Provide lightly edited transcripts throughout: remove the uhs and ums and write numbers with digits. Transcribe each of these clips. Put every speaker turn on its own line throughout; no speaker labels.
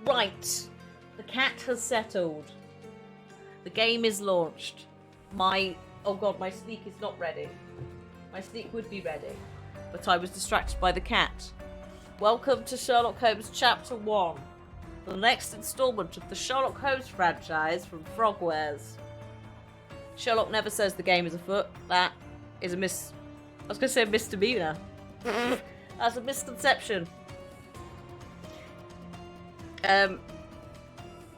Right. The cat has settled. The game is launched. Oh god, my sneak is not ready. My sneak would be ready, but I was distracted by the cat. Welcome to Sherlock Holmes Chapter 1. The next installment of the Sherlock Holmes franchise from Frogwares. Sherlock never says the game is afoot. That is a I was going to say a misdemeanor. That's a misconception.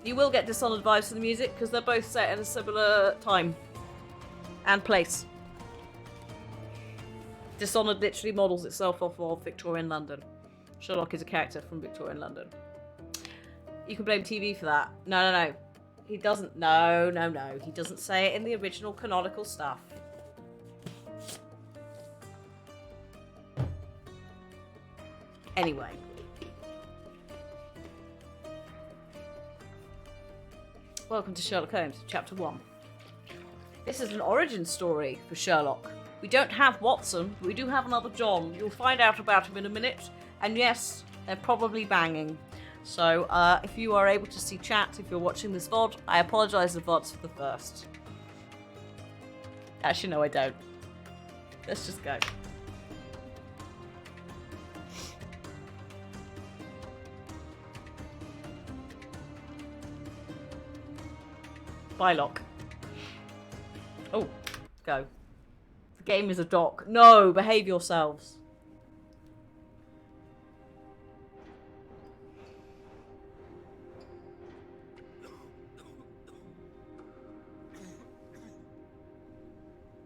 You will get Dishonored vibes from the music because they're both set in a similar time and place. Dishonored literally models itself off of Victorian London. Sherlock is a character from Victorian London. You can blame TV for that. No. He doesn't. No. He doesn't say it in the original canonical stuff. Anyway. Welcome to Sherlock Holmes, Chapter 1. This is an origin story for Sherlock. We don't have Watson, but we do have another John. You'll find out about him in a minute. And yes, they're probably banging. So, if you are able to see chat, if you're watching this VOD, I apologise in advance for the first. Actually, no, I don't. Let's just go. Bylock. Oh, go. The game is a doc. No, behave yourselves.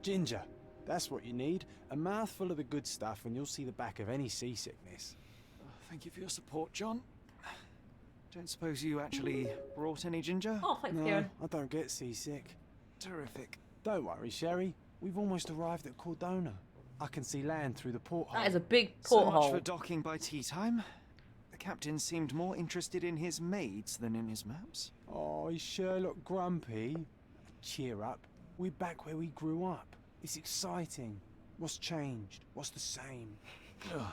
Ginger, that's what you need. A mouthful of the good stuff and you'll see the back of any seasickness.
Thank you for your support, John. Don't suppose you actually brought any ginger?
Oh, thanks,
No,
Kieran.
I don't get seasick.
Terrific.
Don't worry, Sherry. We've almost arrived at Cordona. I can see land through the porthole.
That is a big
So much
porthole.
for docking by tea time. The captain seemed more interested in his maids than in his maps.
Oh, is Sherlock grumpy? Cheer up. We're back where we grew up. It's exciting. What's changed? What's the same?
Ugh.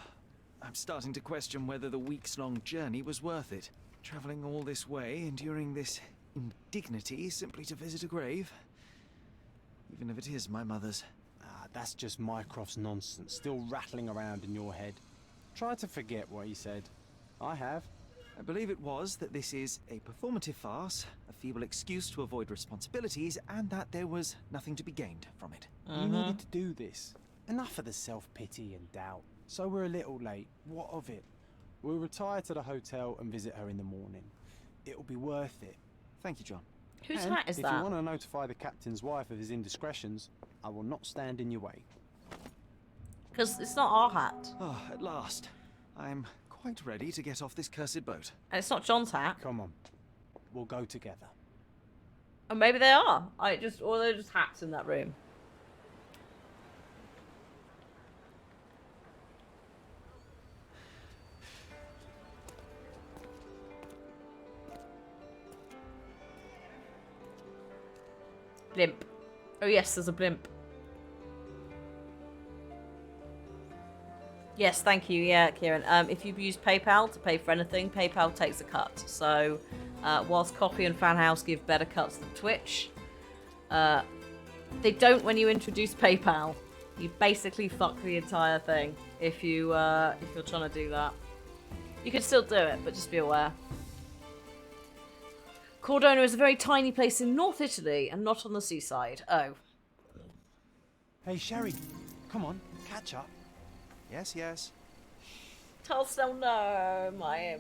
I'm starting to question whether the weeks-long journey was worth it. Travelling all this way, enduring this indignity simply to visit a grave. Even if it is my mother's.
Ah, that's just Mycroft's nonsense, still rattling around in your head. Try to forget what he said. I have.
I believe it was that this is a performative farce, a feeble excuse to avoid responsibilities, and that there was nothing to be gained from it.
You needed to do this. Enough of the self-pity and doubt. So we're a little late. What of it? We'll retire to the hotel and visit her in the morning. It'll be worth it.
Thank you, John.
Whose
And
hat is
if
that?
you want to notify the captain's wife of his indiscretions, I will not stand in your way.
Because it's not our hat.
Oh, at last. I'm quite ready to get off this cursed boat.
And it's not John's hat.
Come on. We'll go together.
Or maybe they are. Or they're just hats in that room. Blimp. Oh yes, there's a blimp. Yes, thank you. Yeah, Kieran. If you've used PayPal to pay for anything, PayPal takes a cut. So, whilst Coffee and Fanhouse give better cuts than Twitch, they don't when you introduce PayPal. You basically fuck the entire thing if you're trying to do that. You can still do it, but just be aware. Cordona is a very tiny place in North Italy and not on the seaside. Oh.
Hey, Sherry. Come on. Catch up.
Yes, yes.
Tell no, my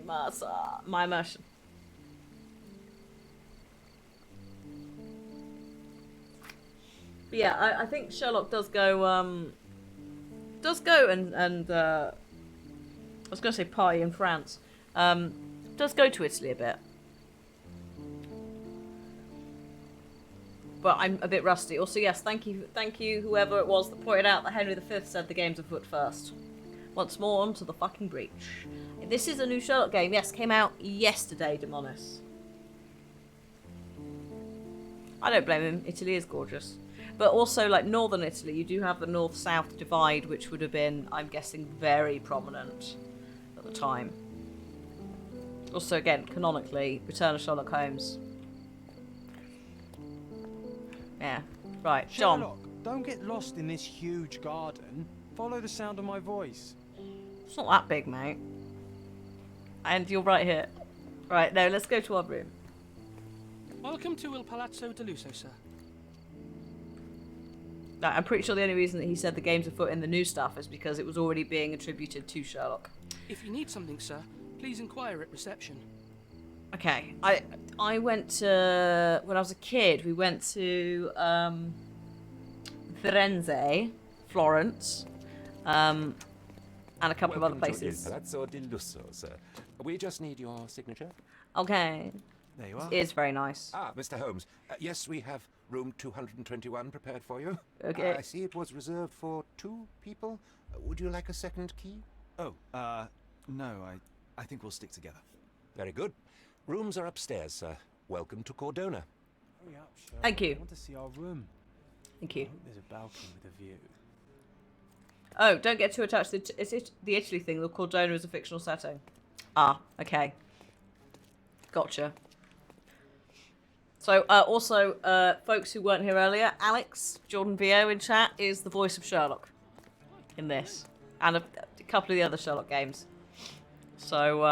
immersion. But yeah, I think Sherlock does go and I was going to say party in France. Does go to Italy a bit. But I'm a bit rusty. Also, yes, thank you, whoever it was that pointed out that Henry V said the game's afoot first. Once more, onto the fucking breach. This is a new Sherlock game. Yes, came out yesterday, Demonis. I don't blame him. Italy is gorgeous. But also, like, northern Italy, you do have the north-south divide, which would have been, I'm guessing, very prominent at the time. Also, again, canonically, Return of Sherlock Holmes. Yeah. Right, John.
Sherlock, don't get lost in this huge garden. Follow the sound of my voice.
It's not that big, mate. And you're right here. Right, now let's go to our room.
Welcome to Il Palazzo de Lusso, sir.
Now, I'm pretty sure the only reason that he said the games afoot in the new stuff is because it was already being attributed to Sherlock.
If you need something, sir, please inquire at reception.
Okay, I went to, when I was a kid, we went to Firenze, Florence, and a couple of other places.
To Il Palazzo di Lusso, sir. We just need your signature.
Okay.
There you are.
It is very nice.
Ah, Mr. Holmes. Yes, we have room 221 prepared for you.
Okay.
I see it was reserved for 2 people. Would you like a second key?
Oh, no, I think we'll stick together.
Very good. Rooms are upstairs, sir. Welcome to Cordona.
Hurry up, Sherlock.
Thank you.
I want to see our room.
Thank
I
you.
hope there's a balcony with a view.
Oh, don't get too attached to the Italy thing. The Cordona is a fictional setting. Ah, okay. Gotcha. So, also, folks who weren't here earlier, Alex, Jordan VO in chat, is the voice of Sherlock in this. And a couple of the other Sherlock games. So,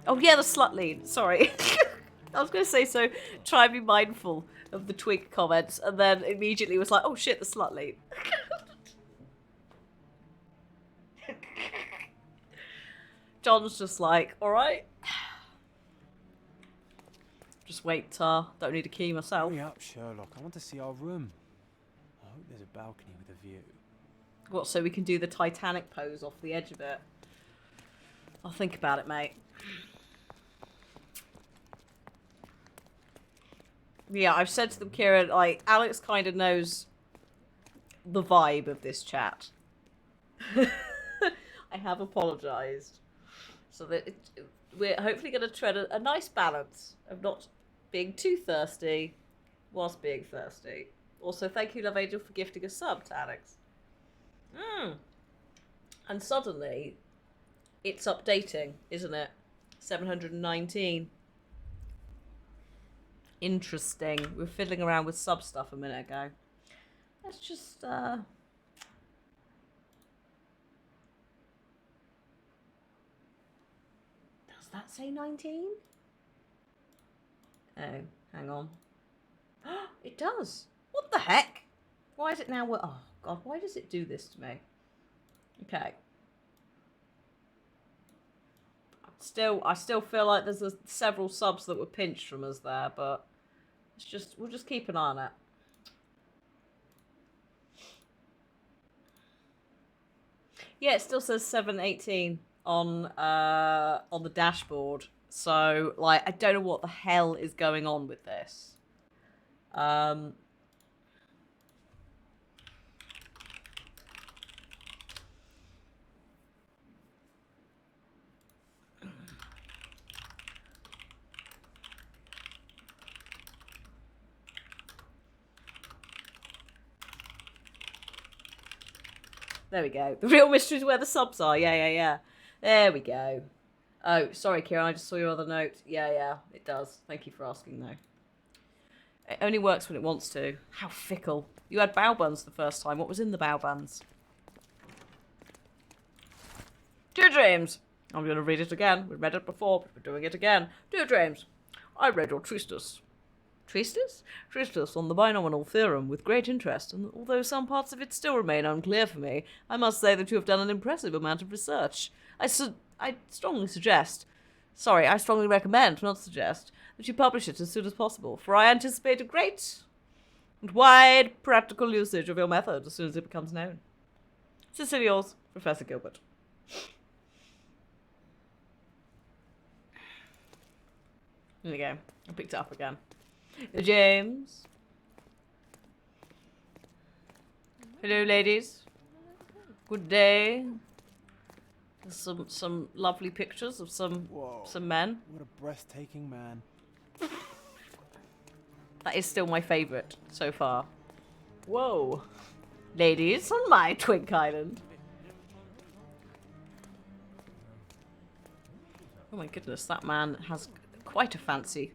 oh yeah, the slut lead. Sorry. I was going to say, so try and be mindful of the twig comments, and then immediately was like, oh shit, the slut lead. John's just like, alright. Just wait, Tar. Don't need a key myself.
Hurry up, Sherlock. I want to see our room. I hope there's a balcony with a view.
What, so we can do the Titanic pose off the edge of it? I'll think about it, mate. Yeah, I've said to them, Kira, like, Alex kind of knows the vibe of this chat. I have apologised. So that we're hopefully going to tread a nice balance of not being too thirsty whilst being thirsty. Also, thank you, Love Angel, for gifting a sub to Alex. And suddenly, it's updating, isn't it? 719. Interesting. We were fiddling around with sub stuff a minute ago. Let's just, does that say 19? Oh, hang on. It does. What the heck? Why is it now? Oh, God, why does it do this to me? Okay. I still feel like there's several subs that were pinched from us there, but we'll just keep an eye on it. Yeah, it still says 718 on the dashboard. So, like, I don't know what the hell is going on with this. There we go. The real mystery is where the subs are. Yeah. There we go. Oh, sorry, Kieran. I just saw your other note. Yeah, it does. Thank you for asking, though. It only works when it wants to. How fickle. You had bao buns the first time. What was in the bao buns? Dear James. I'm going to read it again. We've read it before, but we're doing it again. Dear James, I read your treatise. Treatise? Treatise on the binomial theorem with great interest, and although some parts of it still remain unclear for me, I must say that you have done an impressive amount of research. I strongly recommend, not suggest, that you publish it as soon as possible, for I anticipate a great and wide practical usage of your method as soon as it becomes known. Sincerely yours, Professor Gilbert. There we go. I picked it up again. James. Hello, ladies. Good day. There's some lovely pictures of some men.
What a breathtaking man.
That is still my favourite so far. Whoa. Ladies on my Twink Island. Oh my goodness, that man has quite a fancy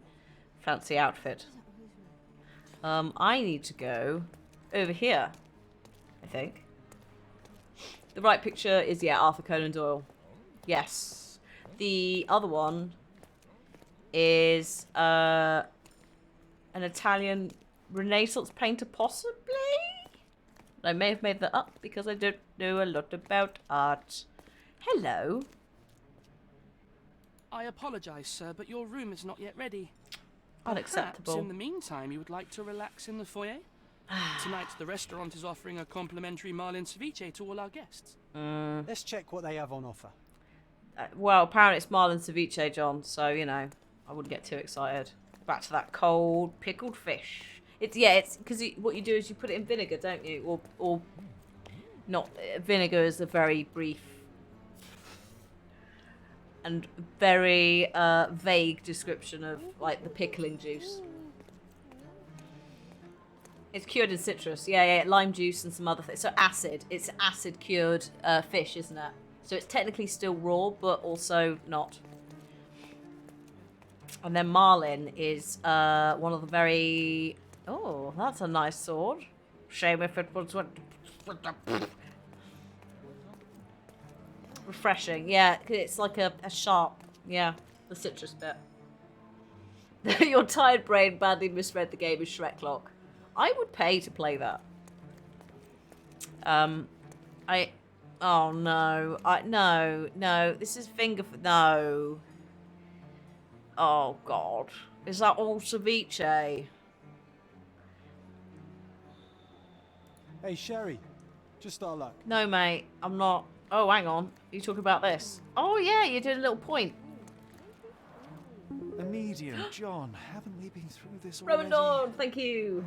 outfit. I need to go over here, I think. The right picture is, yeah, Arthur Conan Doyle. Yes. The other one is an Italian Renaissance painter, possibly? I may have made that up because I don't know a lot about art. Hello.
I apologise, sir, but your room is not yet ready.
Unacceptable.
Perhaps in the meantime you would like to relax in the foyer? Tonight the restaurant is offering a complimentary marlin ceviche to all our guests.
Let's check what they have on offer.
Well, apparently it's marlin ceviche, John, so, you know, I wouldn't get too excited. Back to that cold, pickled fish. It's because what you do is you put it in vinegar, don't you? Or not. Vinegar is a very brief and very vague description of, like, the pickling juice. It's cured in citrus. Yeah, lime juice and some other things. So acid. It's acid cured fish, isn't it? So it's technically still raw, but also not. And then marlin is one of the very... Oh, that's a nice sword. Shame if it was... Refreshing. Yeah, it's like a sharp... Yeah, the citrus bit. Your tired brain badly misread the game as Sherlock. I would pay to play that. Oh no. No. This is no. Oh god. Is that all ceviche?
Hey, Sherry. Just our luck.
No, mate. I'm not. Oh, hang on. Are you talking about this? Oh yeah, you did a little point.
A medium, John. Haven't we been through this already?
Roman Dawn, thank you.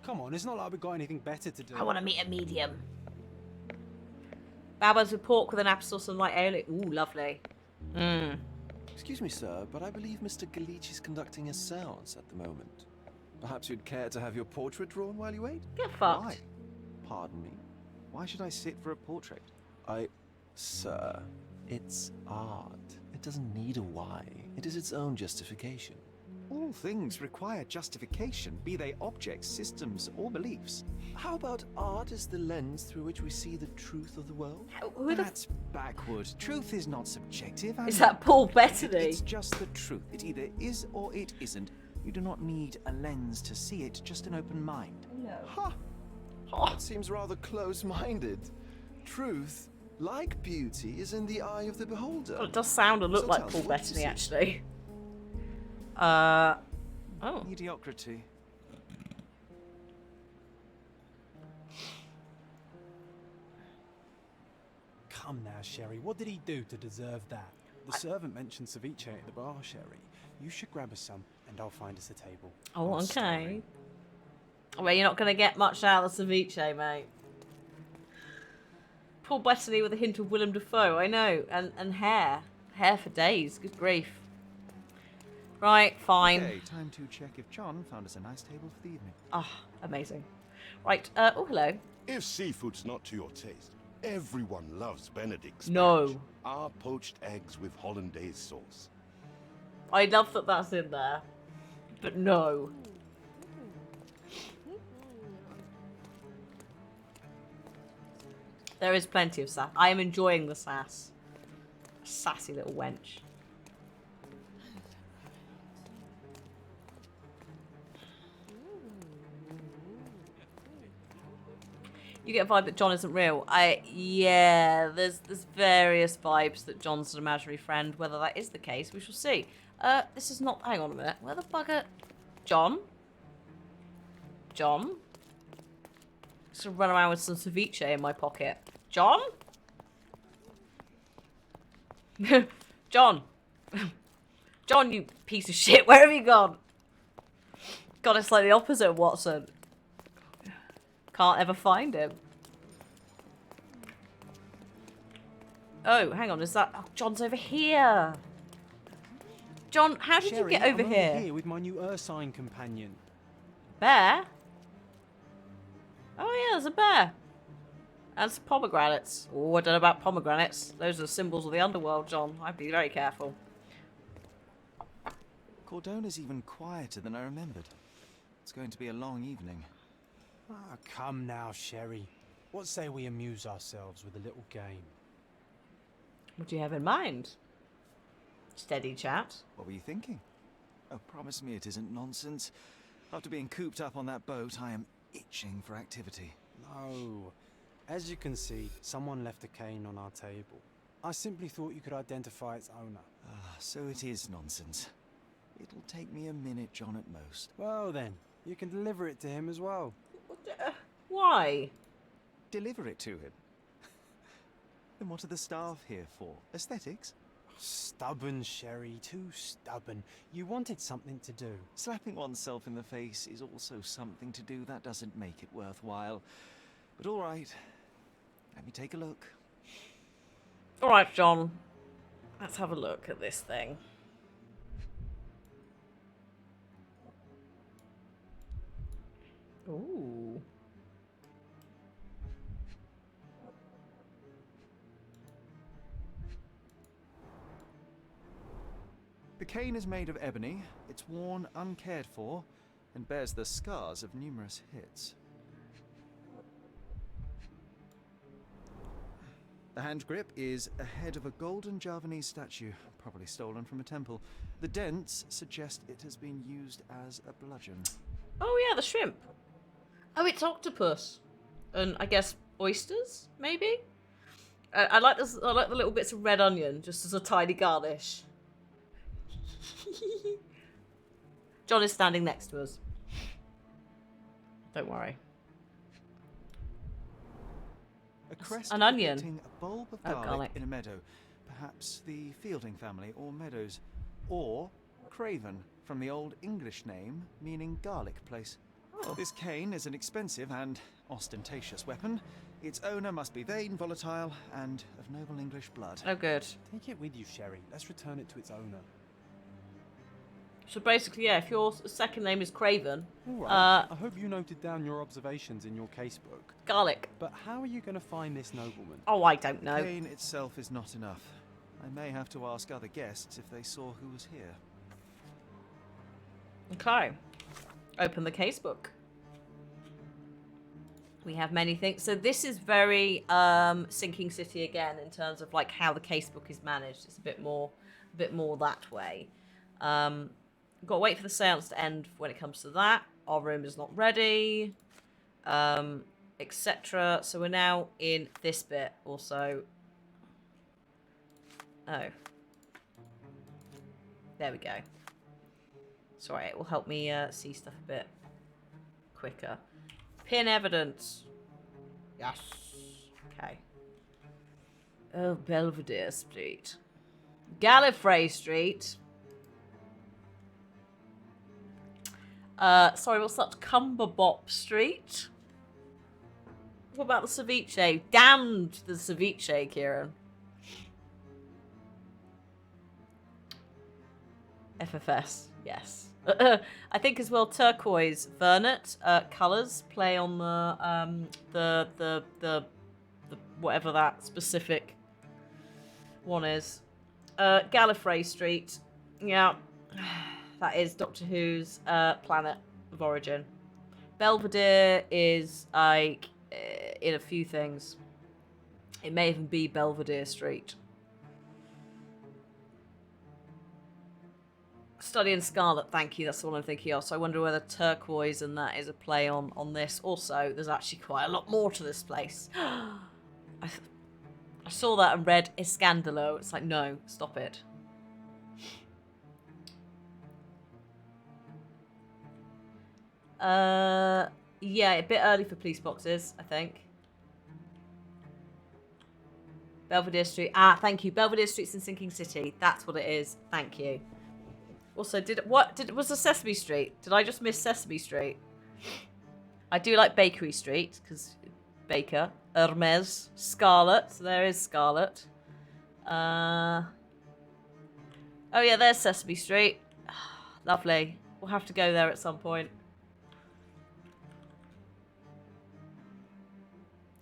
Come on, it's not like we've got anything better to do.
I want to meet a medium. Babas with pork with an apple sauce and light aioli. Ooh, lovely.
Excuse me, sir, but I believe Mr. Galich is conducting a séance at the moment. Perhaps you'd care to have your portrait drawn while you wait?
Get fucked.
Why?
Pardon me?
Why should I sit for a portrait?
Sir, it's art. It doesn't need a why. It is its own justification.
All things require justification, be they objects, systems, or beliefs.
How about art as the lens through which we see the truth of the world?
Who the
That's backward. Truth is not subjective.
is that Paul Bettany?
It's just the truth. It either is or it isn't. You do not need a lens to see it, just an open mind.
Ha! That seems rather close-minded. Truth, like beauty, is in the eye of the beholder.
Well, it does sound and look
So
like
tell me,
Paul
what is
Bettany,
it?
actually. Oh.
Mediocrity.
Come now, Sherry. What did he do to deserve that? The servant mentioned ceviche at the bar, Sherry. You should grab us some, and I'll find us a table.
Oh,
I'm
okay.
starving.
Well, you're not going to get much out of the ceviche, mate. Paul Bettany with a hint of Willem Dafoe, I know. And hair. Hair for days. Good grief. Right, fine.
Okay, time to check if John found us a nice table for the evening.
Ah, amazing. Right, oh, hello.
If seafood's not to your taste, everyone loves Benedict Spanish.
No.
Our poached eggs with hollandaise sauce.
I love that that's in there. But no. There is plenty of sass. I am enjoying the sass. Sassy little wench. You get a vibe that John isn't real. Yeah, there's various vibes that John's an imaginary friend. Whether that is the case, we shall see. This is not... Hang on a minute. Where the bugger... John? John? Just run around with some ceviche in my pocket. John? John? John, you piece of shit. Where have you gone? God, it's like the opposite of Watson. Can't ever find him. Oh, hang on. Is that... Oh, John's over here. John, how did
Sherry,
you get over
I'm
here?
Over here with my new Ursine companion.
Bear? Oh, yeah, there's a bear. And some pomegranates. Oh, I don't know about pomegranates. Those are symbols of the underworld, John. I'd be very careful.
Cordona's even quieter than I remembered. It's going to be a long evening.
Ah, come now, Sherry. What say we amuse ourselves with a little game?
What do you have in mind? Steady chat.
What were you thinking? Oh, promise me it isn't nonsense. After being cooped up on that boat, I am itching for activity.
No. As you can see, someone left a cane on our table. I simply thought you could identify its owner.
Ah, so it is nonsense. It'll take me a minute, John, at most.
Well then, you can deliver it to him as well.
Why?
Deliver it to him? Then what are the staff here for? Aesthetics?
Stubborn, Sherry, too stubborn. You wanted something to do.
Slapping oneself in the face is also something to do. That doesn't make it worthwhile. But all right, let me take a look.
All right, John. Let's have a look at this thing. Ooh.
The cane is made of ebony, it's worn uncared for, and bears the scars of numerous hits. The hand grip is a head of a golden Javanese statue, probably stolen from a temple. The dents suggest it has been used as a bludgeon.
Oh yeah, the shrimp. Oh, it's octopus, and I guess oysters, maybe. I like this. I like the little bits of red onion, just as a tiny garnish. John is standing next to us. Don't worry.
A crest
an onion.
depicting a bulb of
Oh,
garlic,
garlic.
in a meadow. Perhaps the Fielding family or Meadows. Or Craven, from the Old English name meaning garlic place.
Oh.
This cane is an expensive and ostentatious weapon. Its owner must be vain, volatile, and of noble English blood.
Oh, good.
Take it with you, Sherry. Let's return it to its owner.
So basically, yeah, if your second name is Craven,
All right. I hope you noted down your observations in your casebook.
garlic.
But how are you going to find this nobleman?
Oh, I don't
The
know.
cane itself is not enough. I may have to ask other guests if they saw who was here.
Okay. Open the casebook. We have many things. So this is very Sinking City again in terms of like how the casebook is managed. It's a bit more that way. Got to wait for the seance to end when it comes to that. Our room is not ready, etc. So we're now in this bit also. Oh. There we go. Sorry, it will help me see stuff a bit quicker. Pin evidence. Yes. Okay. Oh, Belvedere Street. Gallifrey Street. Sorry, what's that? Cumberbop Street? What about the ceviche? Damned the ceviche, Kieran. FFS, yes. I think as well turquoise, Vernet, colours play on the whatever that specific one is. Gallifrey Street, yeah, that is Doctor Who's planet of origin. Belvedere is like in a few things. It may even be Belvedere Street. Study in Scarlet, thank you. That's the one I'm thinking of. So I wonder whether turquoise and that is a play on this. Also, there's actually quite a lot more to this place. I saw that and read Escandalo. It's like, no, stop it. Yeah, a bit early for police boxes, I think. Belvedere Street. Ah, thank you. Belvedere Street's in Sinking City. That's what it is. Thank you. Also, was the Sesame Street? Did I just miss Sesame Street? I do like Bakery Street, because Baker. Hermes. Scarlet. So there is Scarlet. Oh yeah, there's Sesame Street. Lovely. We'll have to go there at some point.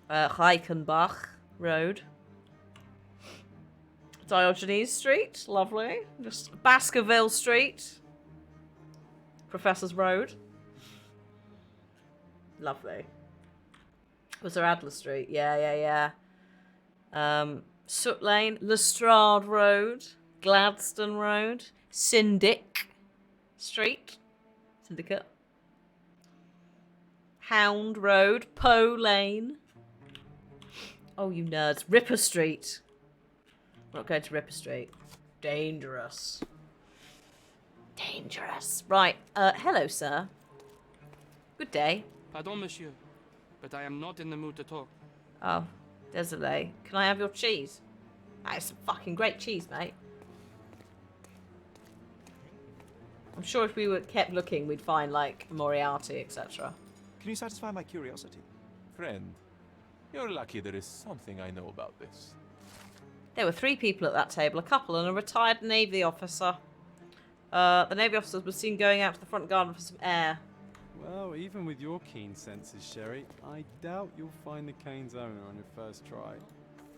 Reichenbach Road. Diogenes Street, lovely. Just Baskerville Street. Professor's Road. Lovely. Was there Adler Street? Yeah. Soot Lane, Lestrade Road, Gladstone Road, Syndicate. Hound Road, Poe Lane. Oh, you nerds. Ripper Street. We're not going to Ripper Street. Dangerous. Right. Hello, sir. Good day.
Pardon, monsieur, but I am not in the mood to talk.
Oh, désolé. Can I have your cheese? That is some fucking great cheese, mate. I'm sure if we kept looking, we'd find, like, Moriarty, etc.
Can you satisfy my curiosity?
Friend, you're lucky there is something I know about this.
There were 3 people at that table, a couple and a retired Navy officer. The Navy officer was seen going out to the front garden for some air.
Well, even with your keen senses, Sherry, I doubt you'll find the cane's owner on your first try.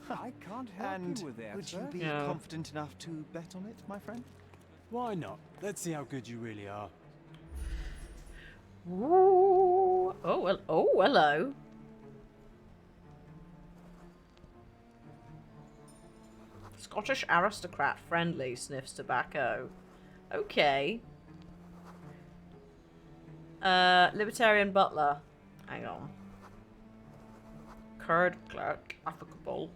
I can't help
And
you with that,
would you
sir.
be
Yeah.
confident enough to bet on it, my friend?
Why not? Let's see how good you really are.
Ooh. Oh, hello. Scottish aristocrat friendly, sniffs tobacco. Okay. Libertarian butler. Hang on. Curd clerk. Applicable.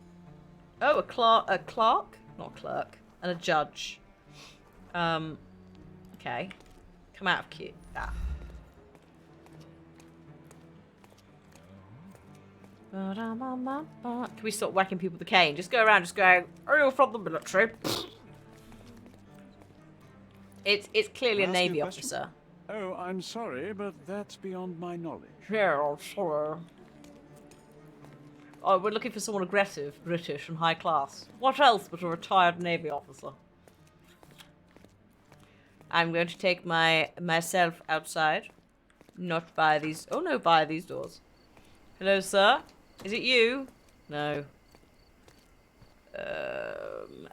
Oh, a clerk? Not clerk. And a judge. Okay. Come out of queue. Ah. Can we stop whacking people with the cane? Just go around just going, are you from the military? It's clearly a
Can I ask you
Navy
a question?
officer.
Oh, I'm sorry, but that's beyond my knowledge.
Yeah, I'm sorry. Oh, we're looking for someone aggressive, British, and high class. What else but a retired Navy officer? I'm going to take myself outside. Not by these... Oh, no, by these doors. Hello, sir? Is it you? No.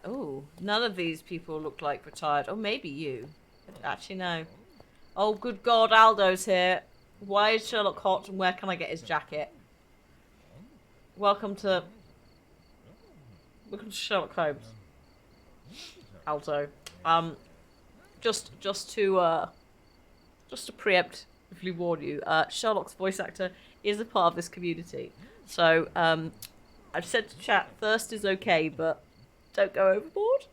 Oh, none of these people look like retired. Oh, maybe you. Actually, no. Oh, good God, Aldo's here. Why is Sherlock hot and where can I get his jacket? Welcome to Sherlock Holmes. Aldo. Just to preemptively warn you, Sherlock's voice actor is a part of this community. So, I've said to chat, thirst is okay, but don't go overboard.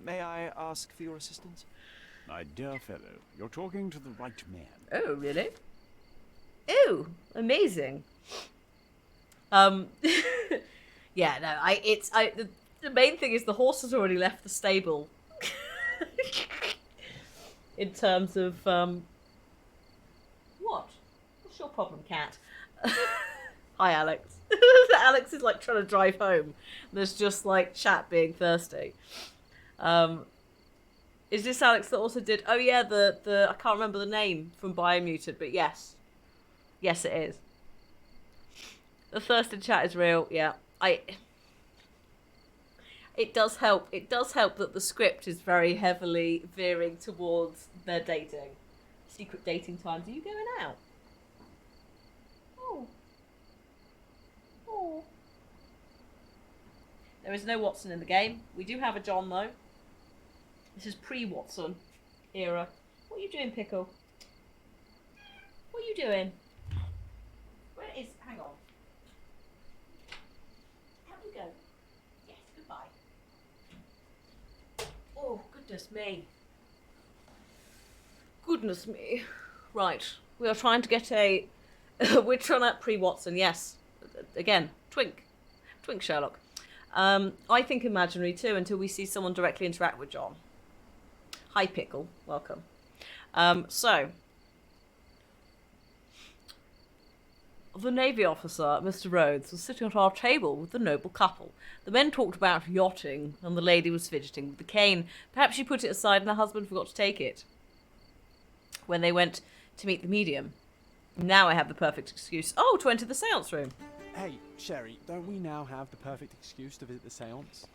May I ask for your assistance?
My dear fellow, you're talking to the right man.
Oh, really? Ew, amazing. Yeah, no, the main thing is the horse has already left the stable. In terms of, what? What's your problem, cat? Hi, Alex. Alex is, like, trying to drive home. There's just, like, chat being thirsty. Is this Alex that also did... Oh, yeah, the I can't remember the name from Biomutant, but yes. Yes, it is. The thirst in chat is real, yeah. It does help. It does help that the script is very heavily veering towards their dating. Secret dating times. Are you going out? Oh. Oh. There is no Watson in the game. We do have a John, though. This is pre-Watson era. What are you doing, Pickle? What are you doing? Where is... Hang on. How do we go? Yes, goodbye. Oh, goodness me. Goodness me. Right. We are trying to get a... We're trying to... Pre-Watson, yes. Again, Twink. Twink Sherlock. I think imaginary too until we see someone directly interact with John. Hi, Pickle. Welcome. So, the Navy officer, Mr. Rhodes, was sitting at our table with the noble couple. The men talked about yachting, and the lady was fidgeting with the cane. Perhaps she put it aside and her husband forgot to take it when they went to meet the medium. Now I have the perfect excuse. Oh, to enter the seance room.
Hey, Sherry, don't we now have the perfect excuse to visit the seance?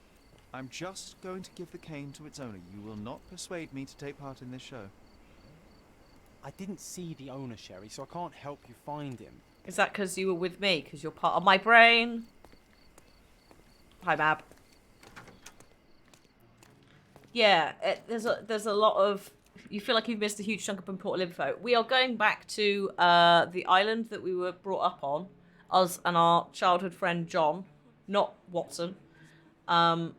I'm just going to give the cane to its owner. You will not persuade me to take part in this show.
I didn't see the owner, Sherry, so I can't help you find him.
Is that because you were with me? Because you're part of my brain? Hi, Mab. Yeah, there's a lot of... You feel like you've missed a huge chunk of important info. We are going back to the island that we were brought up on. Us and our childhood friend John. Not Watson. We're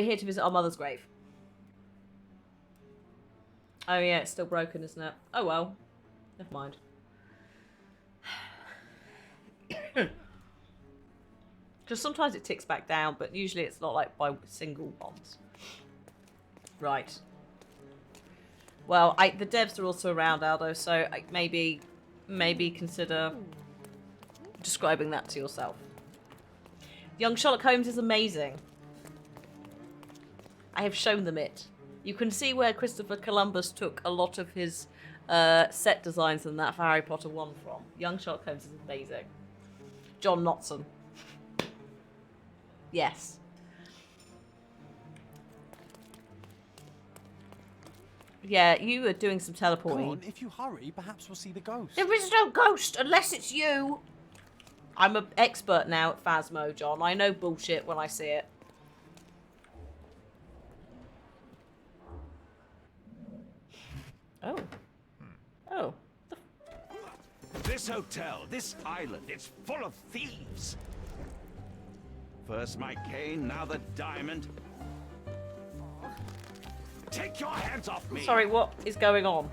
here to visit our mother's grave. Oh yeah, it's still broken, isn't it? Oh well. Never mind. Because sometimes it ticks back down, but usually it's not like by single ones. Right. Well, the devs are also around, Aldo, so maybe consider describing that to yourself. Young Sherlock Holmes is amazing. I have shown them it. You can see where Christopher Columbus took a lot of his set designs and that for Harry Potter 1 from. Young Sherlock Holmes is amazing. John Notson. Yes. Yeah, you are doing some teleporting.
Come on, if you hurry, perhaps we'll see the ghost.
There is no ghost unless it's you. I'm an expert now at Phasmo, John. I know bullshit when I see it. Oh. Oh.
This hotel, this island, it's full of thieves. First my cane, now the diamond. Take your hands off me!
Sorry, what is going on?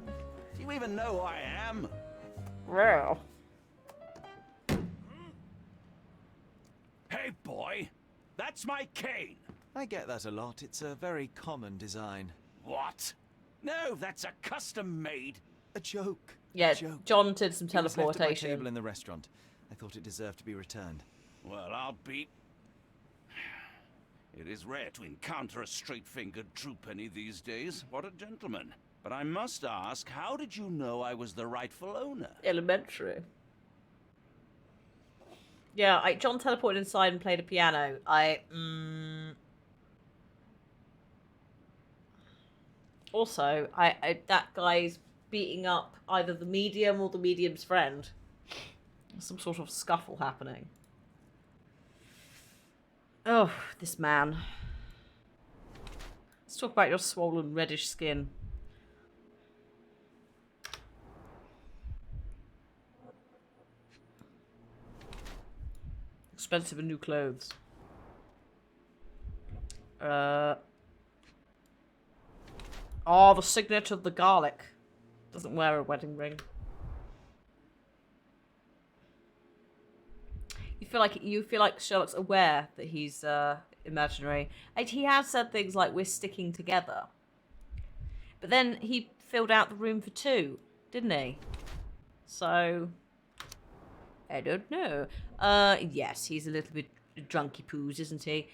Do you even know who I am?
Well.
Hey, boy, that's my cane.
I get that a lot. It's a very common design.
What? No, that's a custom-made.
A joke.
Yeah,
A joke.
John did some
It was left at my
teleportation.
table in the restaurant. I thought it deserved to be returned.
Well, I'll be... It is rare to encounter a straight-fingered true penny these days. What a gentleman. But I must ask, how did you know I was the rightful owner?
Elementary. Yeah, John teleported inside and played a piano. Also, that guy's beating up either the medium or the medium's friend. Some sort of scuffle happening. Oh, this man. Let's talk about your swollen reddish skin. Expensive and new clothes. Oh, the signet of the garlic. Doesn't wear a wedding ring. You feel like Sherlock's aware that he's imaginary. And he has said things like we're sticking together. But then he filled out the room for two, didn't he? So I don't know. Yes, he's a little bit drunky poos, isn't he?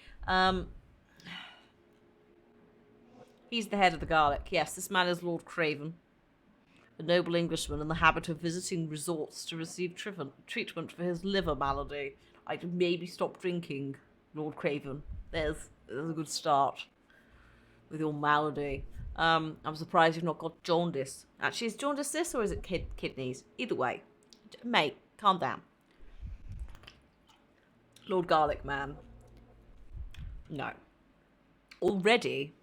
He's the head of the garlic. Yes, this man is Lord Craven, a noble Englishman in the habit of visiting resorts to receive treatment for his liver malady. I'd maybe stop drinking, Lord Craven. There's a good start with your malady. I'm surprised you've not got jaundice. Actually, is jaundice this or is it kidneys? Either way. Mate, calm down. Lord Garlic Man. No. Already.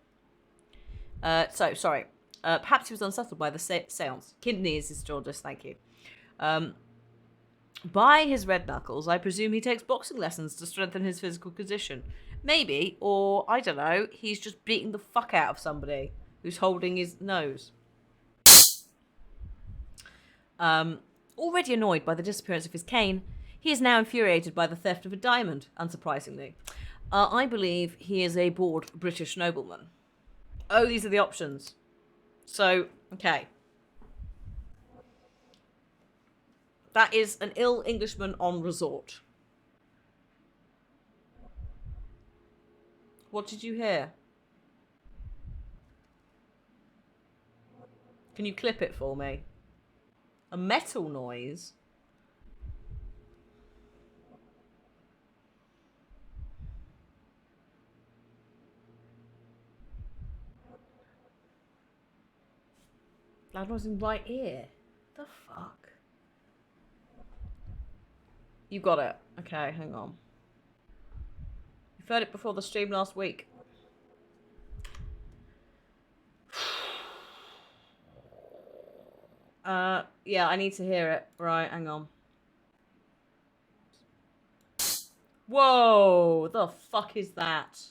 Sorry. Perhaps he was unsettled by the seance. Kidneys is jaundice, thank you. By his red knuckles, I presume he takes boxing lessons to strengthen his physical condition. Maybe, or I don't know, he's just beating the fuck out of somebody who's holding his nose. Already annoyed by the disappearance of his cane, he is now infuriated by the theft of a diamond, unsurprisingly. I believe he is a bored British nobleman. Oh, these are the options. So, okay. That is an ill Englishman on resort. What did you hear? Can you clip it for me? A metal noise? Loud noise in right ear. The fuck? You got it. Okay, hang on. You've heard it before the stream last week. Yeah, I need to hear it. Right, hang on. Whoa, the fuck is that?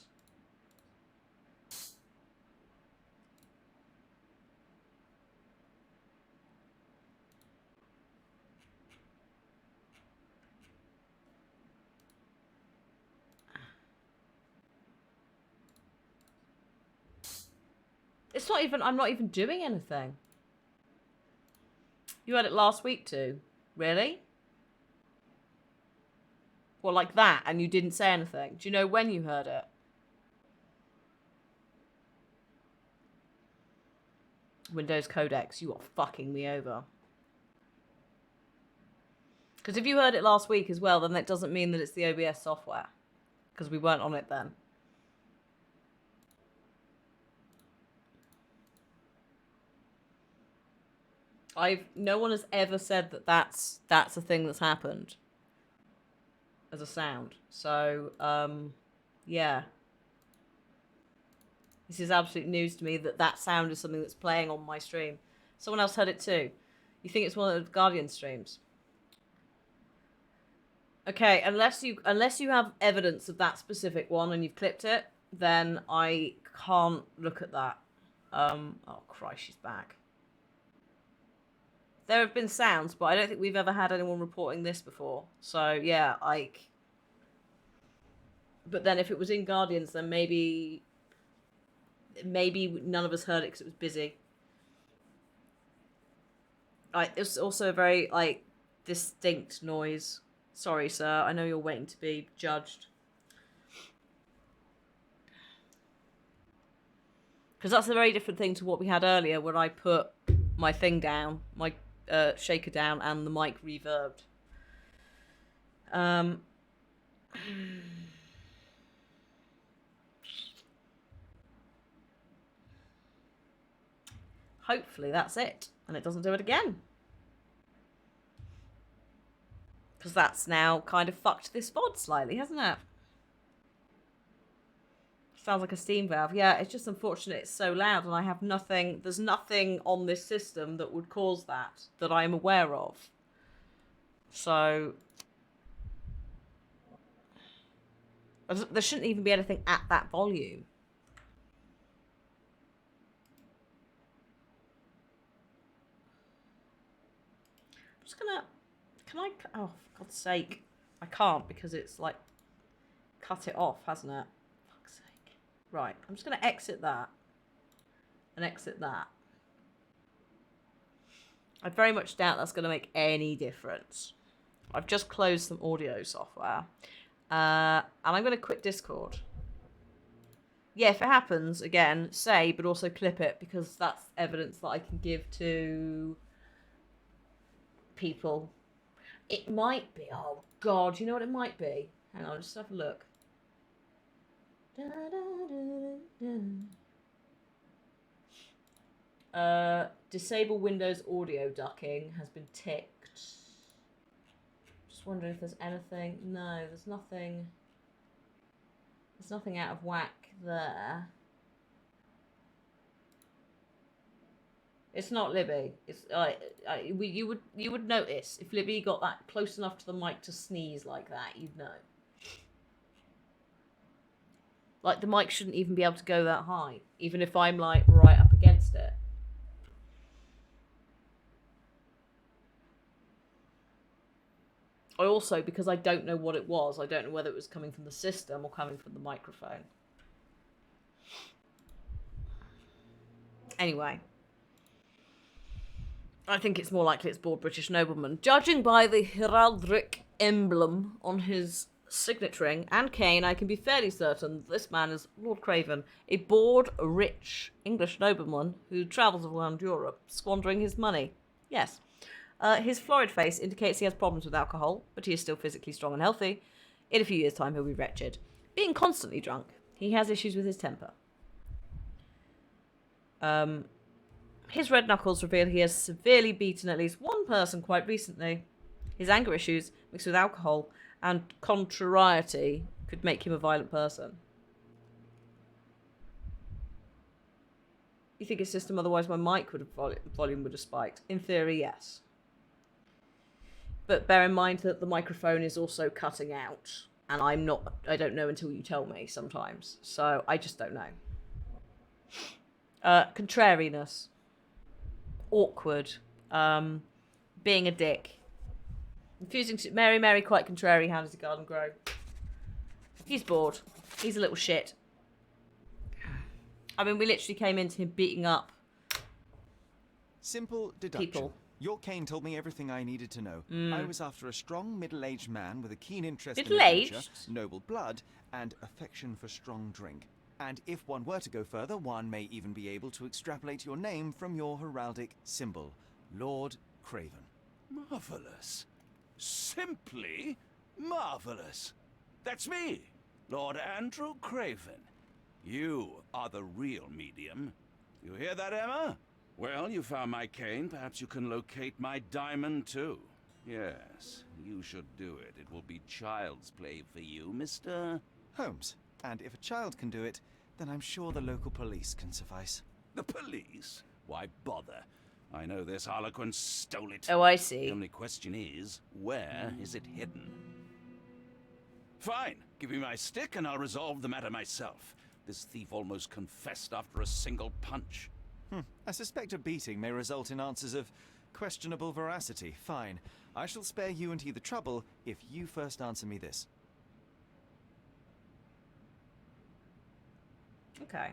It's not even, I'm not even doing anything. You heard it last week too. Really? Well, like that, and you didn't say anything. Do you know when you heard it? Windows Codex, you are fucking me over. Because if you heard it last week as well, then that doesn't mean that it's the OBS software. Because we weren't on it then. No one has ever said that that's a thing that's happened as a sound. So, yeah. This is absolute news to me that sound is something that's playing on my stream. Someone else heard it too. You think it's one of the Guardian streams? Okay, unless you have evidence of that specific one and you've clipped it, then I can't look at that. Oh Christ, she's back. There have been sounds, but I don't think we've ever had anyone reporting this before. So yeah, but then if it was in Guardians, then maybe none of us heard it because it was busy. It's also a very distinct noise. Sorry, sir. I know you're waiting to be judged. Because that's a very different thing to what we had earlier, where I put my thing down, my shaker down, and the mic reverbed. Hopefully that's it, and it doesn't do it again. Because that's now kind of fucked this VOD slightly, hasn't it? Sounds like a steam valve. Yeah, it's just unfortunate it's so loud and I have nothing... There's nothing on this system that would cause that I am aware of. So... There shouldn't even be anything at that volume. I'm just gonna... Can I... Oh, for God's sake. I can't because it's like... Cut it off, hasn't it? Fuck's sake. Right, I'm just gonna exit that. And exit that. I very much doubt that's gonna make any difference. I've just closed some audio software. And I'm gonna quit Discord. Yeah, if it happens, again, say, but also clip it, because that's evidence that I can give to people. It might be, oh God, you know what it might be? Hang on, just have a look. Disable Windows audio ducking has been ticked. Just wondering if there's anything. No, there's nothing. There's nothing out of whack there. It's not Libby. It's you would notice if Libby got that close enough to the mic to sneeze like that, you'd know. Like the mic shouldn't even be able to go that high, even if I'm like right up against it. I also, because I don't know what it was, I don't know whether it was coming from the system or coming from the microphone. Anyway. I think it's more likely it's Bored British Nobleman. Judging by the heraldic emblem on his signet ring and cane, I can be fairly certain that this man is Lord Craven, a bored, rich English nobleman who travels around Europe, squandering his money. Yes. His florid face indicates he has problems with alcohol, but he is still physically strong and healthy. In a few years' time, he'll be wretched. Being constantly drunk, he has issues with his temper. His red knuckles reveal he has severely beaten at least one person quite recently. His anger issues, mixed with alcohol and contrariety, could make him a violent person. You think his system, otherwise my mic would have volume would have spiked? In theory, yes. But bear in mind that the microphone is also cutting out, and I don't know until you tell me sometimes. So I just don't know. Contrariness. Awkward. Being a dick. Refusing to... Mary, quite contrary. How does the garden grow? He's bored. He's a little shit. I mean, we literally came into him beating up
Simple deduction.
people.
Your cane told me everything I needed to know. I was after a strong, middle-aged man with a keen interest in
Middle-aged?
adventure, noble blood, and affection for strong drink. And if one were to go further, one may even be able to extrapolate your name from your heraldic symbol, Lord Craven.
Marvelous. Simply marvelous. That's me, Lord Andrew Craven. You are the real medium. You hear that, Emma? Well, you found my cane. Perhaps you can locate my diamond, too. Yes, you should do it. It will be child's play for you, Mr.
Holmes. And if a child can do it, then I'm sure the local police can suffice.
The police? Why bother? I know this harlequin stole it.
Oh, I
The
see.
only question is, where is it hidden? Fine. Give me my stick and I'll resolve the matter myself. This thief almost confessed after a single punch.
I suspect a beating may result in answers of questionable veracity. Fine. I shall spare you and he the trouble if you first answer me this.
Okay.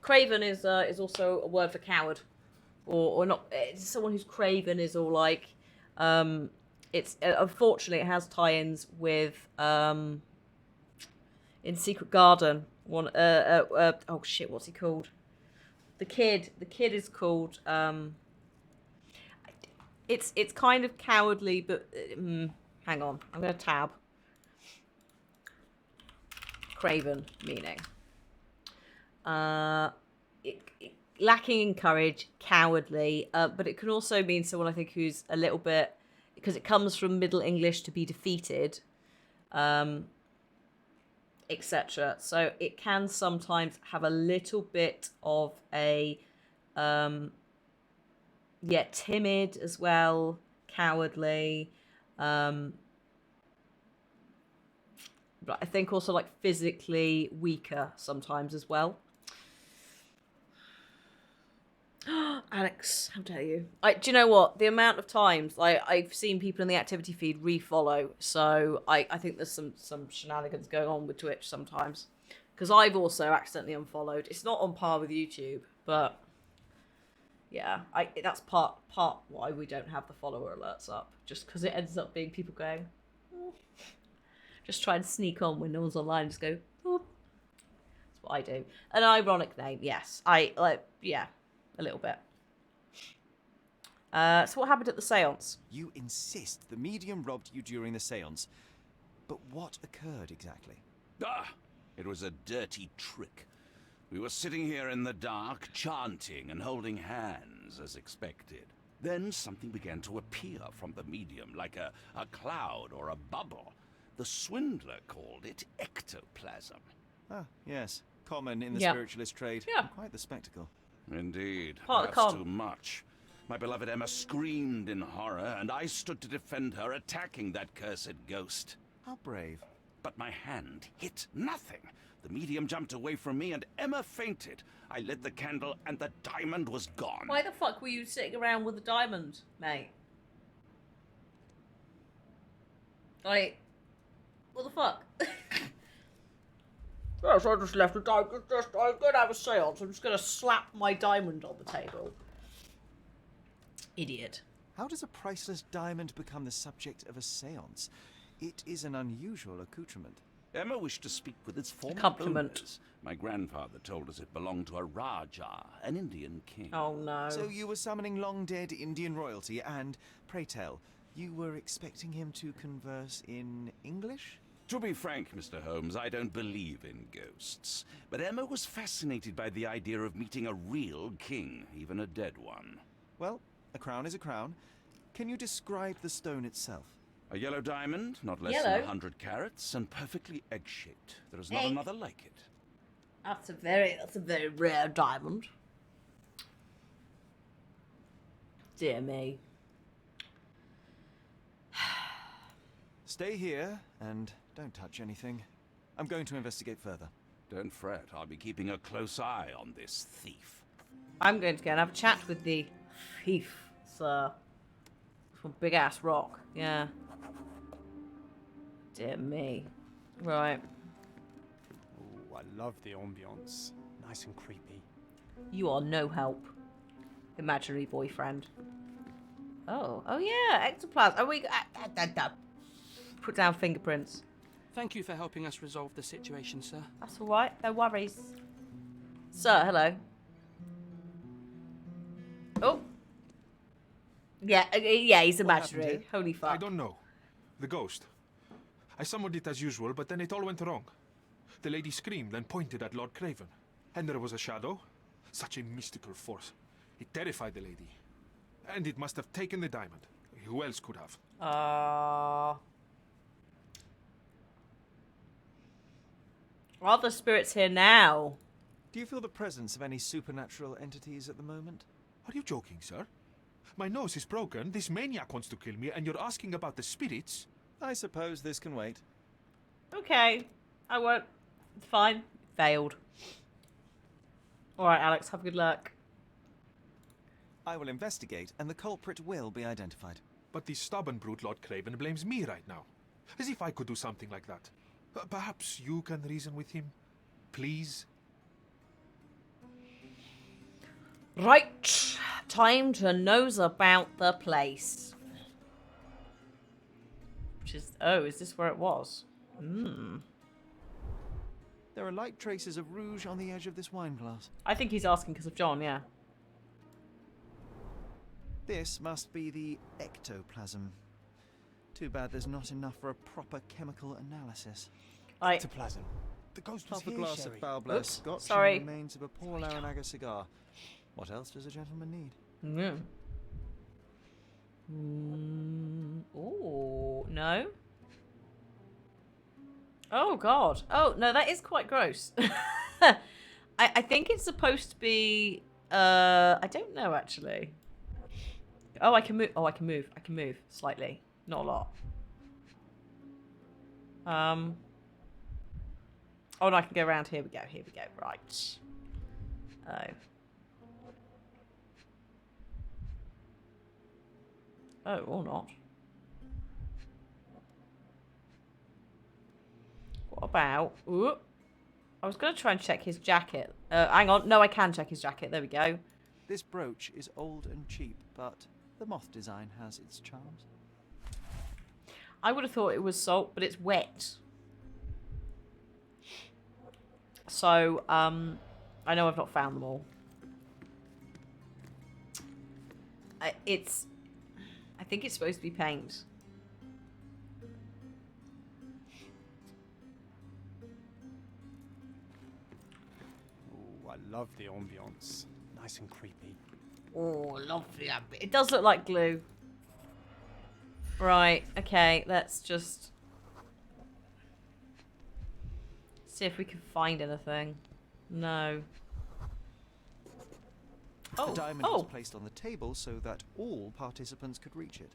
Craven is also a word for coward, or not. It's someone who's craven is all like. It's unfortunately it has tie-ins with in Secret Garden. One oh shit, what's he called? The kid is called. It's kind of cowardly, but hang on, I'm gonna tab. Craven meaning. Lacking in courage, cowardly, but it can also mean someone I think who's a little bit, because it comes from Middle English to be defeated, etc. So it can sometimes have a little bit of a, timid as well, cowardly. But I think also like physically weaker sometimes as well. Alex, how dare you? Do you know what? The amount of times I've seen people in the activity feed refollow, so I think there's some shenanigans going on with Twitch sometimes. Because I've also accidentally unfollowed. It's not on par with YouTube, but yeah, that's part why we don't have the follower alerts up. Just because it ends up being people going, oh. Just try and sneak on when no one's online. Just go, oh. That's what I do. An ironic name, yes. A little bit. So what happened at the seance?
You insist the medium robbed you during the seance. But what occurred exactly?
It was a dirty trick. We were sitting here in the dark, chanting and holding hands as expected. Then something began to appear from the medium, like a cloud or a bubble. The swindler called it ectoplasm.
Ah, yes. Common in the
Yeah.
spiritualist trade.
Yeah.
Quite the spectacle.
Indeed.
Part of the
Perhaps
con.
too much. My beloved Emma screamed in horror, and I stood to defend her, attacking that cursed ghost.
How brave.
But my hand hit nothing. The medium jumped away from me, and Emma fainted. I lit the candle, and the diamond was gone.
Why the fuck were you sitting around with a diamond, mate? Like, what the fuck? Yes, I just left a diamond. I'm going to have a seance. I'm just going to slap my diamond on the table. Idiot.
How does a priceless diamond become the subject of a seance? It is an unusual accoutrement.
Emma wished to speak with its former
compliment.
owners. My grandfather told us it belonged to a Rajah, an Indian king.
Oh no.
So you were summoning long-dead Indian royalty, and, pray tell, you were expecting him to converse in English?
To be frank, Mr. Holmes, I don't believe in ghosts. But Emma was fascinated by the idea of meeting a real king, even a dead one.
Well, a crown is a crown. Can you describe the stone itself?
A yellow diamond, not less
Yellow?
than 100 carats, and perfectly egg-shaped. There is not
Egg?
another like it.
That's a very rare diamond. Dear me.
Stay here, and don't touch anything. I'm going to investigate further.
Don't fret, I'll be keeping a close eye on this thief.
I'm going to go and have a chat with the thief, sir. From Big Ass Rock. Yeah. Dear me. Right.
Oh, I love the ambience. Nice and creepy.
You are no help. Imaginary boyfriend. Oh yeah, ectoplasm. Oh, we put down fingerprints.
Thank you for helping us resolve the situation, sir.
That's all right. No worries. Sir, hello. Oh. Yeah, he's imaginary.
happened
Holy fuck.
I don't know. The ghost. I summoned it as usual, but then it all went wrong. The lady screamed and pointed at Lord Craven. And there was a shadow. Such a mystical force. It terrified the lady. And it must have taken the diamond. Who else could have?
Are the spirits here now?
Do you feel the presence of any supernatural entities at the moment?
Are you joking, sir? My nose is broken, this maniac wants to kill me, and you're asking about the spirits?
I suppose this can wait.
Okay. I won't. It's fine. Failed. Alright, Alex, have good luck.
I will investigate, and the culprit will be identified.
But the stubborn brute Lord Craven blames me right now. As if I could do something like that. Perhaps you can reason with him? Please?
Right. Time to nose about the place. Which is... Oh, is this where it was?
There are light traces of rouge on the edge of this wine glass.
I think he's asking because of John, yeah.
This must be the ectoplasm. Too bad there's not enough for a proper chemical analysis.
Ectoplasm. The ghost was
Half a
here,
glass
Sherry.
of foul-blood
Oops,
scotch
sorry.
and remains of a Paul Aranaga cigar. What else does a gentleman need?
Yeah. Oh, no. Oh, God. Oh, no, that is quite gross. I think it's supposed to be... I don't know, actually. Oh, I can move. Oh, I can move. I can move slightly. Not a lot. Oh, no, I can go around. Here we go. Here we go. Right. Oh. Oh, or not. What about... Ooh. I was going to try and check his jacket. Hang on. No, I can check his jacket. There we go.
This brooch is old and cheap, but the moth design has its charms.
I would have thought it was salt, but it's wet. So, I know I've not found them all. I think it's supposed to be paint.
Oh, I love the ambience. Nice and creepy.
Oh, lovely. It does look like glue. Right, okay, let's just see if we can find anything. No.
The diamond was placed on the table so that all participants could reach it.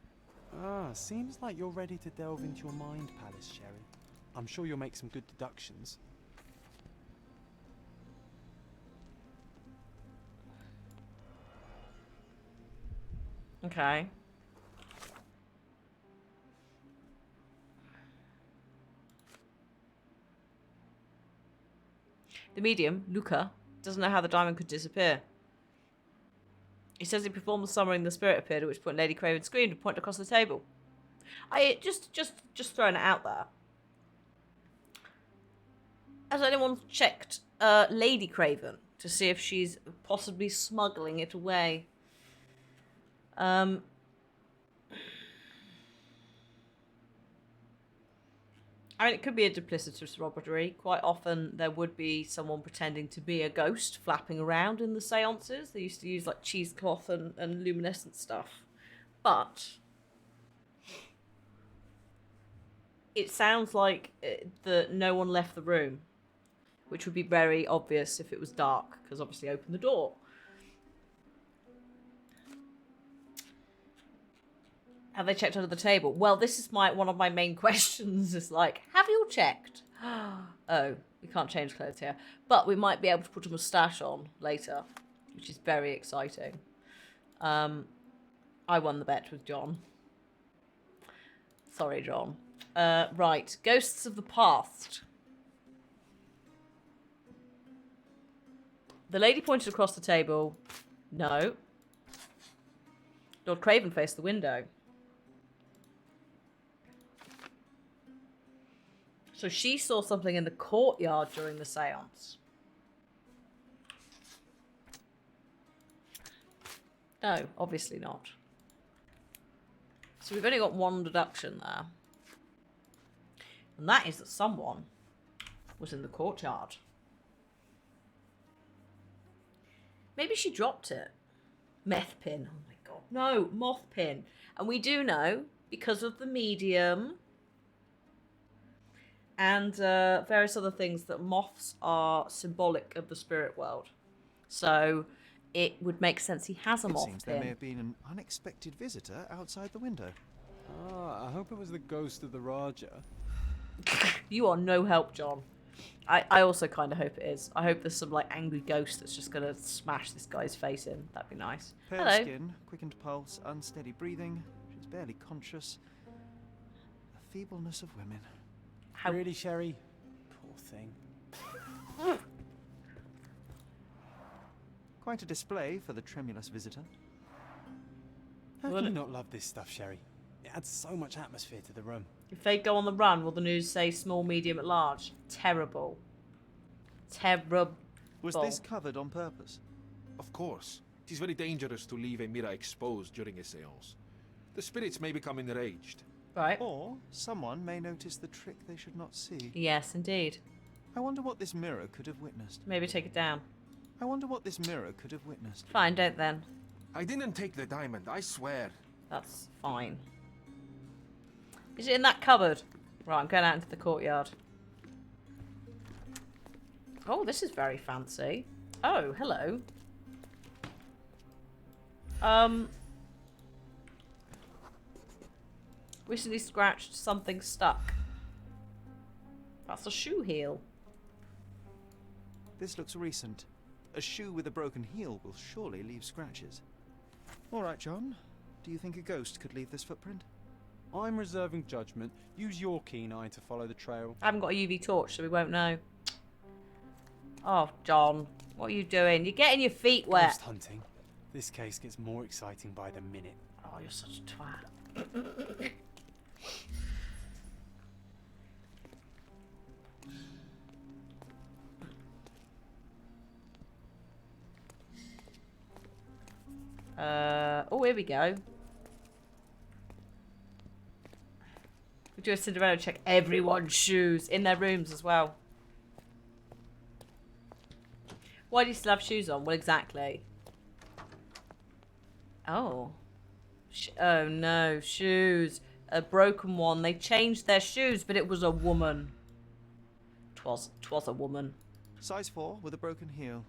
Ah, seems like you're ready to delve into your mind palace, Sherry. I'm sure you'll make some good deductions.
Okay. The medium, Luca, doesn't know how the diamond could disappear. He says he performed the summoning, the spirit appeared, at which point Lady Craven screamed and pointed across the table. I just throwing it out there. Has anyone checked Lady Craven to see if she's possibly smuggling it away? I mean, it could be a duplicitous robbery. Quite often there would be someone pretending to be a ghost flapping around in the seances. They used to use like cheesecloth and luminescent stuff. But it sounds like no one left the room, which would be very obvious if it was dark, because obviously open the door. Have they checked under the table? Well, this is one of my main questions. Is like, have you checked? Oh, we can't change clothes here, but we might be able to put a moustache on later, which is very exciting. I won the bet with John. Sorry, John. Right, ghosts of the past. The lady pointed across the table. No. Lord Craven faced the window. So she saw something in the courtyard during the seance. No, obviously not. So we've only got one deduction there. And that is that someone was in the courtyard. Maybe she dropped it. Meth pin. Oh my god. No, moth pin. And we do know, because of the medium and various other things, that moths are symbolic of the spirit world. So it would make sense he has a moth
It seems
pin.
there may have been an unexpected visitor outside the window.
Ah, I hope it was the ghost of the Raja.
You are no help, John. I also kind of hope it is. I hope there's some like angry ghost that's just gonna smash this guy's face in. That'd be nice.
Pale
Hello.
skin, quickened pulse, unsteady breathing. She's barely conscious. The feebleness of women.
How...
Really, Sherry? Poor thing.
Quite a display for the tremulous visitor.
How
Well,
can you not love this stuff, Sherry? It adds so much atmosphere to the room.
If they go on the run, will the news say small, medium, at large? Terrible. Terrible.
Was this covered on purpose?
Of course. It is very dangerous to leave a mirror exposed during a seance. The spirits may become enraged.
Right.
Or someone may notice the trick they should not see.
Yes, indeed.
I wonder what this mirror could have witnessed.
Maybe take it down.
I wonder what this mirror could have witnessed.
Fine, don't then.
I didn't take the diamond, I swear.
That's fine. Is it in that cupboard? Right, I'm going out into the courtyard. Oh, this is very fancy. Oh, hello. Recently scratched, something stuck. That's a shoe heel.
This looks recent. A shoe with a broken heel will surely leave scratches. All right, John. Do you think a ghost could leave this footprint?
I'm reserving judgment. Use your keen eye to follow the trail.
I haven't got a UV torch, so we won't know. Oh, John. What are you doing? You're getting your feet wet.
Ghost hunting. This case gets more exciting by the minute.
Oh, you're such a twat. Oh, here we go. We do a Cinderella check. Everyone's shoes in their rooms as well. Why do you still have shoes on? Well, exactly. Oh. Oh no, shoes. A broken one. They changed their shoes, but it was a woman. Twas a woman.
Size 4 with a broken heel.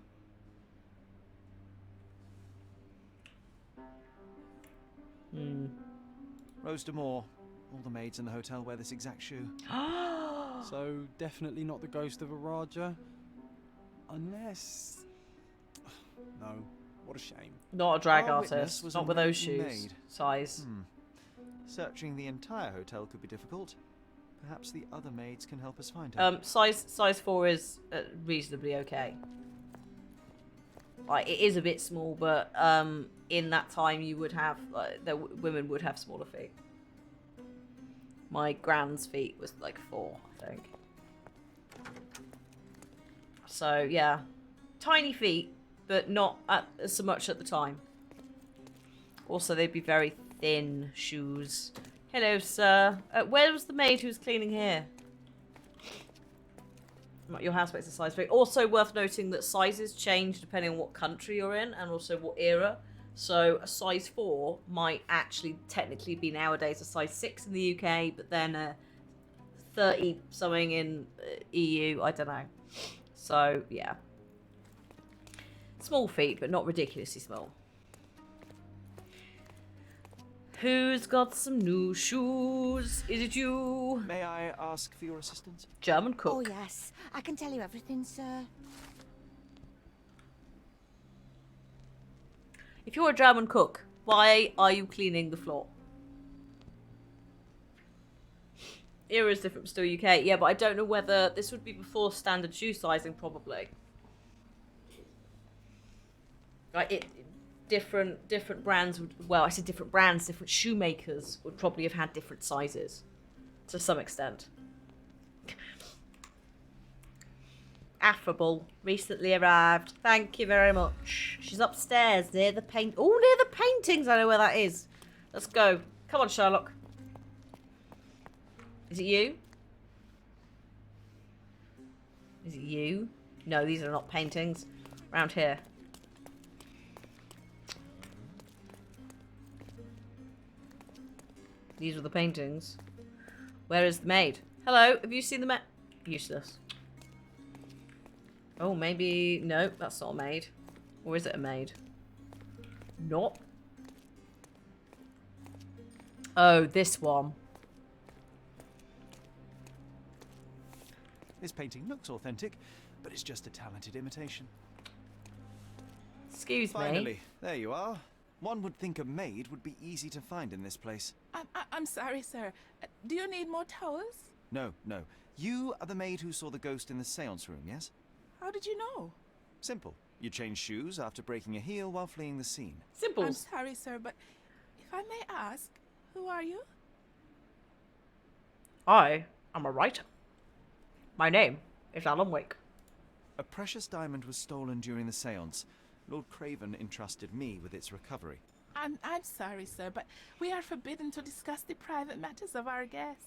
Rose D'Amour. All the maids in the hotel wear this exact shoe.
So, definitely not the ghost of a Raja. Unless... No, what a shame.
Not a drag
Our witness
artist.
was
Not
a
with those
maiden
shoes.
maid.
Size.
Searching the entire hotel could be difficult. Perhaps the other maids can help us find her.
Size 4 is reasonably okay. Like, it is a bit small, but in that time you would have women would have smaller feet. My grand's feet was like 4, I think. So yeah, tiny feet, but not so much at the time. Also, they'd be very thin shoes. Hello, sir. Where was the maid who was cleaning here? Your housemate's a size 3. Also worth noting that sizes change depending on what country you're in and also what era. So a size 4 might actually technically be nowadays a size 6 in the UK, but then 30 something in EU, I don't know. So yeah. Small feet, but not ridiculously small. Who's got some new shoes? Is it you?
May I ask for your assistance?
German cook.
Oh, yes. I can tell you everything, sir.
If you're a German cook, why are you cleaning the floor? Era is different, but still UK. Yeah, but I don't know whether this would be before standard shoe sizing, probably. Like different brands would, well, I said different brands, different shoemakers would probably have had different sizes to some extent. Affable, recently arrived. Thank you very much. She's upstairs near the near the paintings. I know where that is. Let's go. Come on, Sherlock. Is it you? Is it you? No, these are not paintings. Around here. These are the paintings. Where is the maid? Hello, have you seen the maid? Useless. Oh, maybe... No, that's not a maid. Or is it a maid? Not. Oh, this one.
This painting looks authentic, but it's just a talented imitation.
Excuse me.
Finally, there you are. One would think a maid would be easy to find in this place.
I'm sorry, sir. Do you need more towels?
No, no. You are the maid who saw the ghost in the seance room, yes?
How did you know?
Simple. You changed shoes after breaking a heel while fleeing the scene.
Simple.
I'm sorry, sir, but if I may ask, who are you?
I am a writer. My name is Alan Wake.
A precious diamond was stolen during the seance. Lord Craven entrusted me with its recovery.
I'm sorry, sir, but we are forbidden to discuss the private matters of our guests.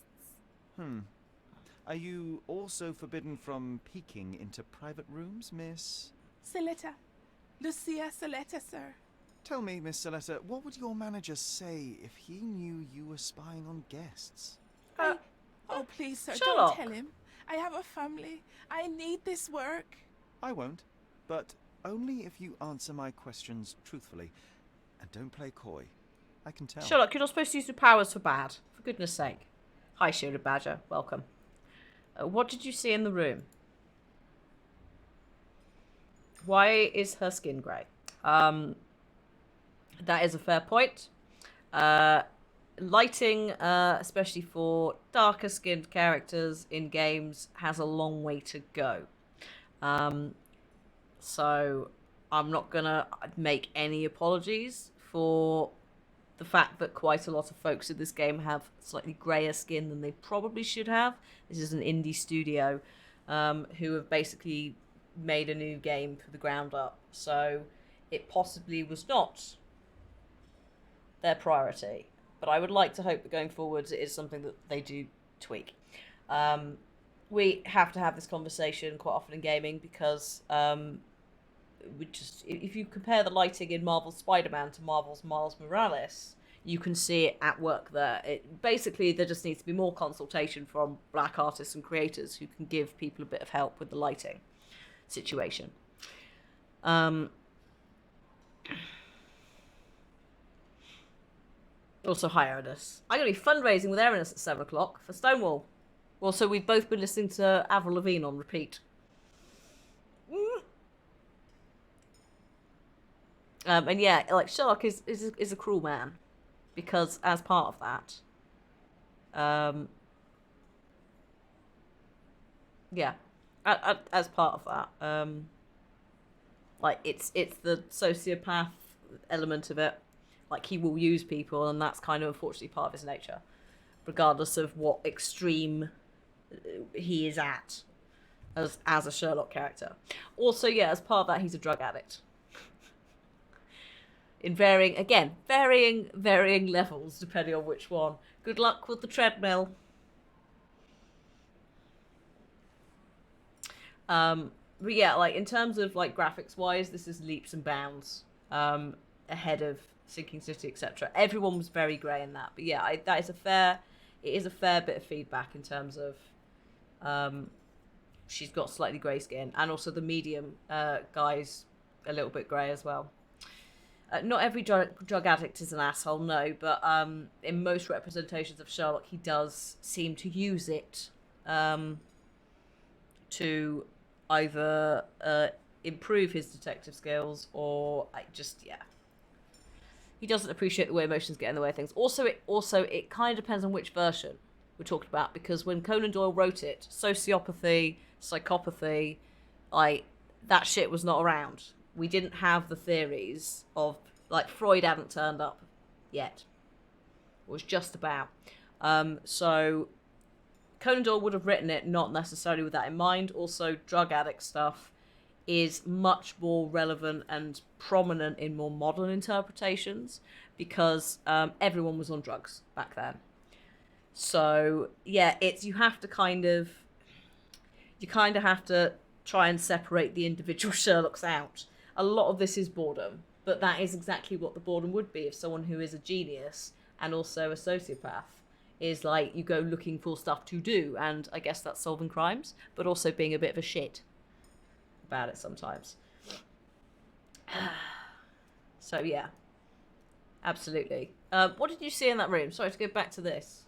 Are you also forbidden from peeking into private rooms, Miss?
Saletta. Lucia Saletta, sir.
Tell me, Miss Saletta, what would your manager say if he knew you were spying on guests?
Oh, please, sir,
Sherlock.
don't tell him. I have a family. I need this work.
I won't, but only if you answer my questions truthfully. And don't play coy. I can tell.
Sherlock, you're not supposed to use your powers for bad. For goodness sake. Hi, Shielded Badger. Welcome. What did you see in the room? Why is her skin grey? That is a fair point. Lighting, especially for darker skinned characters in games, has a long way to go. So I'm not gonna make any apologies for the fact that quite a lot of folks in this game have slightly greyer skin than they probably should have. This is an indie studio who have basically made a new game from the ground up. So it possibly was not their priority. But I would like to hope that going forwards it is something that they do tweak. We have to have this conversation quite often in gaming because if you compare the lighting in Marvel's Spider-Man to Marvel's Miles Morales, you can see it at work there. Basically, there just needs to be more consultation from black artists and creators who can give people a bit of help with the lighting situation. Also, hi, Ernest. I'm going to be fundraising with Ernest at 7 o'clock for Stonewall. Also, we've both been listening to Avril Lavigne on repeat. And yeah, like Sherlock is a cruel man, because as part of that, yeah, as part of that, like it's the sociopath element of it. Like he will use people, and that's kind of unfortunately part of his nature, regardless of what extreme he is at. as a Sherlock character. Also, yeah, as part of that, he's a drug addict. In varying levels depending on which one. Good luck with the treadmill. But yeah, like in terms of like graphics wise, this is leaps and bounds ahead of Sinking City, etc. Everyone was very grey in that, but yeah, it is a fair bit of feedback in terms of she's got slightly grey skin, and also the medium guy's a little bit grey as well. Not every drug addict is an asshole, no, but in most representations of Sherlock, he does seem to use it to either improve his detective skills or he doesn't appreciate the way emotions get in the way of things. Also, it kind of depends on which version we're talking about, because when Conan Doyle wrote it, sociopathy, psychopathy, that shit was not around. We didn't have the theories of, like, Freud hadn't turned up yet. It was just about. So Conan Doyle would have written it not necessarily with that in mind. Also, drug addict stuff is much more relevant and prominent in more modern interpretations because everyone was on drugs back then. So yeah, you kind of have to try and separate the individual Sherlocks out. A lot of this is boredom, but that is exactly what the boredom would be if someone who is a genius and also a sociopath is like, you go looking for stuff to do, and I guess that's solving crimes, but also being a bit of a shit about it sometimes. So yeah, absolutely. What did you see in that room? Sorry to go back to this.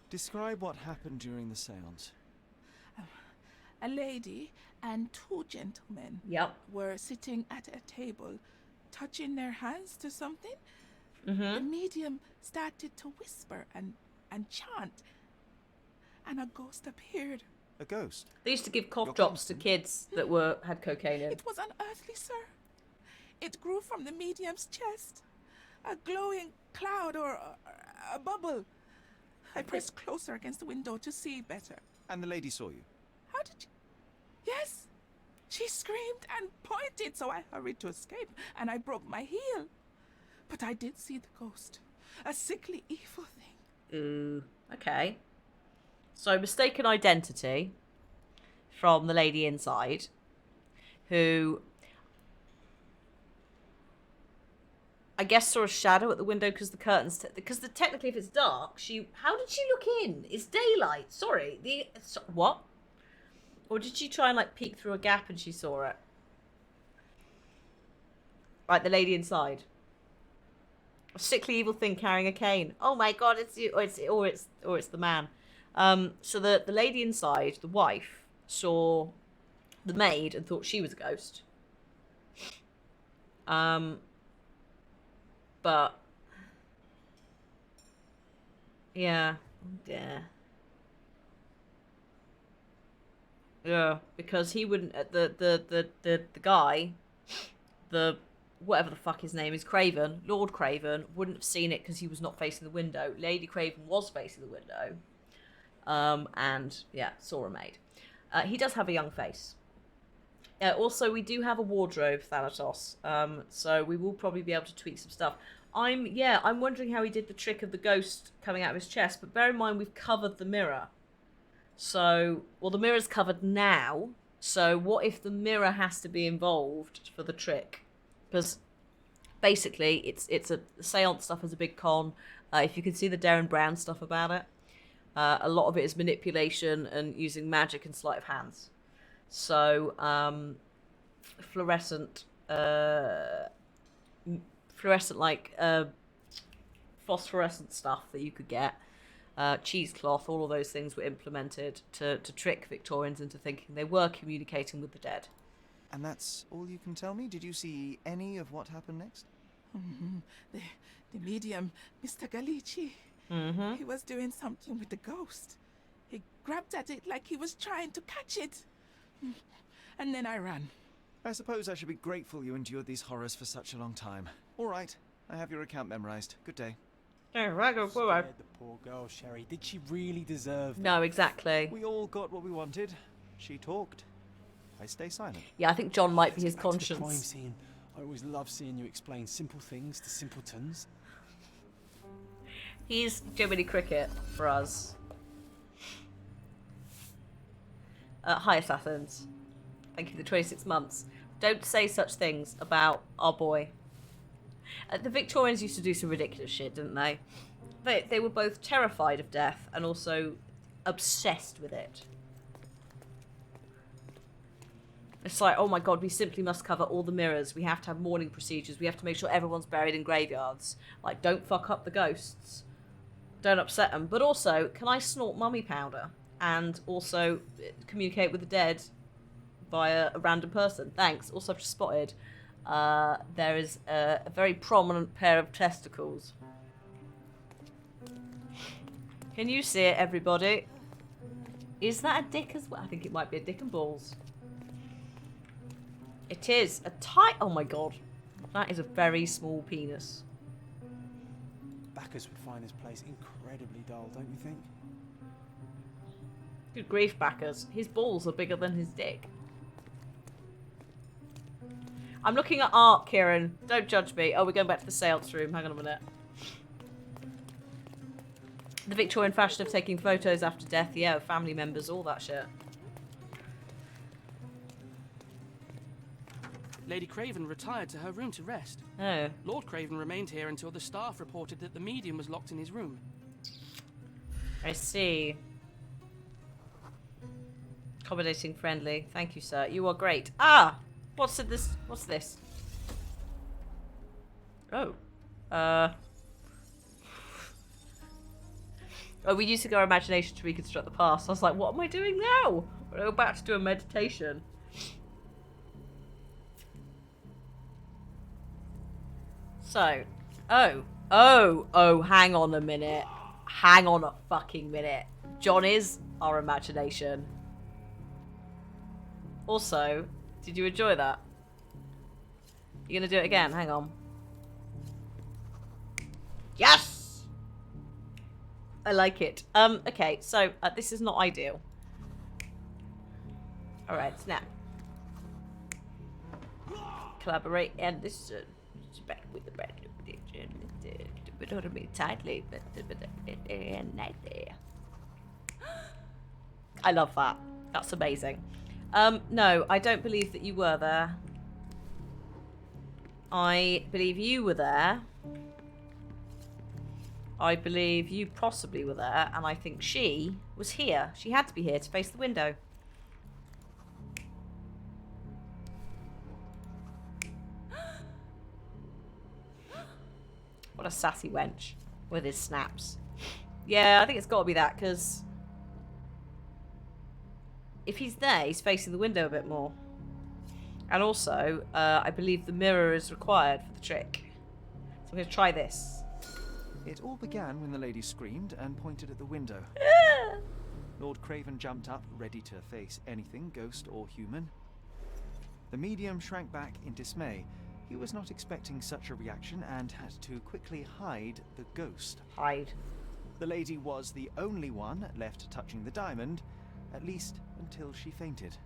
Describe what happened during the seance.
A lady and two gentlemen were sitting at a table, touching their hands to something. The medium started to whisper and chant, and a ghost appeared.
A ghost?
They used to give cough drops to kids that had cocaine in.
It was unearthly, sir. It grew from the medium's chest. A glowing cloud or a bubble. I pressed closer against the window to see better.
And the lady saw you?
How did you... Yes. She screamed and pointed, so I hurried to escape, and I broke my heel. But I did see the ghost. A sickly, evil thing.
Ooh, okay. So, mistaken identity from the lady inside, who I guess saw a shadow at the window because the curtains... technically, if it's dark, how did she look in? It's daylight. Sorry. What? Or did she try and, like, peek through a gap and she saw it? Right, the lady inside. A sickly evil thing carrying a cane. Oh my god, it's you. Or it's the man. So the lady inside, the wife, saw the maid and thought she was a ghost. But yeah, because he wouldn't. The guy, whatever the fuck his name is, Craven, Lord Craven, wouldn't have seen it because he was not facing the window. Lady Craven was facing the window, and yeah, saw a maid. He does have a young face. Also, we do have a wardrobe, Thanatos, so we will probably be able to tweak some stuff. I'm wondering how he did the trick of the ghost coming out of his chest, but bear in mind we've covered the mirror. So, well, the mirror's covered now, so what if the mirror has to be involved for the trick? Because basically, it's a seance stuff is a big con. If you can see the Darren Brown stuff about it, a lot of it is manipulation and using magic and sleight of hands. So, fluorescent like phosphorescent stuff that you could get, cheesecloth, all of those things were implemented to trick Victorians into thinking they were communicating with the dead.
And that's all you can tell me? Did you see any of what happened next?
The medium, Mr. Galici, he was doing something with the ghost. He grabbed at it like he was trying to catch it. And then I ran.
I suppose I should be grateful you endured these horrors for such a long time. All right, I have your account memorized. Good day.
Scared the poor girl, Sherry. Did she really deserve that?
No, exactly.
We all got what we wanted. she talked, I stay silent.
Yeah, I think John might be his
Back to the crime
conscience.
scene. I always love seeing you explain simple things to simpletons.
He's Jiminy Cricket for us. Hi, Assassins. Thank you for the 26 months. Don't say such things about our boy. The Victorians used to do some ridiculous shit, didn't they? They were both terrified of death and also obsessed with it. It's like, oh my god, we simply must cover all the mirrors. We have to have mourning procedures. We have to make sure everyone's buried in graveyards. Like, don't fuck up the ghosts. Don't upset them. But also, can I snort mummy powder? And also communicate with the dead via a random person? Thanks. Also, I've just spotted there is a very prominent pair of testicles. Can you see it, everybody? Is that a dick as well? I think it might be a dick and balls. It is a tight... Oh my god. That is a very small penis.
Bacchus would find this place incredibly dull, don't you think?
Good grief, Bacchus. His balls are bigger than his dick. I'm looking at art, Kieran. Don't judge me. Oh, we're going back to the seance room. Hang on a minute. The Victorian fashion of taking photos after death. Yeah, family members, all that shit.
Lady Craven retired to her room to rest.
Oh.
Lord Craven remained here until the staff reported that the medium was locked in his room.
I see. Accommodating, friendly. Thank you, sir. You are great. Ah! What's this? What's this? Oh. Oh, we used to go our imagination to reconstruct the past. I was like, what am I doing now? We're about to do a meditation. So, hang on a minute. Hang on a fucking minute. John is our imagination. Also, did you enjoy that? You gonna do it again? Hang on. Yes! I like it. Okay, so this is not ideal. Alright, snap. Collaborate and this back with the brand new but hold me tightly, but I love that. That's amazing. No, I don't believe that you were there. I believe you were there. I believe you possibly were there, and I think she was here. She had to be here to face the window. What a sassy wench with his snaps. Yeah, I think it's got to be that, because if he's there, he's facing the window a bit more. And also, I believe the mirror is required for the trick. So I'm going to try this.
It all began when the lady screamed and pointed at the window. Lord Craven jumped up, ready to face anything, ghost or human. The medium shrank back in dismay. He was not expecting such a reaction and had to quickly hide the ghost.
Hide.
The lady was the only one left touching the diamond, at least until she fainted.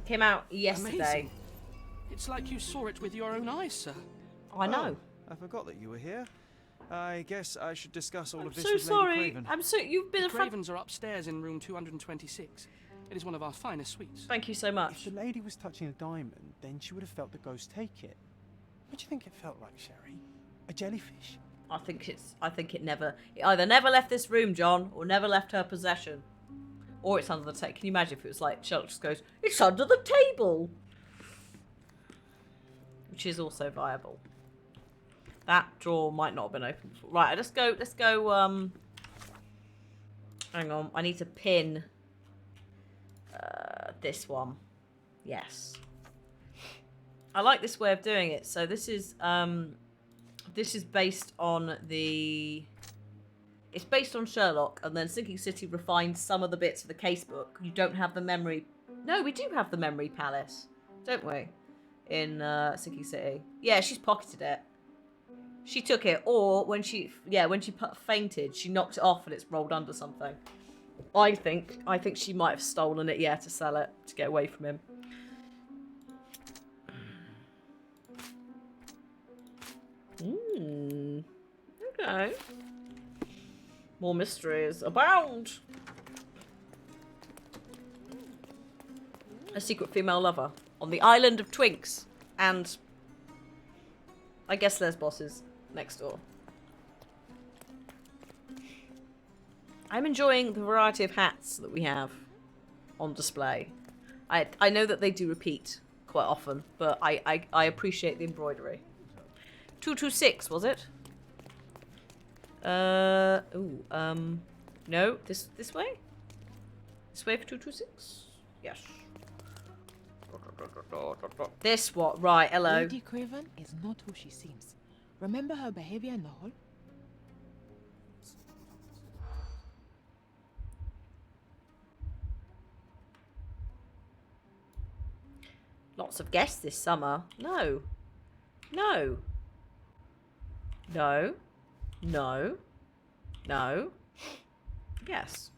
Came out yesterday.
Amazing. It's like you saw it with your own eyes, sir.
I know.
I forgot that you were here. I guess I should discuss all of this
so
with
sorry.
Lady Craven.
I'm so you've been
The
a
Cravens are upstairs in room 226. It is one of our finest suites.
Thank you so much.
If the lady was touching a diamond, then she would have felt the ghost take it. What do you think it felt like, Sherry? A jellyfish?
I think it either never left this room, John, or never left her possession. Or it's under the table. Can you imagine if it was like Sherlock just goes, it's under the table? Which is also viable. That drawer might not have been opened before. Right, let's go, hang on, I need to pin this one. Yes. I like this way of doing it. So this is based on it's based on Sherlock, and then Sinking City refined some of the bits of the casebook. You don't have the memory. No, we do have the memory palace, don't we? In Sinking City. Yeah, she's pocketed it. She took it, or when she fainted, she knocked it off and it's rolled under something. I think she might have stolen it, yeah, to sell it, to get away from him. Okay. More mysteries abound. A secret female lover on the island of Twinks, and I guess Lesbos is next door. I'm enjoying the variety of hats that we have on display. I know that they do repeat quite often, but I appreciate the embroidery. 226, was it? No, this way? This way for 226? Yes. This what? Right, hello.
Lady Craven is not who she seems. Remember her behavior in the hall?
Lots of guests this summer. No. No. No. No. No. Yes.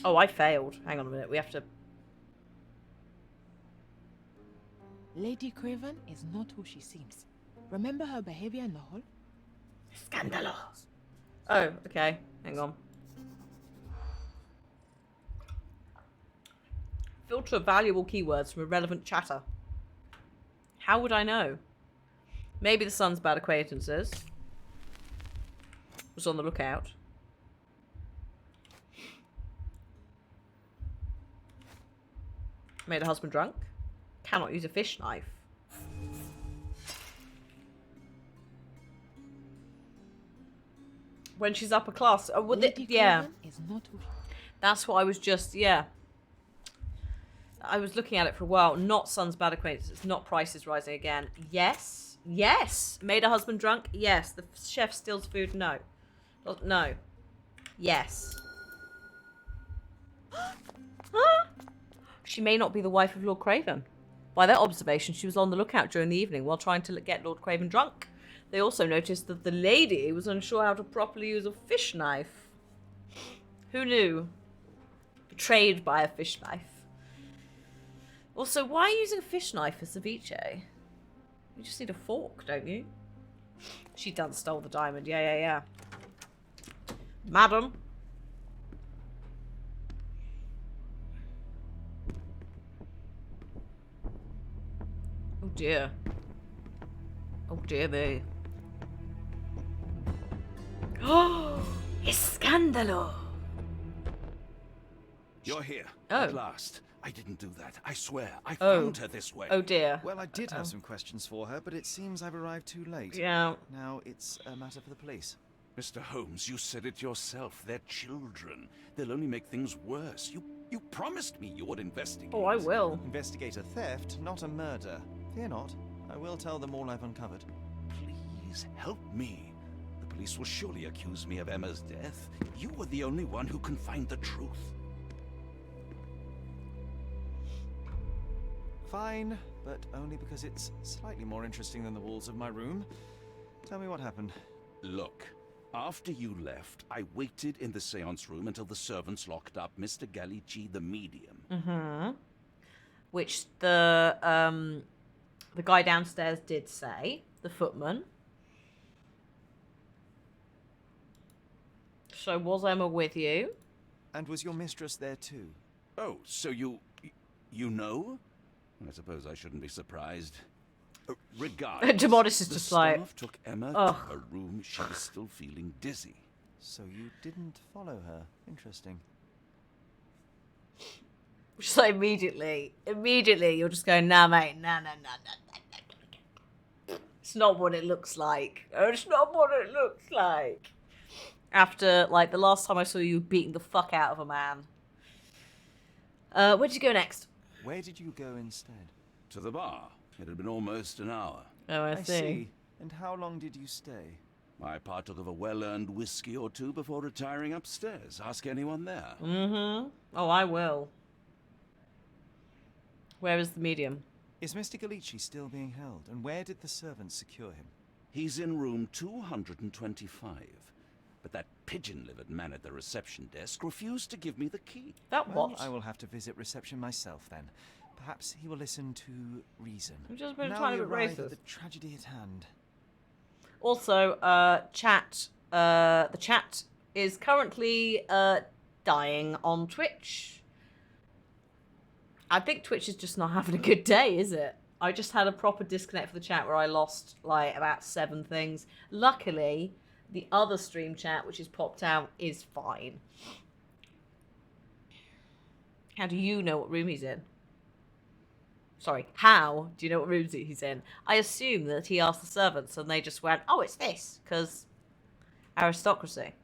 Oh, I failed. Hang on a minute. We have to...
Lady Craven is not who she seems. Remember her behavior in the hall?
Scandalo. Oh, okay. Hang on. Filter valuable keywords from irrelevant chatter. How would I know? Maybe the son's bad acquaintances. Was on the lookout. Made a husband drunk. Cannot use a fish knife. When she's upper class. Oh, well, yeah.
Is not who
That's what I was just, yeah. I was looking at it for a while. Not son's bad acquaintances. Not prices rising again. Yes. Yes. Made a husband drunk. Yes. The chef steals food. No. No. Yes. Huh? She may not be the wife of Lord Craven. By their observation, she was on the lookout during the evening while trying to get Lord Craven drunk. They also noticed that the lady was unsure how to properly use a fish knife. Who knew? Betrayed by a fish knife. Also, why are you using a fish knife for ceviche? You just need a fork, don't you? She done stole the diamond. Yeah. Madam. Oh dear. Oh dear me. Oh, escándalo.
You're here.
Oh.
At last. I didn't do that. I swear. I found her this way.
Oh dear.
Well, I did have some questions for her, but it seems I've arrived too late.
Yeah.
Now it's a matter for the police.
Mr. Holmes, you said it yourself. They're children. They'll only make things worse. You promised me you would investigate.
Oh, I will.
Investigate a theft, not a murder. Fear not. I will tell them all I've uncovered.
Please help me. The police will surely accuse me of Emma's death. You were the only one who can find the truth.
Fine, but only because it's slightly more interesting than the walls of my room. Tell me what happened.
Look, after you left, I waited in the seance room until the servants locked up Mr. Galici, the medium.
Mm-hmm. Which the guy downstairs did say, the footman. So was Emma with you?
And was your mistress there too?
Oh, so you know? I suppose I shouldn't be surprised. Regardless,
Demonis is
the
just like,
staff took Emma
ugh.
to her room. She was still feeling dizzy.
So you didn't follow her. Interesting.
Just like immediately you're just going, nah mate, nah. It's not what it looks like. It's not what it looks like. After, like, the last time I saw you beating the fuck out of a man. Where'd you go next?
Where did you go instead?
To the bar. It had been almost an hour.
Oh, I see.
And how long did you stay?
I partook of a well-earned whiskey or two before retiring upstairs. Ask anyone there.
Mm-hmm. Oh, I will. Where is the medium?
Is Mr. Galici still being held? And where did the servants secure him?
He's in room 225. but that pigeon-livered man at the reception desk refused to give me the key.
That
Well,
what?
I will have to visit reception myself then. Perhaps he will listen to reason.
I've just been
Now
trying
we
to be
arrive
racist.
at the tragedy at hand.
Also, chat. The chat is currently dying on Twitch. I think Twitch is just not having a good day, is it? I just had a proper disconnect for the chat where I lost like about 7 things. Luckily, the other stream chat, which is popped out, is fine. How do you know what room he's in? Sorry, how do you know what room he's in? I assume that he asked the servants and they just went, oh, it's this, because aristocracy.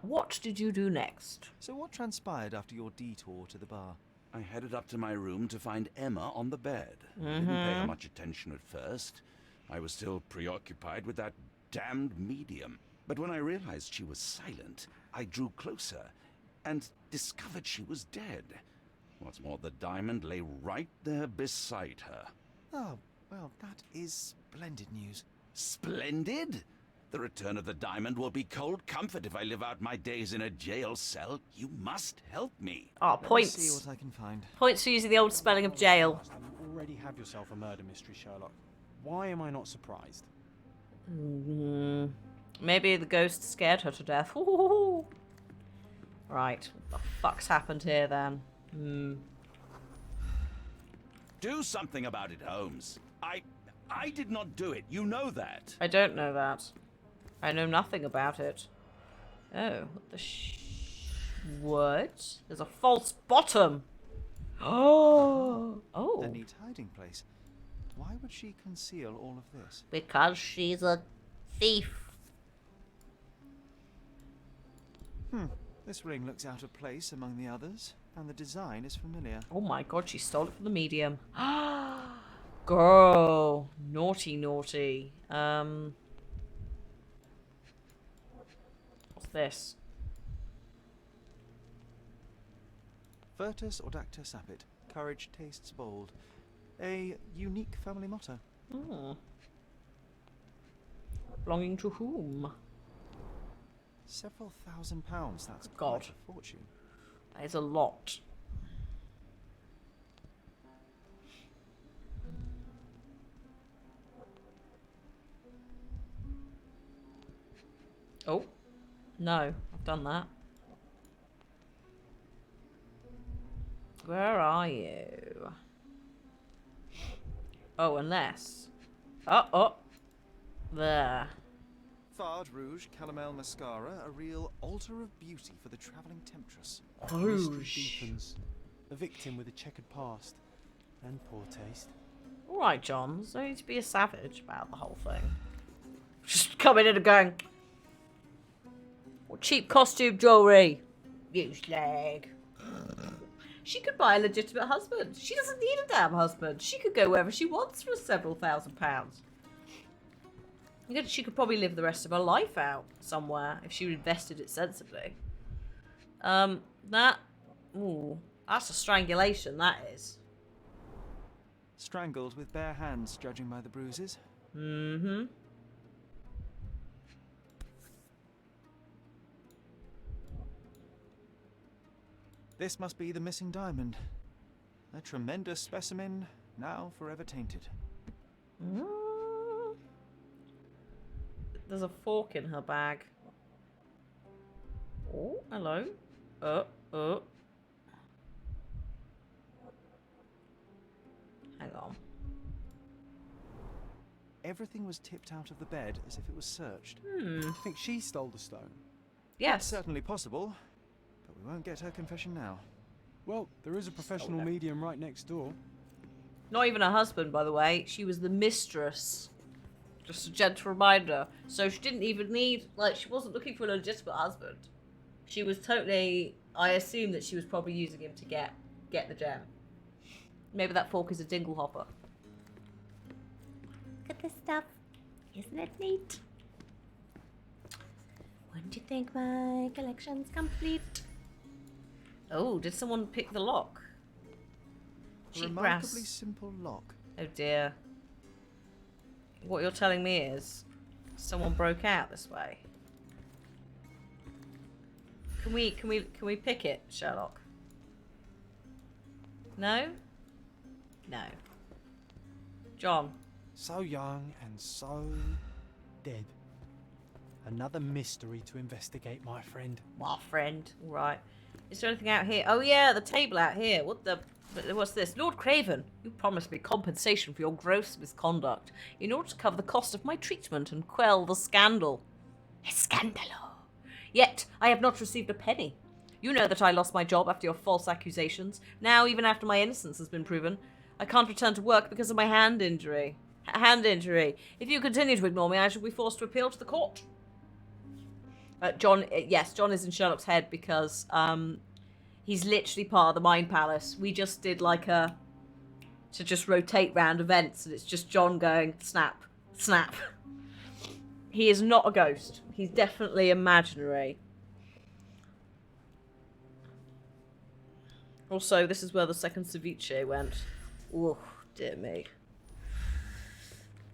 What did you do next?
So what transpired after your detour to the bar?
I headed up to my room to find Emma on the bed. I didn't pay her much attention at first. I was still preoccupied with that damned medium. But when I realized she was silent, I drew closer and discovered she was dead. What's more, the diamond lay right there beside her.
Oh, well, that is splendid news.
Splendid? The return of the diamond will be cold comfort if I live out my days in a jail cell. You must help me.
Oh, points.
Let's see what I can find.
Points for using the old spelling of jail.
You already have yourself a murder mystery, Sherlock. Why am I not surprised?
Maybe the ghost scared her to death. Right, what the fuck's happened here then?
Do something about it, Holmes. I did not do it. You know that.
I don't know that. I know nothing about it. Oh, what the what? There's a false bottom. Oh.
A neat hiding place. Why would she conceal all of this?
Because she's a thief.
This ring looks out of place among the others, and the design is familiar.
Oh my god, she stole it from the medium. Girl. Naughty, naughty. What's this?
Virtus audacta sapit. Courage tastes bold. A unique family motto.
Belonging to whom?
Several £1,000s. That's
God.
quite a fortune.
That is a lot. Oh. No, I've done that. Where are you? Oh, unless... Oh. There.
Fard Rouge Calomel Mascara, a real altar of beauty for the travelling temptress.
Mystery deepens. A victim with a checkered past and poor taste.
Alright, John. There's no need to be a savage about the whole thing. Just coming in and going... What cheap costume jewellery? You slag. She could buy a legitimate husband. She doesn't need a damn husband. She could go wherever she wants for several £1,000s. She could probably live the rest of her life out somewhere if she invested it sensibly. Ooh, that's a strangulation, that is.
Strangled with bare hands, judging by the bruises. This must be the missing diamond. A tremendous specimen, now forever tainted.
There's a fork in her bag. Oh, hello. Hang on.
Everything was tipped out of the bed as if it was searched.
I think she stole the stone.
Yes.
Certainly possible, but we won't get her confession now.
Well, there is a professional medium right next door.
Not even her husband, by the way. She was the mistress. Just a gentle reminder. So she didn't even need, like, she wasn't looking for a legitimate husband. She was totally, I assume that she was probably using him to get the gem. Maybe that fork is a dingle hopper.
Look at this stuff. Isn't it neat? When do you think my collection's complete?
Oh, did someone pick the lock?
A remarkably simple lock.
Oh dear. What you're telling me is someone broke out this way. Can we pick it, Sherlock? No? No. John.
So young and so dead. Another mystery to investigate, my friend.
My friend. All right. Is there anything out here? Oh yeah, the table out here. What's this? Lord Craven, you promised me compensation for your gross misconduct in order to cover the cost of my treatment and quell the scandal. Scandalo. Yet, I have not received a penny. You know that I lost my job after your false accusations. Now, even after my innocence has been proven, I can't return to work because of my hand injury. Hand injury. If you continue to ignore me, I shall be forced to appeal to the court. John is in Sherlock's head because he's literally part of the Mind Palace. We just did like to just rotate round events, and it's just John going, snap, snap. He is not a ghost. He's definitely imaginary. Also, this is where the second ceviche went. Oh, dear me.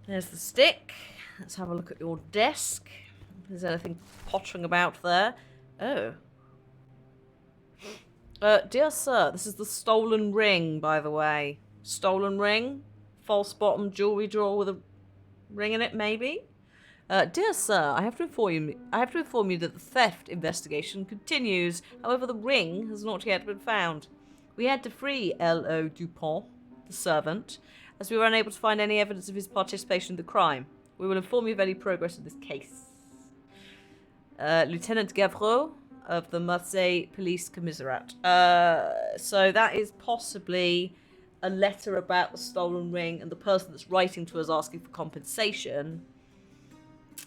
There's the stick. Let's have a look at your desk. If there's anything pottering about there. Oh. Dear sir, this is the stolen ring, by the way. Stolen ring? False bottom jewelry drawer with a ring in it, maybe? Dear sir, I have to inform you that the theft investigation continues. However, the ring has not yet been found. We had to free L.O. Dupont, the servant, as we were unable to find any evidence of his participation in the crime. We will inform you of any progress in this case. Lieutenant Gavreau of the Marseille Police Commissariat. So that is possibly a letter about the stolen ring, and the person that's writing to us asking for compensation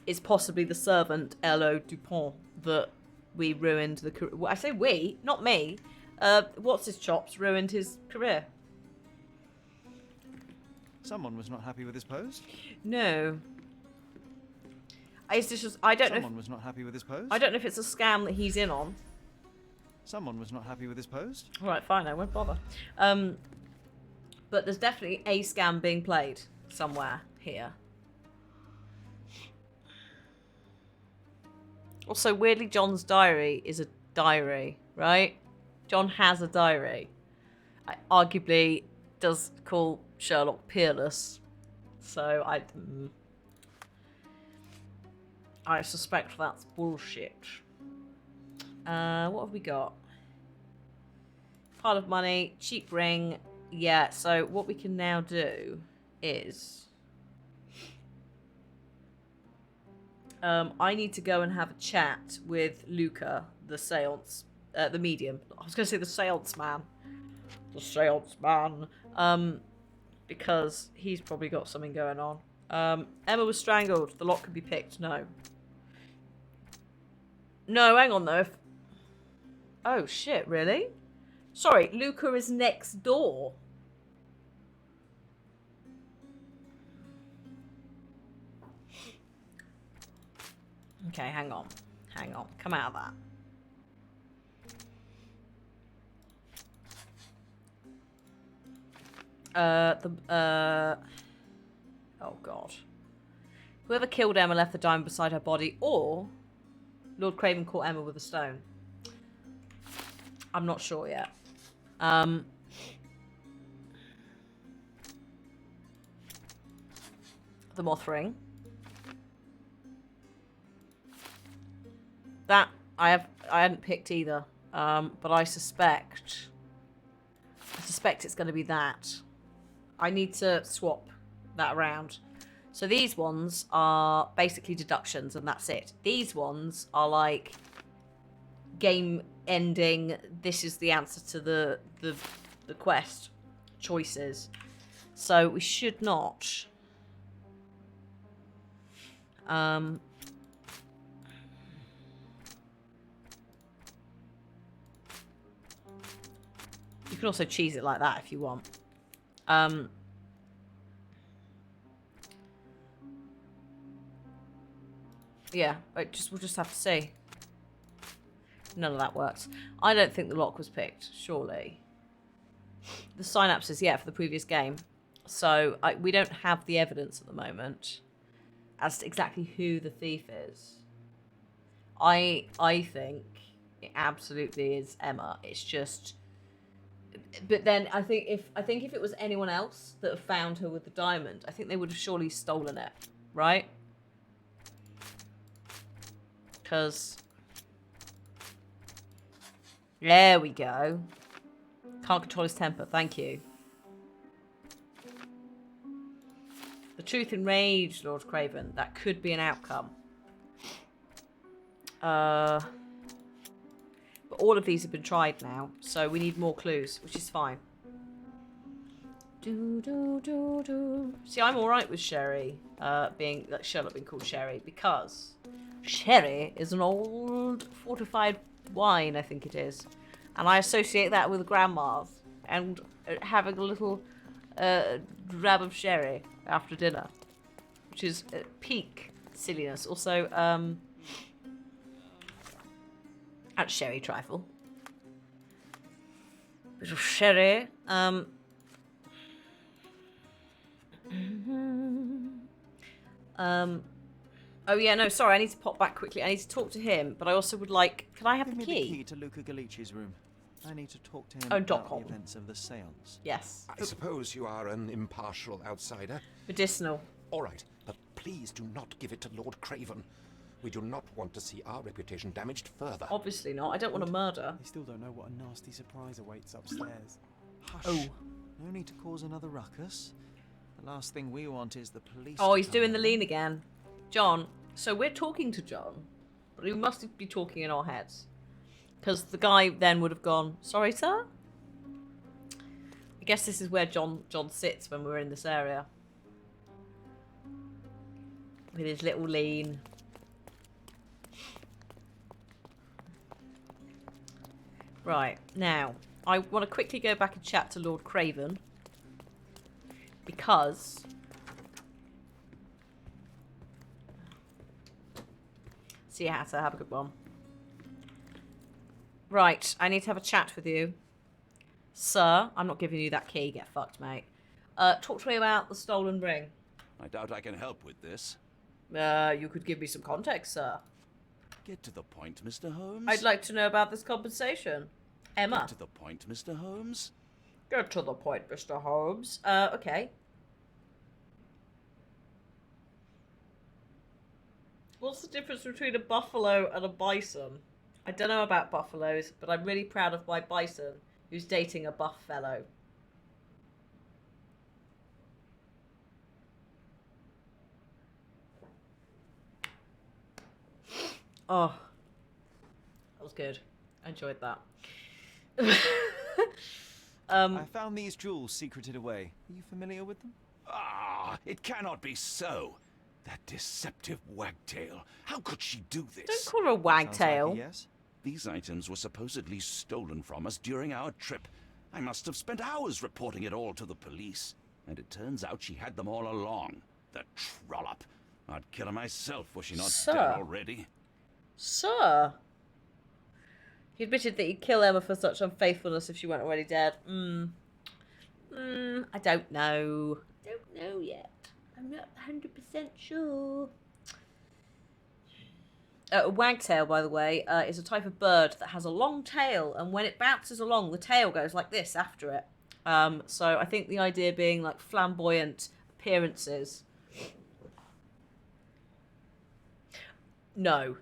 is possibly the servant, L.O. Dupont, that we ruined the career. Well, I say we, not me. What's his chops ruined his career.
Someone was not happy with his pose?
No. I don't know.
Someone was not happy with his pose?
I don't know if it's a scam that he's in on.
Someone was not happy with his pose?
Alright, fine, I won't bother. But there's definitely a scam being played somewhere here. Also, weirdly, John's diary is a diary, right? John has a diary. Arguably does call Sherlock peerless. So I suspect that's bullshit. What have we got? Pile of money, cheap ring. Yeah, so what we can now do is... I need to go and have a chat with Luca, the seance, the medium. I was going to say the seance man. The seance man. Because he's probably got something going on. Emma was strangled. The lock could be picked. No. No, hang on though. Oh shit, really? Sorry, Luca is next door. Okay, hang on. Hang on. Come out of that. Oh god. Whoever killed Emma left the diamond beside her body, or Lord Craven caught Emma with a stone. I'm not sure yet. The moth ring. That I hadn't picked either. But I suspect it's going to be that. I need to swap that around. So these ones are basically deductions, and that's it. These ones are like game ending. This is the answer to the quest choices. So we should not. You can also cheese it like that if you want. Yeah, we'll just have to see. None of that works. I don't think the lock was picked, surely. The synapses, yeah, for the previous game. So we don't have the evidence at the moment as to exactly who the thief is. I think It absolutely is Emma. It's just... But then I think if it was anyone else that had found her with the diamond, I think they would have surely stolen it, right? Because... There we go. Can't control his temper. Thank you. The truth enraged Lord Craven. That could be an outcome. But all of these have been tried now, so we need more clues, which is fine. See, I'm alright with Sherry Sherlock being called Sherry, because Sherry is an old fortified wine, I think it is. And I associate that with grandmas and having a little drab of sherry after dinner, which is peak silliness. Also, and sherry trifle. Bit of sherry. Oh yeah, no, sorry, I need to pop back quickly. I need to talk to him, but I also would like... Can I have the key?
Give me the key to Luca Galici's room. I need to talk to him about the events of the seance.
Yes.
I suppose you are an impartial outsider.
Medicinal.
All right, but please do not give it to Lord Craven. We do not want to see our reputation damaged further.
Obviously not. I don't want to murder.
They still don't know what a nasty surprise awaits upstairs.
Hush. Oh. No need to cause another ruckus. The last thing we want is the police.
Oh, he's doing the lean again. John, so we're talking to John, but we must be talking in our heads. Because the guy then would have gone, sorry, sir? I guess this is where John sits when we're in this area. With his little lean. Right, now, I want to quickly go back and chat to Lord Craven. Because... See you, Hatter. Have a good one. Right, I need to have a chat with you. Sir, I'm not giving you that key. Get fucked, mate. Talk to me about the stolen ring.
I doubt I can help with this.
You could give me some context, sir.
Get to the point, Mr. Holmes.
I'd like to know about this compensation. Emma.
Get to the point, Mr. Holmes.
Get to the point, Mr. Holmes. Okay. What's the difference between a buffalo and a bison? I don't know about buffaloes, but I'm really proud of my bison, who's dating a buff fellow. Oh. That was good. I enjoyed that.
I found these jewels secreted away. Are you familiar with them?
Ah, it cannot be so. That deceptive wagtail. How could she do this?
Don't call her a wagtail.
Like yes.
These items were supposedly stolen from us during our trip. I must have spent hours reporting it all to the police. And it turns out she had them all along. The trollop. I'd kill her myself, was she not dead already?
Sir? He admitted that he'd kill Emma for such unfaithfulness if she weren't already dead. I don't know. Don't know yet. I'm not 100% sure. A wagtail, by the way, is a type of bird that has a long tail, and when it bounces along, the tail goes like this after it. So I think the idea being like flamboyant appearances. No.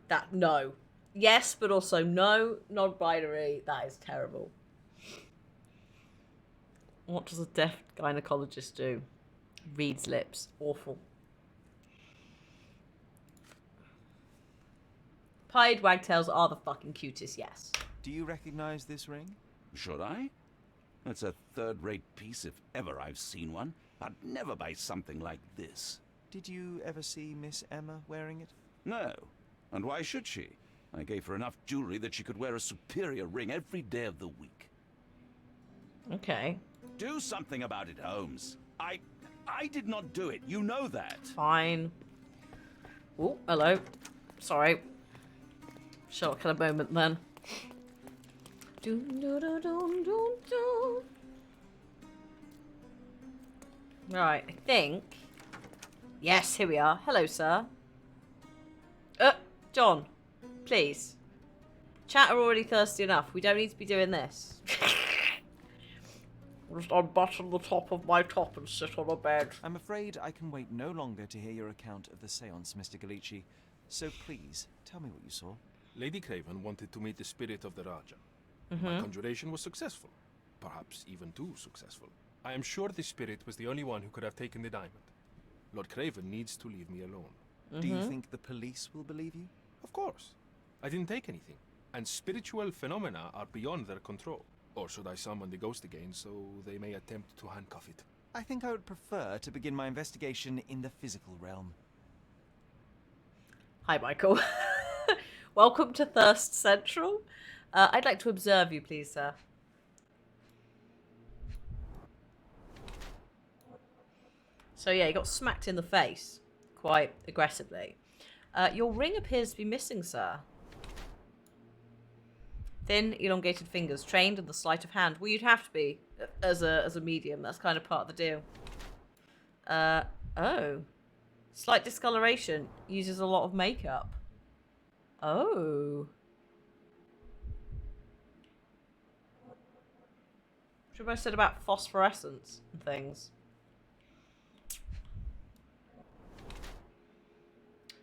Yes, but also no, non-binary. That is terrible. What does a deaf gynecologist do? Reads lips. Awful. Pied wagtails are the fucking cutest, yes.
Do you recognize this ring?
Should I? That's a third-rate piece if ever I've seen one. I'd never buy something like this.
Did you ever see Miss Emma wearing it?
No. And why should she? I gave her enough jewelry that she could wear a superior ring every day of the week.
Okay.
Do something about it, Holmes. I did not do it. You know that.
Fine. Oh, hello. Sorry. Sherlock had a moment then. Right, I think. Yes, here we are. Hello, sir. John, please. Chat are already thirsty enough. We don't need to be doing this. Just unbutton the top of my top and sit on a bed.
I'm afraid I can wait no longer to hear your account of the seance, Mr. Galici. So please, tell me what you saw.
Lady Craven wanted to meet the spirit of the Raja. My conjuration was successful. Perhaps even too successful. I am sure the spirit was the only one who could have taken the diamond. Lord Craven needs to leave me alone.
Do you think the police will believe you?
Of course. I didn't take anything. And spiritual phenomena are beyond their control. Or should I summon the ghost again so they may attempt to handcuff it?
I think I would prefer to begin my investigation in the physical realm.
Hi, Michael. Welcome to Thirst Central. I'd like to observe you, please, sir. So yeah, you got smacked in the face quite aggressively. Your ring appears to be missing, sir. Thin, elongated fingers, trained in the sleight of hand. Well, you'd have to be as a medium. That's kind of part of the deal. Oh. Slight discoloration. Uses a lot of makeup. Oh. What have I said about phosphorescence and things?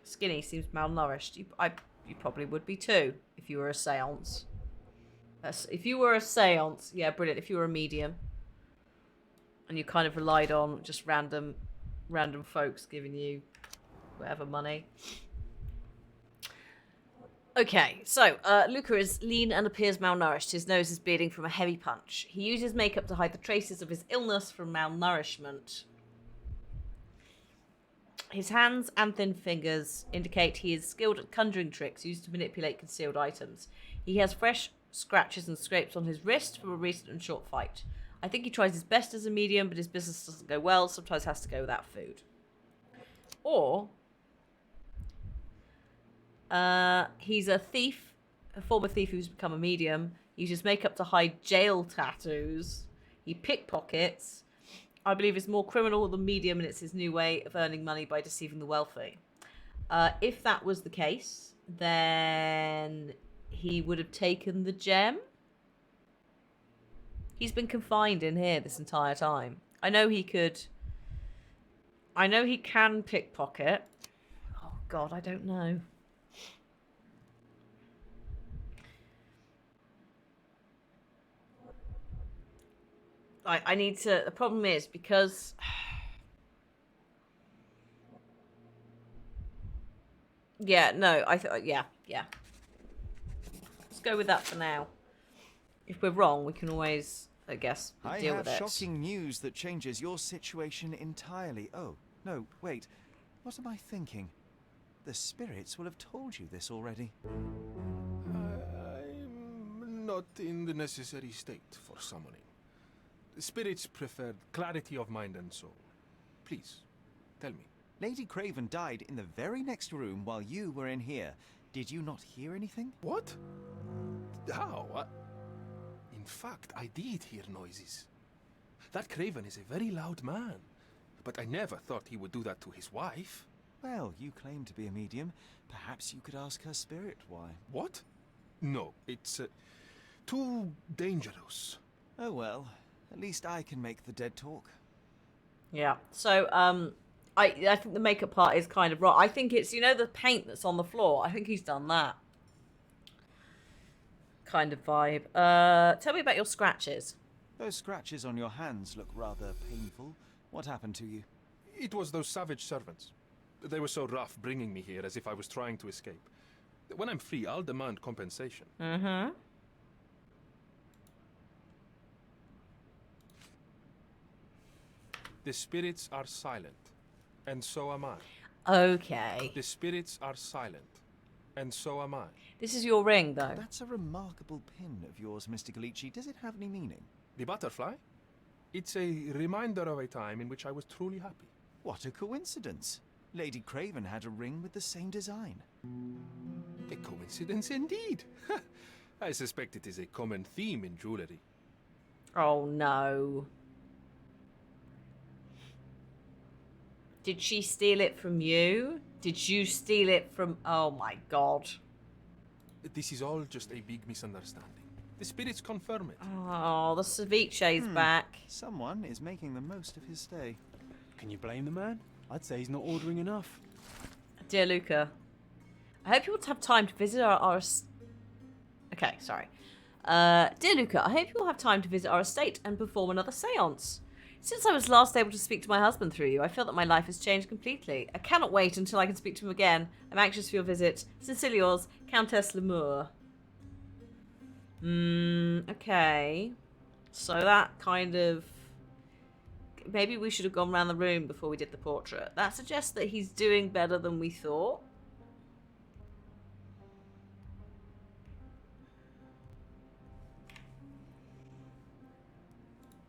Skinny, seems malnourished. You probably would be too if you were a seance. If you were a seance, yeah, brilliant. If you were a medium and you kind of relied on just random folks giving you whatever money. Okay, so Luca is lean and appears malnourished. His nose is bleeding from a heavy punch. He uses makeup to hide the traces of his illness from malnourishment. His hands and thin fingers indicate he is skilled at conjuring tricks used to manipulate concealed items. He has fresh scratches and scrapes on his wrist from a recent and short fight. I think he tries his best as a medium, but his business doesn't go well, sometimes has to go without food. Or he's a thief, a former thief who's become a medium. He uses makeup to hide jail tattoos. He pickpockets. I believe it's more criminal than medium, and it's his new way of earning money by deceiving the wealthy. If that was the case, then he would have taken the gem. He's been confined in here this entire time. I know he can pickpocket. Oh God, I don't know. I need to. The problem is because yeah, no, yeah. Let's go with that for now. If we're wrong, we can always, I guess, deal with it.
I have shocking news that changes your situation entirely. Oh, no, wait. What am I thinking? The spirits will have told you this already.
I'm not in the necessary state for summoning. The spirits preferred clarity of mind and soul. Please, tell me.
Lady Craven died in the very next room while you were in here. Did you not hear anything?
What? How? In fact, I did hear noises. That Craven is a very loud man. But I never thought he would do that to his wife.
Well, you claim to be a medium. Perhaps you could ask her spirit why.
What? No, it's too dangerous.
Oh well, at least I can make the dead talk.
Yeah, so I think the makeup part is kind of wrong. I think it's, the paint that's on the floor. I think he's done that kind of vibe. Tell me about your scratches.
Those scratches on your hands look rather painful. What happened to you?
It was those savage servants. They were so rough bringing me here as if I was trying to escape. When I'm free, I'll demand compensation.
Mm-hmm.
The spirits are silent, and so am I.
Okay.
The spirits are silent, and so am I.
This is your ring, though.
That's a remarkable pin of yours, Mr. Galici. Does it have any meaning?
The butterfly? It's a reminder of a time in which I was truly happy.
What a coincidence. Lady Craven had a ring with the same design.
A coincidence indeed. I suspect it is a common theme in jewellery.
Oh, no. Did she steal it from you? Did you steal it from... Oh, my God.
This is all just a big misunderstanding. The spirits confirm it.
Oh, the ceviche's back.
Someone is making the most of his stay.
Can you blame the man? I'd say he's not ordering enough.
Dear Luca, I hope you will have time to visit our Okay, sorry. Dear Luca, I hope you will have time to visit our estate and perform another seance. Since I was last able to speak to my husband through you, I feel that my life has changed completely. I cannot wait until I can speak to him again. I'm anxious for your visit. Sincerely yours, Countess Lemur. Okay. So that kind of... Maybe we should have gone around the room before we did the portrait. That suggests that he's doing better than we thought.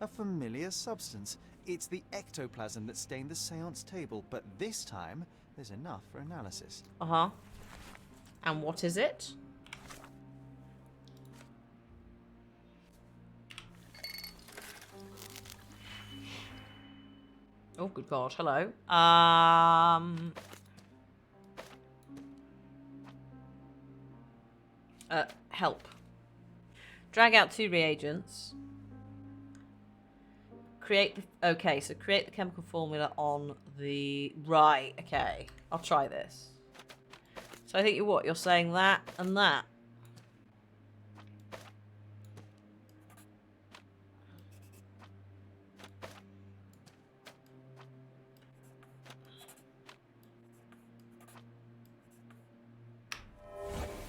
A familiar substance. It's the ectoplasm that stained the seance table, but this time there's enough for analysis.
Uh-huh. And what is it? Oh, good God. Hello. Help. Drag out 2 reagents. Create the... Okay, so create the chemical formula on the... Right, okay. I'll try this. So I think you're saying that and that.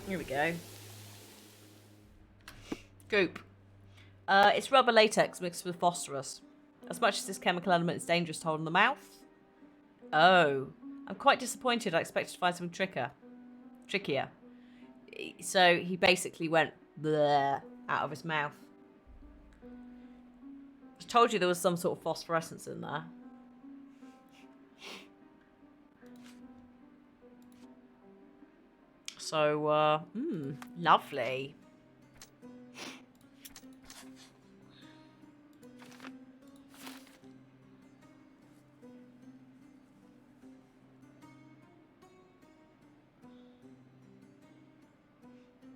Here we go. Goop. It's rubber latex mixed with phosphorus. As much as this chemical element is dangerous to hold in the mouth. Oh. I'm quite disappointed. I expected to find something trickier. So he basically went bleh out of his mouth. I told you there was some sort of phosphorescence in there. So, lovely.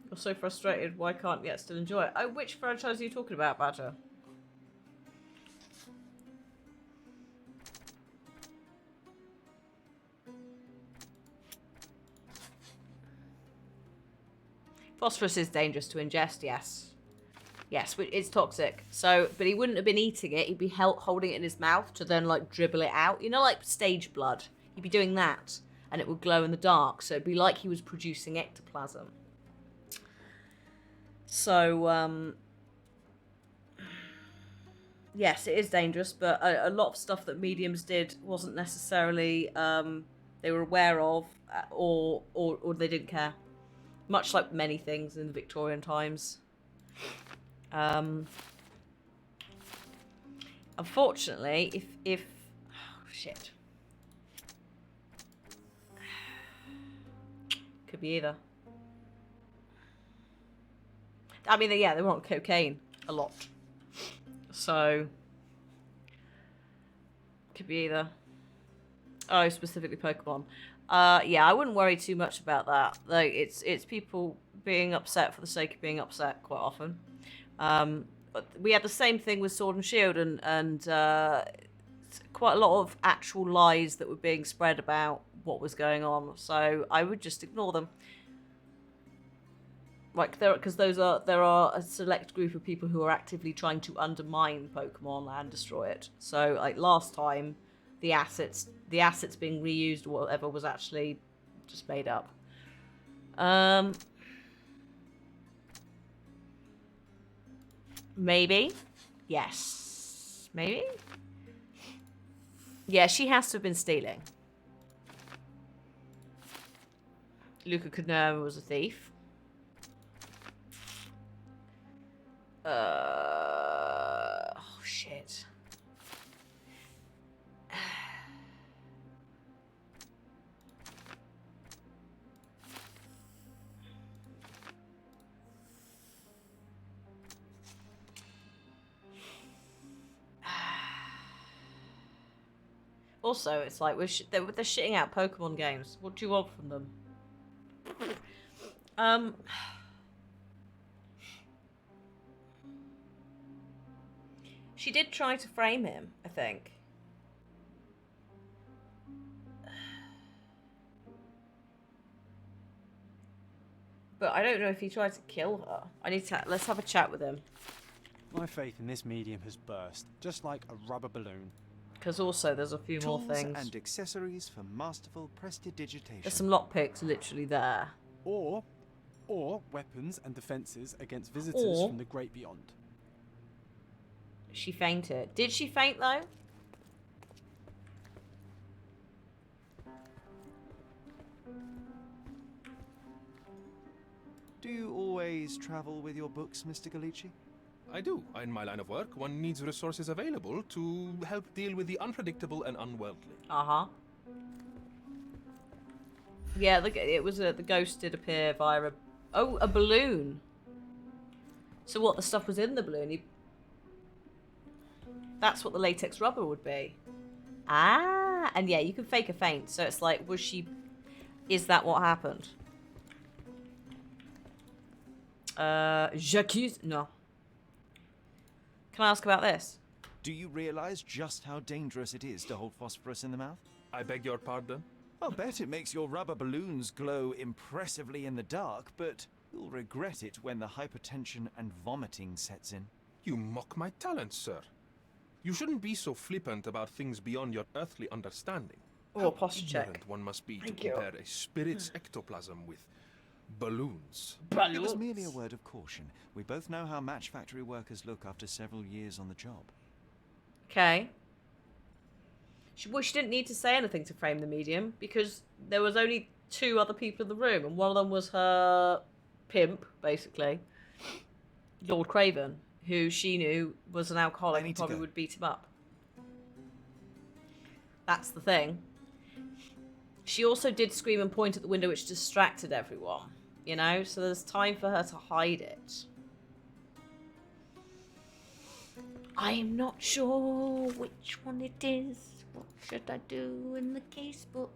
You're so frustrated, why can't you still enjoy it? Oh, which franchise are you talking about, Badger? Phosphorus is dangerous to ingest, yes. Yes, it's toxic. So, but he wouldn't have been eating it. He'd be holding it in his mouth to then, like, dribble it out. You know, like stage blood. He'd be doing that, and it would glow in the dark. So it'd be like he was producing ectoplasm. So, yes, it is dangerous, but a lot of stuff that mediums did wasn't necessarily they were aware of, or they didn't care. Much like many things in the Victorian times. Unfortunately, if oh, shit. Could be either. I mean, yeah, they were on cocaine a lot. So, could be either. Oh, specifically Pokemon. Yeah, I wouldn't worry too much about that. Like, it's people being upset for the sake of being upset quite often. But we had the same thing with Sword and Shield, and quite a lot of actual lies that were being spread about what was going on. So I would just ignore them. Like, because there are a select group of people who are actively trying to undermine Pokemon and destroy it. So, like last time, the assets being reused or whatever was actually just made up. Maybe. Yes. Maybe? Yeah, she has to have been stealing. Luca could know was a thief. Oh, shit. Also, it's like they're shitting out Pokemon games. What do you want from them? She did try to frame him, I think. But I don't know if he tried to kill her. Let's have a chat with him.
My faith in this medium has burst, just like a rubber balloon.
Because also there's a few more things.
And accessories for masterful prestidigitation.
There's some lockpicks literally there.
Or weapons and defences against visitors from the great beyond.
She fainted. Did she faint though?
Do you always travel with your books, Mr. Galici?
I do. In my line of work, one needs resources available to help deal with the unpredictable and unworldly.
Uh-huh. Yeah, it was the ghost did appear via a balloon. So what, the stuff was in the balloon? That's what the latex rubber would be. Ah, and yeah, you can fake a faint. So it's like, is that what happened? J'accuse? No. Can I ask about this?
Do you realize just how dangerous it is to hold phosphorus in the mouth?
I beg your pardon?
I'll bet it makes your rubber balloons glow impressively in the dark, but you'll regret it when the hypertension and vomiting sets in.
You mock my talents, sir. You shouldn't be so flippant about things beyond your earthly understanding.
Oh, posture check.
One must be
Thank
to
you.
compare a spirit's ectoplasm with balloons.
It was merely a word of caution. We both know how match factory workers look after several years on the job.
Okay. She didn't need to say anything to frame the medium because there was only 2 other people in the room, and one of them was her pimp, basically, Lord Craven, who she knew was an alcoholic and probably would beat him up. That's the thing. She also did scream and point at the window, which distracted everyone, you know? So there's time for her to hide it. I'm not sure which one it is. What should I do in the case book?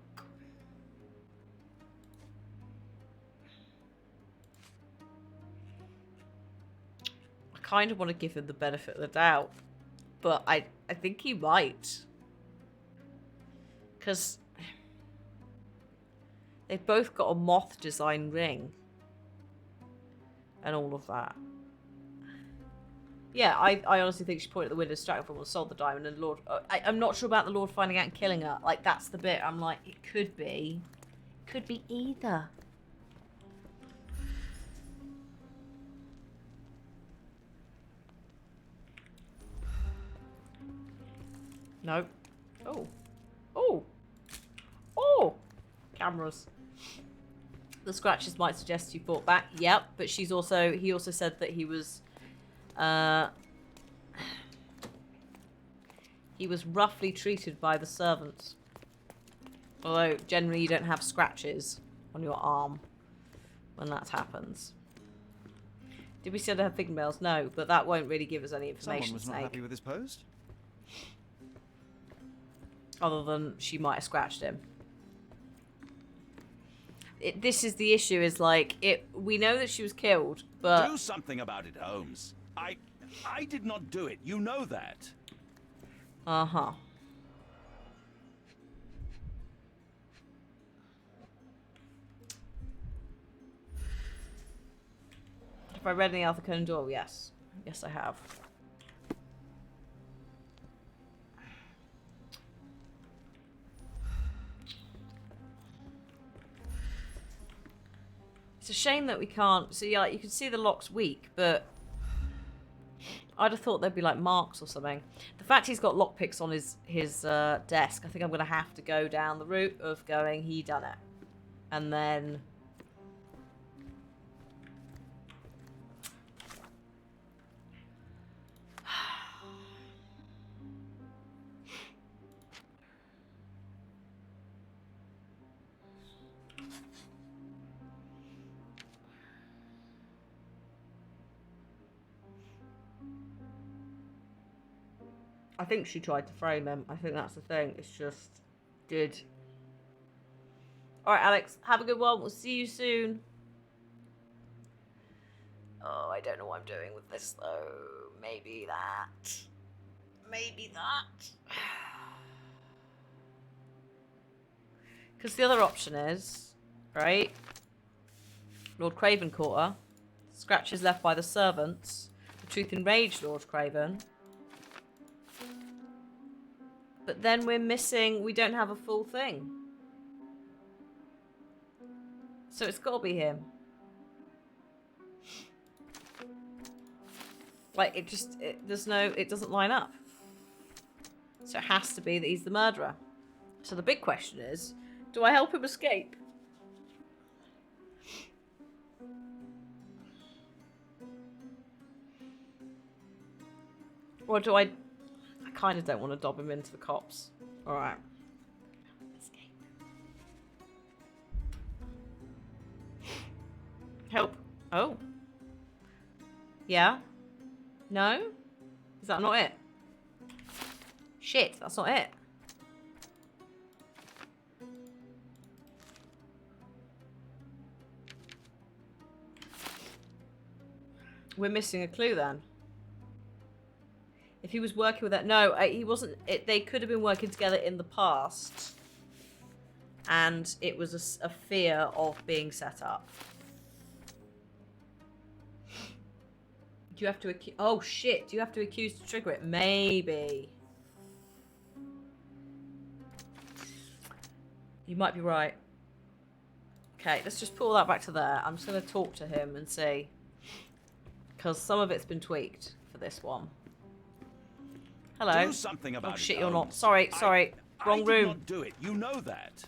I kind of want to give him the benefit of the doubt, but I think he might. Because they've both got a moth design ring and all of that. Yeah, I honestly think she pointed at the window, distracted from and sold the diamond, and Lord... I'm not sure about the Lord finding out and killing her. Like, that's the bit I'm like, it could be. Could be either. No. Oh. Oh. Oh! Cameras. The scratches might suggest you fought back. Yep, but he also said that he was... he was roughly treated by the servants. Although, generally you don't have scratches on your arm when that happens. Did we still have fingernails? No, but that won't really give us any information.
Someone was not happy with his post?
Other than she might have scratched him. This is the issue, is like, we know that she was killed, but...
Do something about it, Holmes. I did not do it. You know that.
Uh-huh. Have I read any Arthur Conan Doyle? Yes. Yes, I have. It's a shame that we can't... So, yeah, like, you can see the lock's weak, but... I'd have thought there'd be, like, marks or something. The fact he's got lockpicks on his desk, I think I'm going to have to go down the route of going, he done it. And then... I think she tried to frame him. I think that's the thing. It's just... did. Alright, Alex. Have a good one. We'll see you soon. Oh, I don't know what I'm doing with this, though. Maybe that. maybe that. Because the other option is, right? Lord Craven caught her. Scratches left by the servants. The truth enraged Lord Craven. But then we're missing... We don't have a full thing. So it's got to be him. Like, it doesn't line up. So it has to be that he's the murderer. So the big question is, do I help him escape? Or do I kind of don't want to dob him into the cops. Alright. Escape. Help. Oh. Yeah? No? Is that not it? Shit, that's not it. We're missing a clue then. If he was working with that... No, he wasn't... They could have been working together in the past. And it was a fear of being set up. Do you have to accuse... Oh, shit. Do you have to accuse to trigger it? Maybe. You might be right. Okay, let's just pull that back to there. I'm just going to talk to him and see. Because some of it's been tweaked for this one. Hello.
Do something about
oh shit,
it,
you're
Holmes.
not. Sorry. Wrong room.
I did not do it. You know that.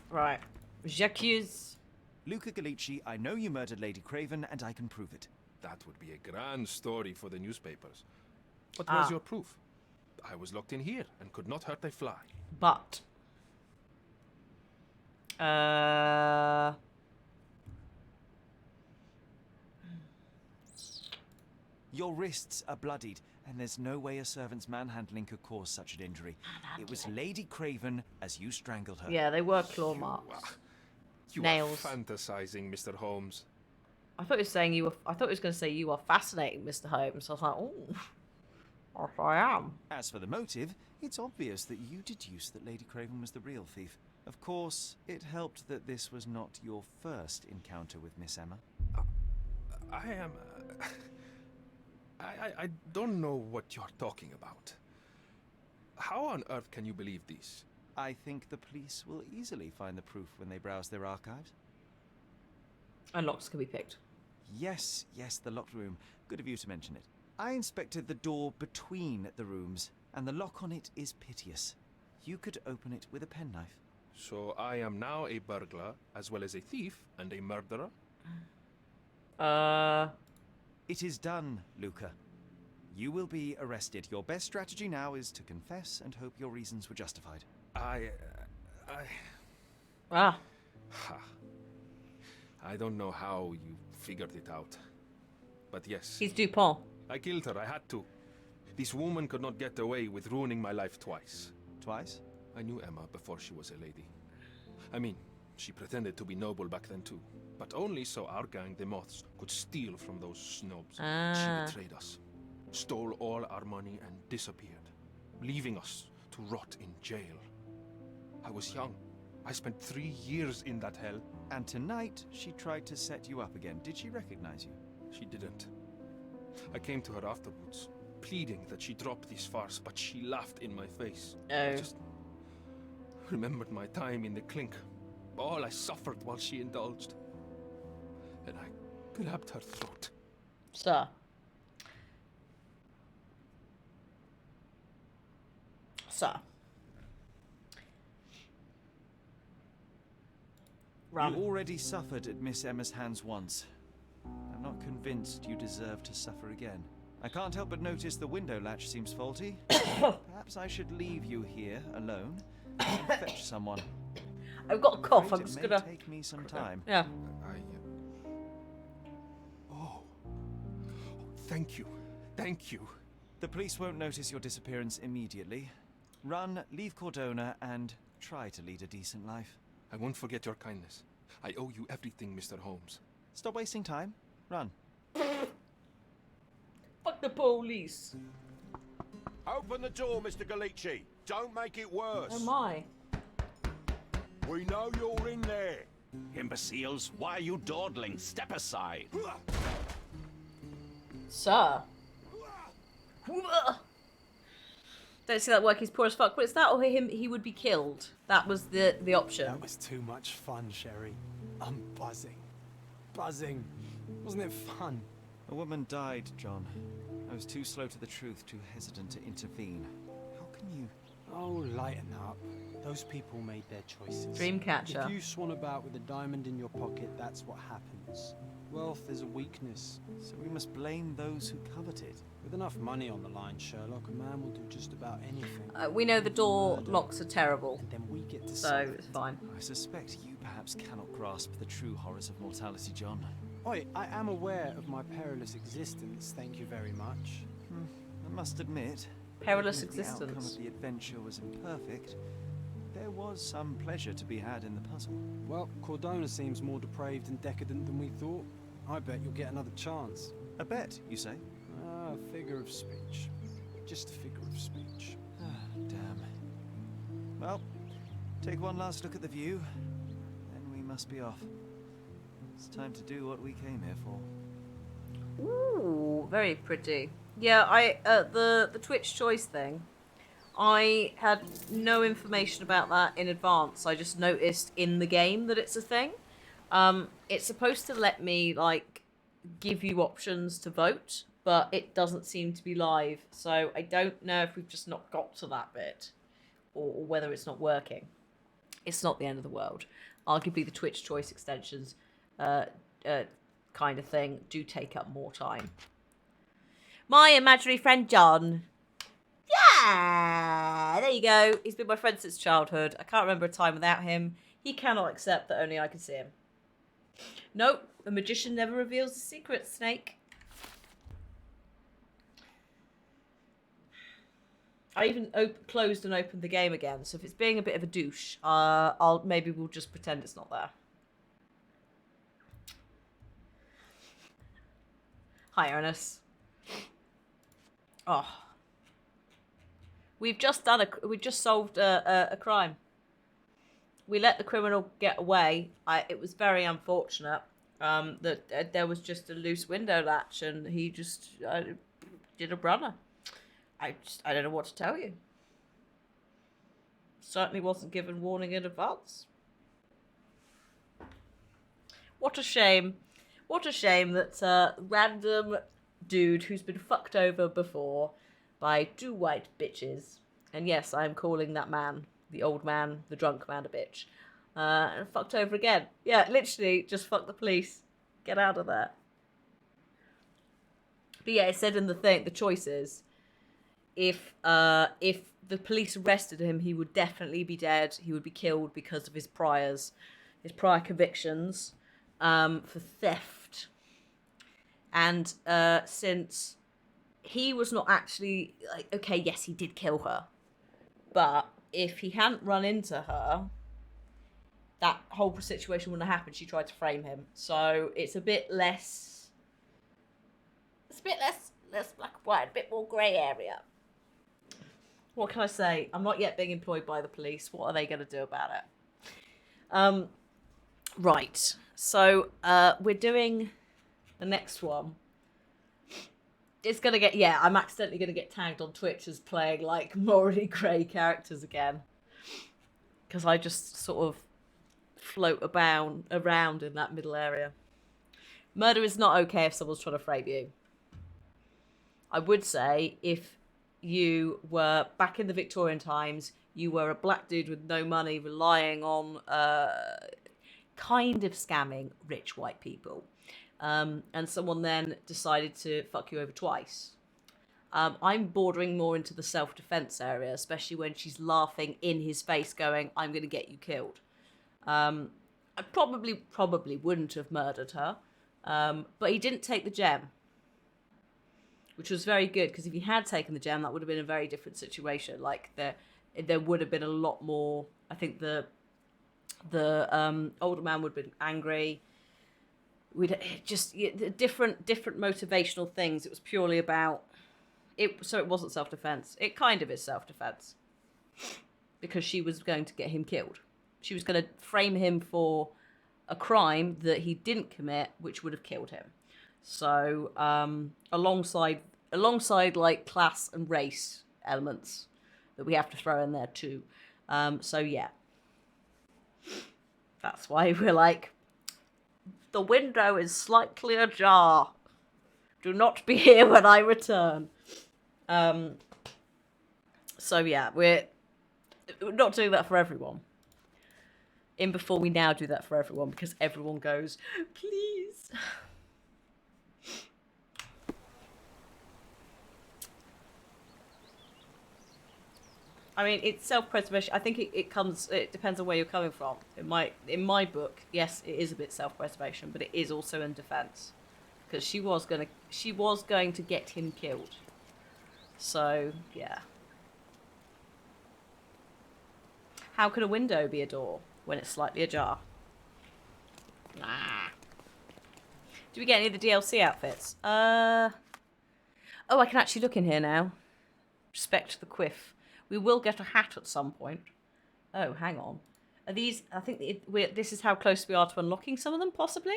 Right. J'accuse.
Luca Gallici, I know you murdered Lady Craven, and I can prove it.
That would be a grand story for the newspapers. But where's your proof? I was locked in here and could not hurt a fly.
But.
Your wrists are bloodied, and there's no way a servant's manhandling could cause such an injury. It was Lady Craven as you strangled her.
Yeah, they were claw marks.
You
Nails.
are fantasizing, Mr. Holmes.
I thought it was saying you were. I thought it was going to say you are fascinating, Mr. Holmes. So I was like, oh, yes, I am.
As for the motive, it's obvious that you deduced that Lady Craven was the real thief. Of course, it helped that this was not your first encounter with Miss Emma.
I am... I don't know what you're talking about. How on earth can you believe this?
I think the police will easily find the proof when they browse their archives.
And locks can be picked.
Yes, the locked room. Good of you to mention it. I inspected the door between the rooms, and the lock on it is piteous. You could open it with a penknife.
So I am now a burglar, as well as a thief and a murderer?
It is done, Luca. You will be arrested. Your best strategy now is to confess and hope your reasons were justified.
I don't know how you figured it out. But yes.
He's Dupont.
I killed her. I had to. This woman could not get away with ruining my life twice.
Twice?
I knew Emma before she was a lady. I mean, she pretended to be noble back then too. But only so our gang, the Moths, could steal from those snobs. She betrayed us, stole all our money and disappeared, leaving us to rot in jail. I was young. I spent 3 years in that hell.
And tonight, she tried to set you up again. Did she recognize you?
She didn't. I came to her afterwards, pleading that she drop this farce, but she laughed in my face. I just remembered my time in the clink, all I suffered while she indulged. And I grabbed her throat.
Sir.
You already suffered at Miss Emma's hands once. I'm not convinced you deserve to suffer again. I can't help but notice the window latch seems faulty. Perhaps I should leave you here alone and fetch someone.
I've got a cough. I'm just
gonna...
gonna.
Take me some time.
Yeah.
Thank you. Thank you.
The police won't notice your disappearance immediately. Run, leave Cordona, and try to lead a decent life.
I won't forget your kindness. I owe you everything, Mr. Holmes.
Stop wasting time. Run.
Fuck the police.
Open the door, Mr. Galici. Don't make it worse.
Oh my.
We know you're in there.
Imbeciles, why are you dawdling? Step aside.
Sir. Don't see that work, he's poor as fuck. But it's that or him, he would be killed. That was the option.
That was too much fun, Sherry. I'm buzzing. Buzzing. Wasn't it fun?
A woman died, John. I was too slow to the truth, too hesitant to intervene. How can you...
Oh, lighten up. Those people made their choices.
Dreamcatcher.
If you swan about with a diamond in your pocket, that's what happens. Wealth is a weakness.
So we must blame those who covet it.
With enough money on the line, Sherlock, a man will do just about anything.
We know the door locks are terrible.
And then we get to
so it's fine.
I suspect you perhaps cannot grasp the true horrors of mortality, John.
Oi, I am aware of my perilous existence, thank you very much.
I must admit,
Perilous
even if the outcome
existence.
of the adventure was imperfect, there was some pleasure to be had in the puzzle.
Well, Cordona seems more depraved and decadent than we thought. I bet you'll get another chance.
A bet, you say?
Ah, figure of speech. Just a figure of speech.
Damn. Well, take one last look at the view, then we must be off. It's time to do what we came here for.
Ooh, very pretty. Yeah, the Twitch choice thing, I had no information about that in advance. I just noticed in the game that it's a thing. It's supposed to let me, like, give you options to vote, but it doesn't seem to be live. So I don't know if we've just not got to that bit, or whether it's not working. It's not the end of the world. Arguably, the Twitch choice extensions kind of thing do take up more time. My imaginary friend John. Yeah, there you go. He's been my friend since childhood. I can't remember a time without him. He cannot accept that only I can see him. Nope, a magician never reveals the secret, Snake. I even closed and opened the game again, so if it's being a bit of a douche, maybe we'll just pretend it's not there. Hi, Ernest. Oh, we've just solved a crime. We let the criminal get away. It was very unfortunate that there was just a loose window latch, and he just did a runner. I don't know what to tell you. Certainly wasn't given warning in advance. What a shame. What a shame that a random dude who's been fucked over before by two white bitches, and yes, I'm calling that man, the old man, the drunk man, a bitch, and fucked over again. Yeah, literally, just fuck the police. Get out of there. But yeah, it said in the thing, the choices, if the police arrested him, he would definitely be dead. He would be killed because of his prior convictions for theft. And since he was not actually, like, okay, yes, he did kill her, but if he hadn't run into her, that whole situation wouldn't have happened. She tried to frame him. So it's a bit less... It's a bit less black and white, a bit more grey area. What can I say? I'm not yet being employed by the police. What are they going to do about it? Right. So we're doing the next one. It's going to get... Yeah, I'm accidentally going to get tagged on Twitch as playing, like, morally grey characters again. Because I just sort of float around in that middle area. Murder is not okay if someone's trying to frame you. I would say if you were back in the Victorian times, you were a black dude with no money relying on kind of scamming rich white people. And someone then decided to fuck you over twice. I'm bordering more into the self-defense area, especially when she's laughing in his face going, I'm going to get you killed. I probably wouldn't have murdered her, but he didn't take the gem, which was very good, because if he had taken the gem, that would have been a very different situation. Like, there would have been a lot more... I think the older man would have been angry. different motivational things. It was purely about it. So it wasn't self-defense. It kind of is self-defense because she was going to get him killed. She was going to frame him for a crime that he didn't commit, which would have killed him. So alongside like class and race elements that we have to throw in there too. So yeah, that's why we're like, the window is slightly ajar. Do not be here when I return. So yeah, we're not doing that for everyone. In Before we now do that for everyone because everyone goes, please. I mean, it's self-preservation. I think it depends on where you're coming from. In my book, yes, it is a bit self-preservation, but it is also in defense because she was going to get him killed. So, yeah. How could a window be a door when it's slightly ajar? Nah. Do we get any of the DLC outfits? Oh, I can actually look in here now. Respect the quiff. We will get a hat at some point. Oh, hang on. Are these... I think this is how close we are to unlocking some of them, possibly?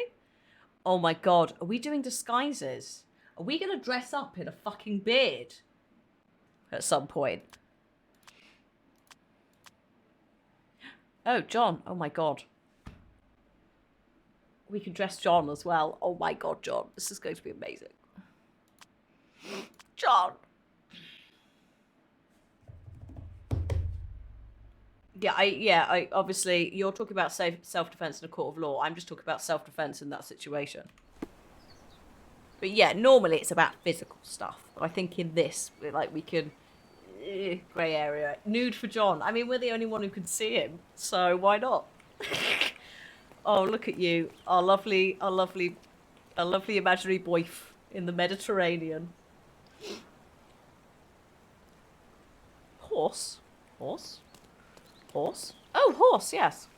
Oh my god. Are we doing disguises? Are we going to dress up in a fucking beard? At some point. Oh, John. Oh my god. We can dress John as well. Oh my god, John. This is going to be amazing. John! I obviously you're talking about self-defense in a court of law. I'm just talking about self-defense in that situation. But yeah, normally it's about physical stuff. But I think in this, like, we can grey area nude for John. I mean, we're the only one who can see him, so why not? Oh, look at you, our lovely imaginary boyf in the Mediterranean. Horse. Oh, horse, yes.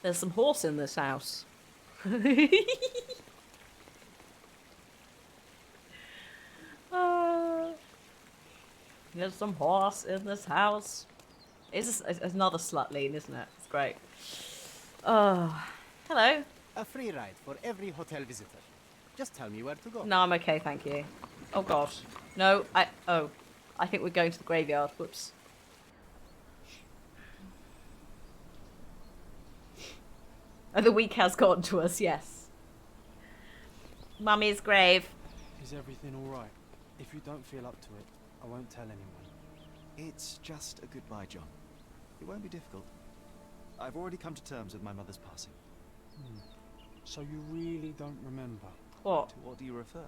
There's some horse in this house. There's some horse in this house. It's another slut lean, isn't it? It's great. Oh, hello.
A free ride for every hotel visitor. Just tell me where to go.
No, I'm okay, thank you. Oh, God. No, I think we're going to the graveyard. Whoops. Oh, the week has gotten to us, yes. Mummy's grave.
Is everything all right? If you don't feel up to it, I won't tell anyone.
It's just a goodbye, John. It won't be difficult. I've already come to terms with my mother's passing.
So you really don't remember?
What?
To what do you refer?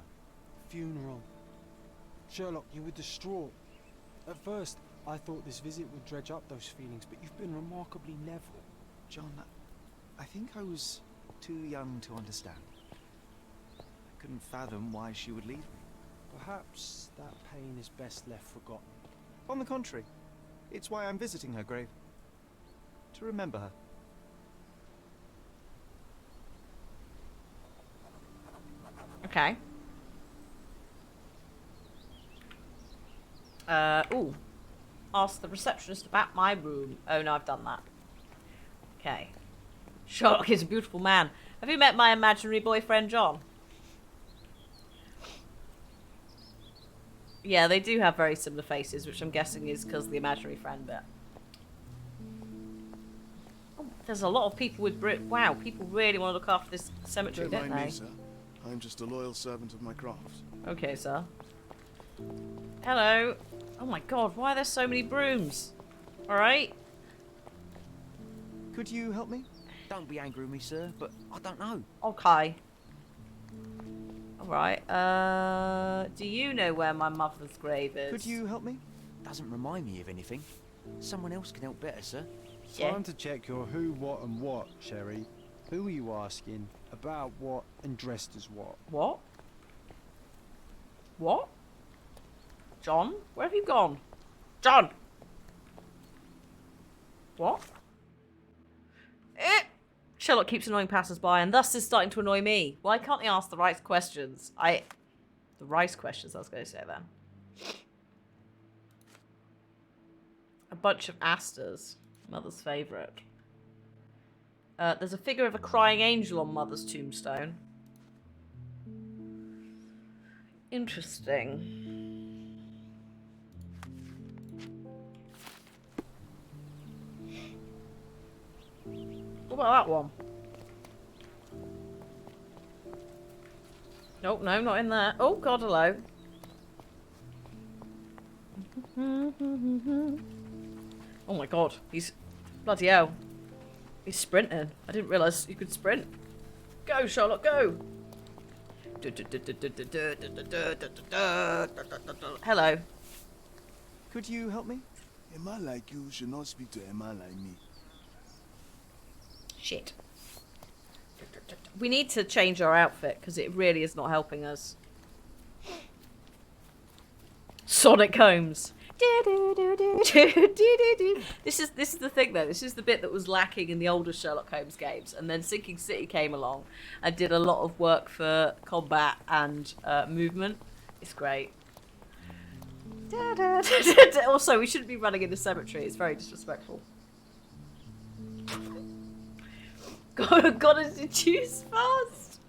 Funeral. Sherlock, you were distraught. At first, I thought this visit would dredge up those feelings, but you've been remarkably level.
John, I think I was too young to understand. I couldn't fathom why she would leave me.
Perhaps that pain is best left forgotten.
On the contrary, it's why I'm visiting her grave. To remember her.
Okay. Ooh. Ask the receptionist about my room. Oh, no, I've done that. Okay. Sherlock is a beautiful man. Have you met my imaginary boyfriend, John? Yeah, they do have very similar faces, which I'm guessing is because the imaginary friend bit. Oh, there's a lot of people with wow, people really want to look after this cemetery, don't they?
Me, sir. I'm just a loyal servant of my craft.
Okay, sir. Hello. Oh my god, why are there so many brooms? Alright.
Could you help me? Don't be angry with me, sir, but I don't know.
Okay. Alright, do you know where my mother's grave is?
Could you help me? Doesn't remind me of anything. Someone else can help better, sir.
Yeah.
Time to check your who, what and what, Sherry. Who are you asking? About what and dressed as what?
What? What? John? Where have you gone? John! What? Sherlock keeps annoying passers-by and thus is starting to annoy me. Why can't they ask the right questions? The right questions, I was going to say then. A bunch of asters. Mother's favourite. There's a figure of a crying angel on Mother's tombstone. Interesting. What about that one? Nope, no, not in there. Oh, God, hello. Oh my God, he's... Bloody hell. He's sprinting. I didn't realise you could sprint. Go, Sherlock, go! Hello.
Could you help me?
A man like you should not speak to a man like me.
Shit. We need to change our outfit because it really is not helping us. Sonic Holmes. This is the thing though. This is the bit that was lacking in the older Sherlock Holmes games, and then Sinking City came along and did a lot of work for combat and movement. It's great. Also, we shouldn't be running in the cemetery. It's very disrespectful. Gotta deduce fast.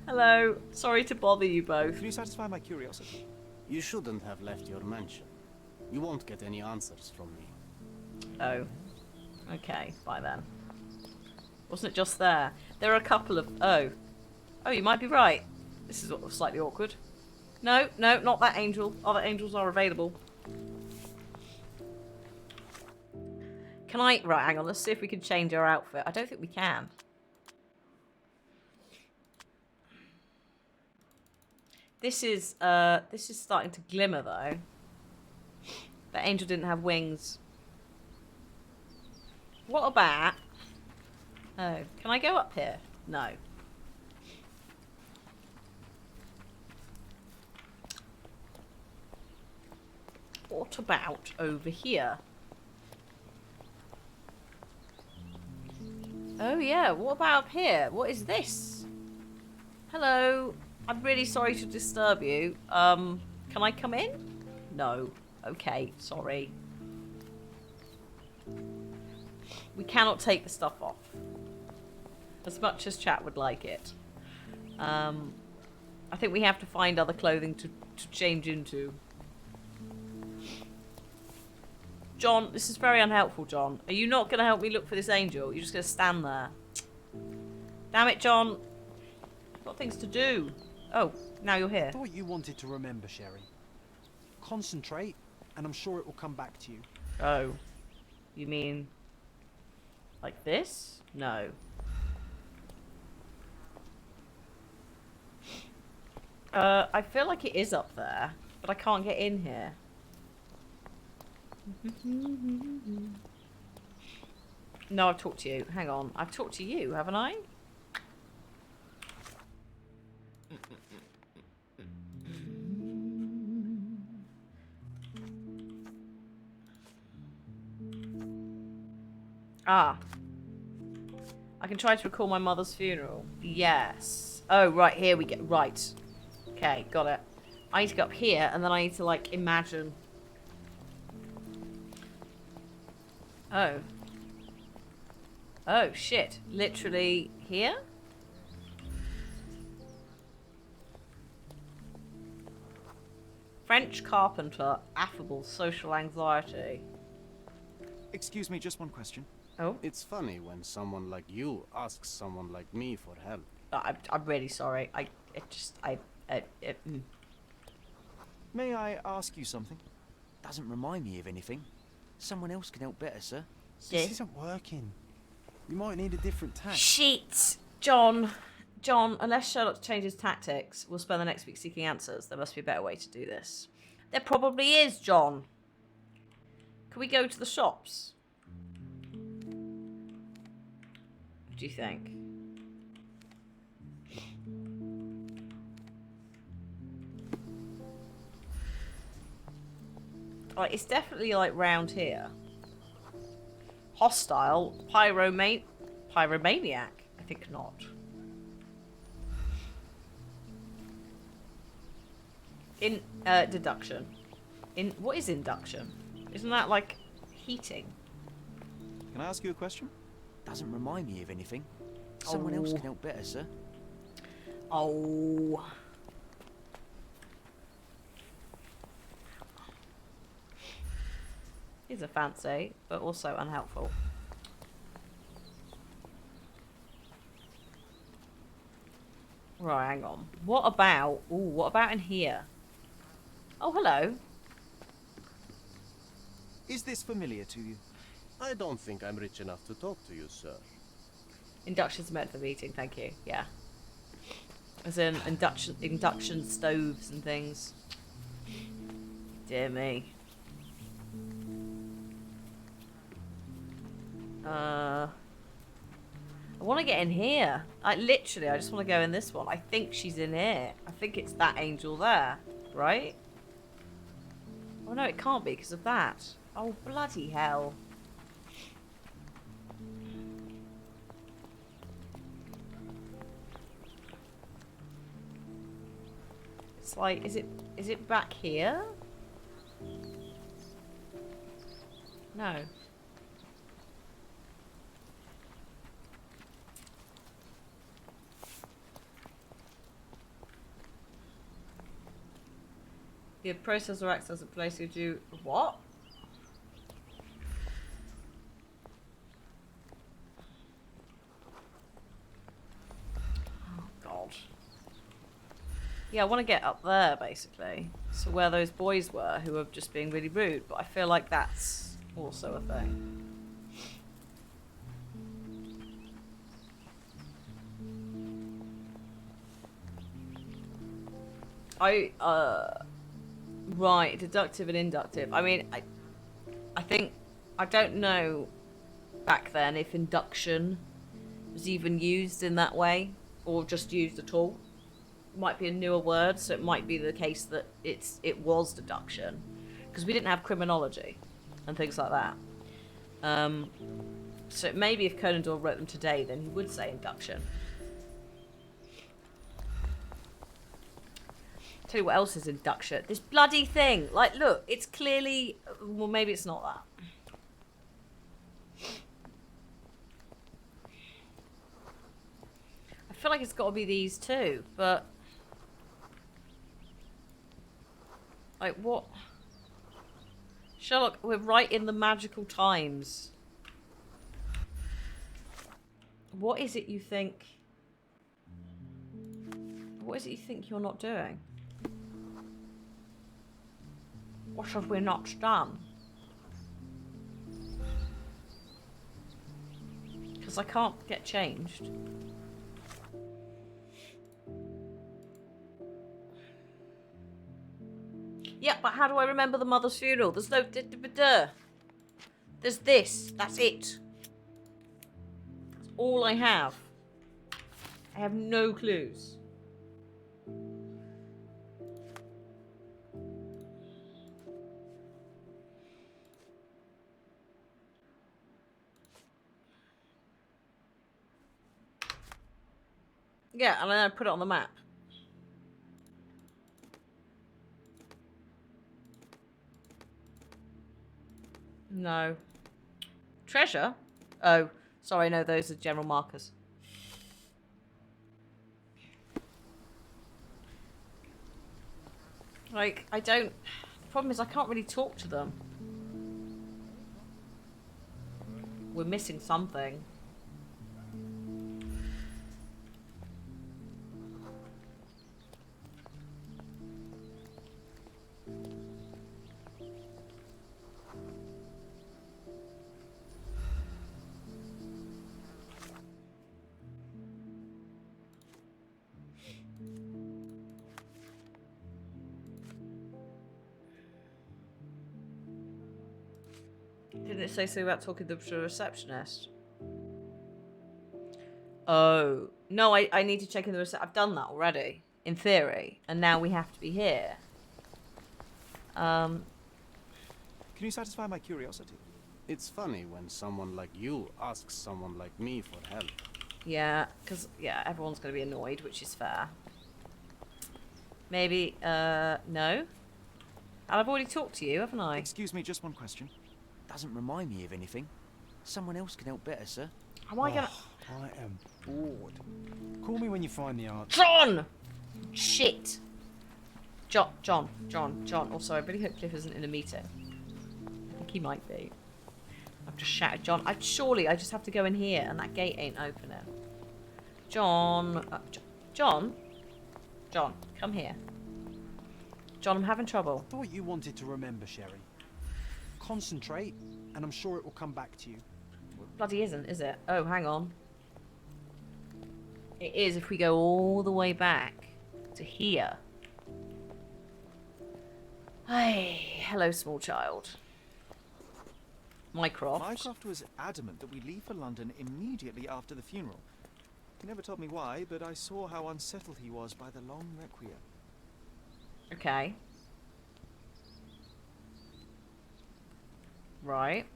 Hello. Sorry to bother you both.
Can you satisfy my curiosity? You shouldn't have left your mansion. You won't get any answers from me.
Oh. Okay, bye then. Wasn't it just there? There are a couple of... Oh. Oh, you might be right. This is slightly awkward. No, no, not that angel. Other angels are available. Can I... Right, hang on. Let's see if we can change our outfit. I don't think we can. This is starting to glimmer, though. The angel didn't have wings. What about... Oh, can I go up here? No. What about over here? Oh yeah, what about up here? What is this? Hello. I'm really sorry to disturb you. Can I come in? No. Okay, sorry. We cannot take the stuff off. As much as chat would like it. I think we have to find other clothing to change into. John, this is very unhelpful, John. Are you not going to help me look for this angel? You're just going to stand there. Damn it, John. I've got things to do. Oh, now you're here.
I thought you wanted to remember, Sherry. Concentrate, and I'm sure it will come back to you.
Oh. You mean... like this? No. I feel like it is up there, but I can't get in here. No, I've talked to you. Hang on. I've talked to you, haven't I? Ah. I can try to recall my mother's funeral. Yes. Oh, right. Here we go. Right. Okay, got it. I need to go up here, and then I need to, like, imagine. Oh. Oh, shit. Literally here? French carpenter, affable, social anxiety.
Excuse me, just one question.
Oh?
It's funny when someone like you asks someone like me for help.
I'm really sorry.
May I ask you something? Doesn't remind me of anything. Someone else can help better, sir.
This isn't working. You might need a different tack.
Shit! John, unless Sherlock changes tactics, we'll spend the next week seeking answers. There must be a better way to do this. There probably is, John. Can we go to the shops? What do you think? Like, it's definitely like round here. Hostile, Pyromaniac? I think not. In deduction. What is induction? Isn't that like heating?
Can I ask you a question? Doesn't remind me of anything. Someone else can help better, sir.
Oh. These are fancy, but also unhelpful. Right, hang on. What about in here? Oh, hello.
Is this familiar to you?
I don't think I'm rich enough to talk to you, sir.
Induction's meant for meeting, thank you. Yeah. As in induction stoves and things. Dear me. I want to get in here. I just want to go in this one. I think she's in here. I think it's that angel there, right? Oh no, it can't be because of that. Oh, bloody hell. It's like, is it back here? No. The processor acts as a place you do what? Oh god. Yeah, I want to get up there basically. So where those boys were who were just being really rude, but I feel like that's also a thing. Right, deductive and inductive. I mean, I think, I don't know back then if induction was even used in that way or just used at all. It might be a newer word, so it might be the case that it was deduction because we didn't have criminology and things like that. So maybe if Conan Doyle wrote them today, then he would say induction. Tell you what else is induction. This bloody thing. Like, look, it's clearly... Well, maybe it's not that. I feel like it's got to be these two, but... Like, what? Sherlock, we're right in the magical times. What is it you think... What is it you think you're not doing? What have we not done? Because I can't get changed. Yeah, but how do I remember the mother's funeral? There's no... There's this. That's it. That's all I have. I have no clues. Yeah, and then I put it on the map. No. Treasure? Oh, sorry, no, those are general markers. Like, I don't... The problem is I can't really talk to them. We're missing something. Didn't it say something about talking to the receptionist? Oh. No, I need to check in the reception. I've done that already, in theory. And now we have to be here.
Can you satisfy my curiosity?
It's funny when someone like you asks someone like me for help.
Yeah, because, yeah, everyone's going to be annoyed, which is fair. Maybe, no? And I've already talked to you, haven't I?
Excuse me, just one question. Doesn't remind me of anything. Someone else can help better, sir.
Am I gonna...
I am bored. Call me when you find the answer.
John! Shit! John. Oh, sorry, I really hope Cliff isn't in a meeting. I think he might be. I've just shouted John. Surely I just have to go in here and that gate ain't opening. John. John, come here. John, I'm having trouble.
I thought you wanted to remember, Sherry. Concentrate, and I'm sure it will come back to you.
Bloody isn't, is it? Oh, hang on. It is if we go all the way back to here. Hey, hello, small child. Mycroft.
Mycroft was adamant that we leave for London immediately after the funeral. He never told me why, but I saw how unsettled he was by the long requiem.
Okay. Right.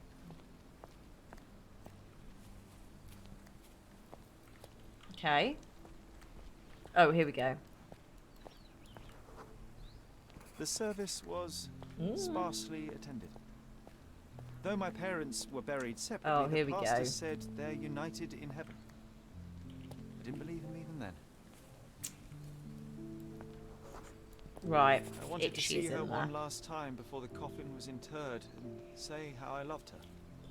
Okay. Oh, here we go.
The service was sparsely attended. Though my parents were buried separately, the pastor said they're united in heaven. I didn't believe him even then.
Right.
I wanted to see her one last time before the coffin was interred and say how I loved her.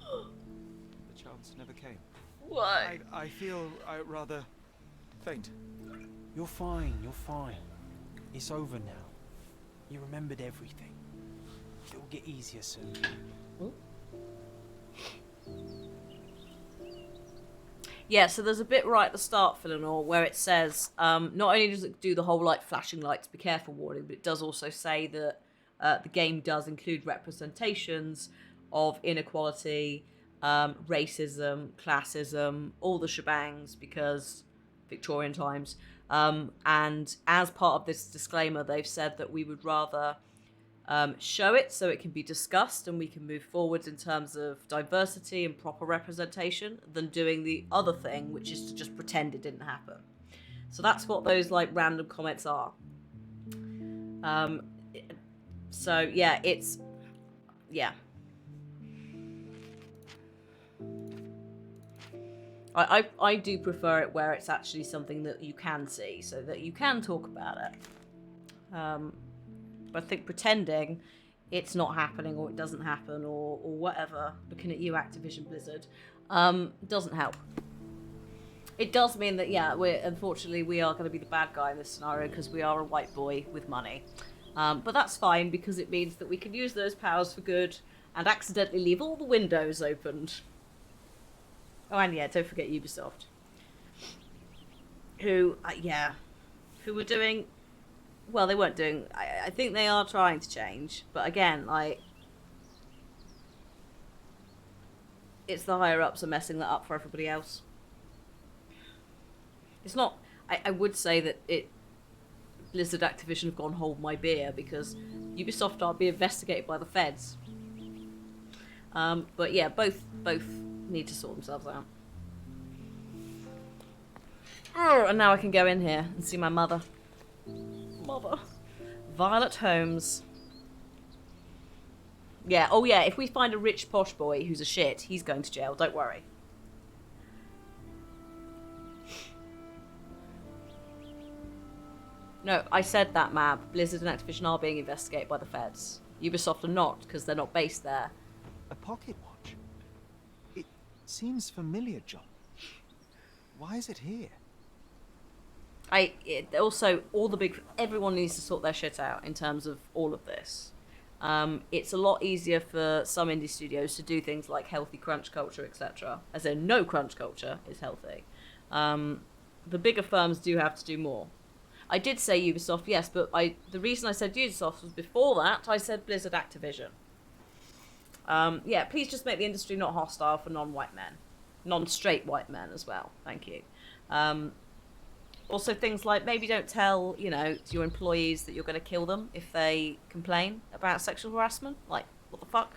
The chance never came.
Why?
I feel rather faint.
You're fine, you're fine. It's over now. You remembered everything. It will get easier soon.
Yeah, so there's a bit right at the start, Philonor, where it says, not only does it do the whole, like, flashing lights, be careful warning, but it does also say that the game does include representations of inequality, racism, classism, all the shebangs, because Victorian times. And as part of this disclaimer, they've said that we would rather show it so it can be discussed and we can move forwards in terms of diversity and proper representation than doing the other thing, which is to just pretend it didn't happen. So that's what those like random comments are. So yeah, it's I do prefer it where it's actually something that you can see, so that you can talk about it. But I think pretending it's not happening or it doesn't happen or whatever, looking at you, Activision Blizzard, doesn't help. It does mean that, yeah, unfortunately we are going to be the bad guy in this scenario because we are a white boy with money. But that's fine because it means that we can use those powers for good and accidentally leave all the windows opened. Oh, and yeah, don't forget Ubisoft. Who were doing... Well, they weren't doing... I think they are trying to change. But again, like... It's the higher-ups are messing that up for everybody else. It's not... I would say that Blizzard Activision have gone hold my beer because Ubisoft aren't being investigated by the feds. But yeah, both need to sort themselves out. Oh, and now I can go in here and see my mother. Violet Holmes. Yeah, oh yeah, if we find a rich posh boy who's a shit, he's going to jail, don't worry. No, I said that, Mab. Blizzard and Activision are being investigated by the feds. Ubisoft are not, because they're not based there.
A pocket watch? It seems familiar, John. Why is it here?
Also, everyone needs to sort their shit out in terms of all of this. It's a lot easier for some indie studios to do things like healthy crunch culture, etc. As in, no crunch culture is healthy. The bigger firms do have to do more. I did say Ubisoft, yes, but the reason I said Ubisoft was before that, I said Blizzard Activision. Yeah, please just make the industry not hostile for non-white men. Non-straight white men as well, thank you. Also things like maybe don't tell, to your employees that you're going to kill them if they complain about sexual harassment. Like, what the fuck?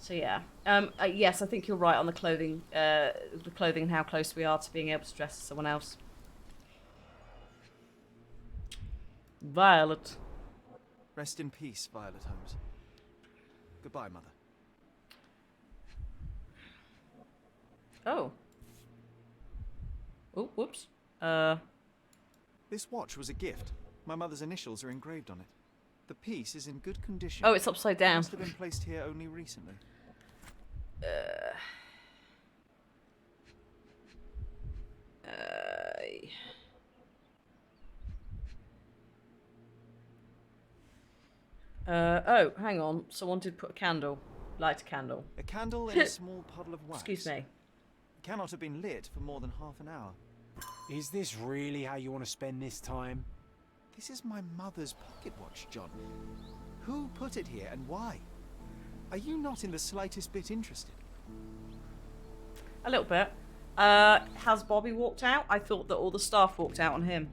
So yeah, yes, I think you're right on the clothing and how close we are to being able to dress as someone else. Violet.
Rest in peace, Violet Holmes. Goodbye, Mother.
Oh. Oh, whoops.
This watch was a gift. My mother's initials are engraved on it. The piece is in good condition.
Oh, it's upside down.
It must have been placed here only recently.
Oh, hang on. Someone did put light a candle.
A candle in a small puddle of wax.
Excuse me.
It cannot have been lit for more than half an hour.
Is this really how you want to spend this time?
This is my mother's pocket watch, John. Who put it here and why? Are you not in the slightest bit interested?
A little bit. Has Bobby walked out? I thought that all the staff walked out on him.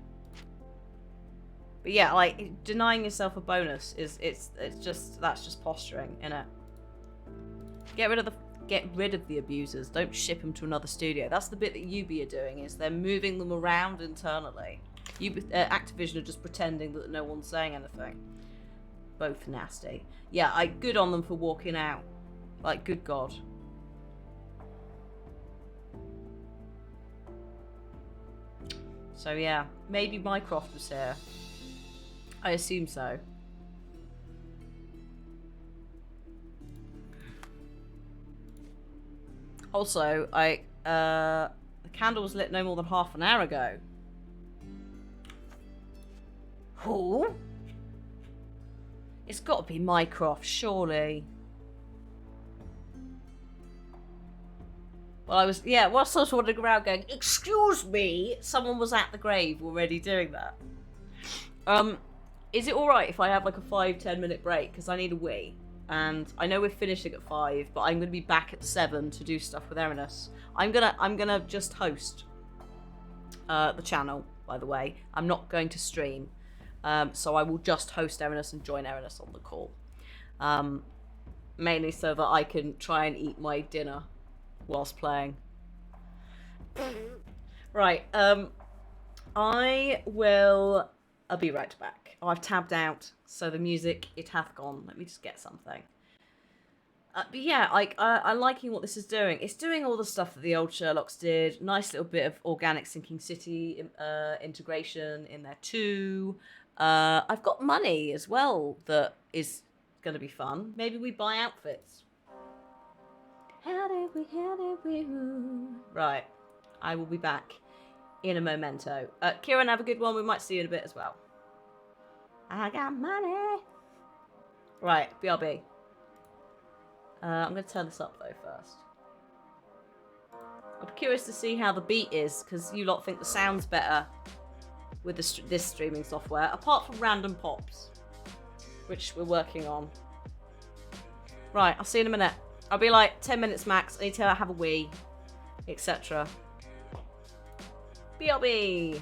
But yeah, like denying yourself a bonus that's just posturing, innit? Get rid of the abusers. Don't ship them to another studio. That's the bit that UB are doing, is they're moving them around internally. Activision are just pretending that no one's saying anything. Both nasty. Yeah, good on them for walking out. Like, good God. So yeah, maybe Mycroft was here. I assume so. Also, the candle was lit no more than half an hour ago. Who? It's got to be Mycroft, surely. Well, I was sort of wandering around going, excuse me, someone was at the grave already doing that. Is it alright if I have like a 5-10 minute break? Because I need a wee. And I know we're finishing at 5, but I'm going to be back at 7 to do stuff with Erinus. I'm gonna just host the channel, by the way. I'm not going to stream. So I will just host Erinus and join Erinus on the call. Mainly so that I can try and eat my dinner whilst playing. Right, I'll be right back. Oh, I've tabbed out, so the music, it hath gone. Let me just get something. But yeah, I'm liking what this is doing. It's doing all the stuff that the old Sherlocks did. Nice little bit of organic Sinking City integration in there too. I've got money as well that is going to be fun. Maybe we buy outfits. How did we? Right, I will be back in a momento. Kieran, have a good one. We might see you in a bit as well. I got money. Right, BRB. I'm going to turn this up though first. I'm curious to see how the beat is, because you lot think the sound's better with this streaming software, apart from random pops, which we're working on. Right, I'll see you in a minute. I'll be like 10 minutes max. I need to have a wee, etc. BRB.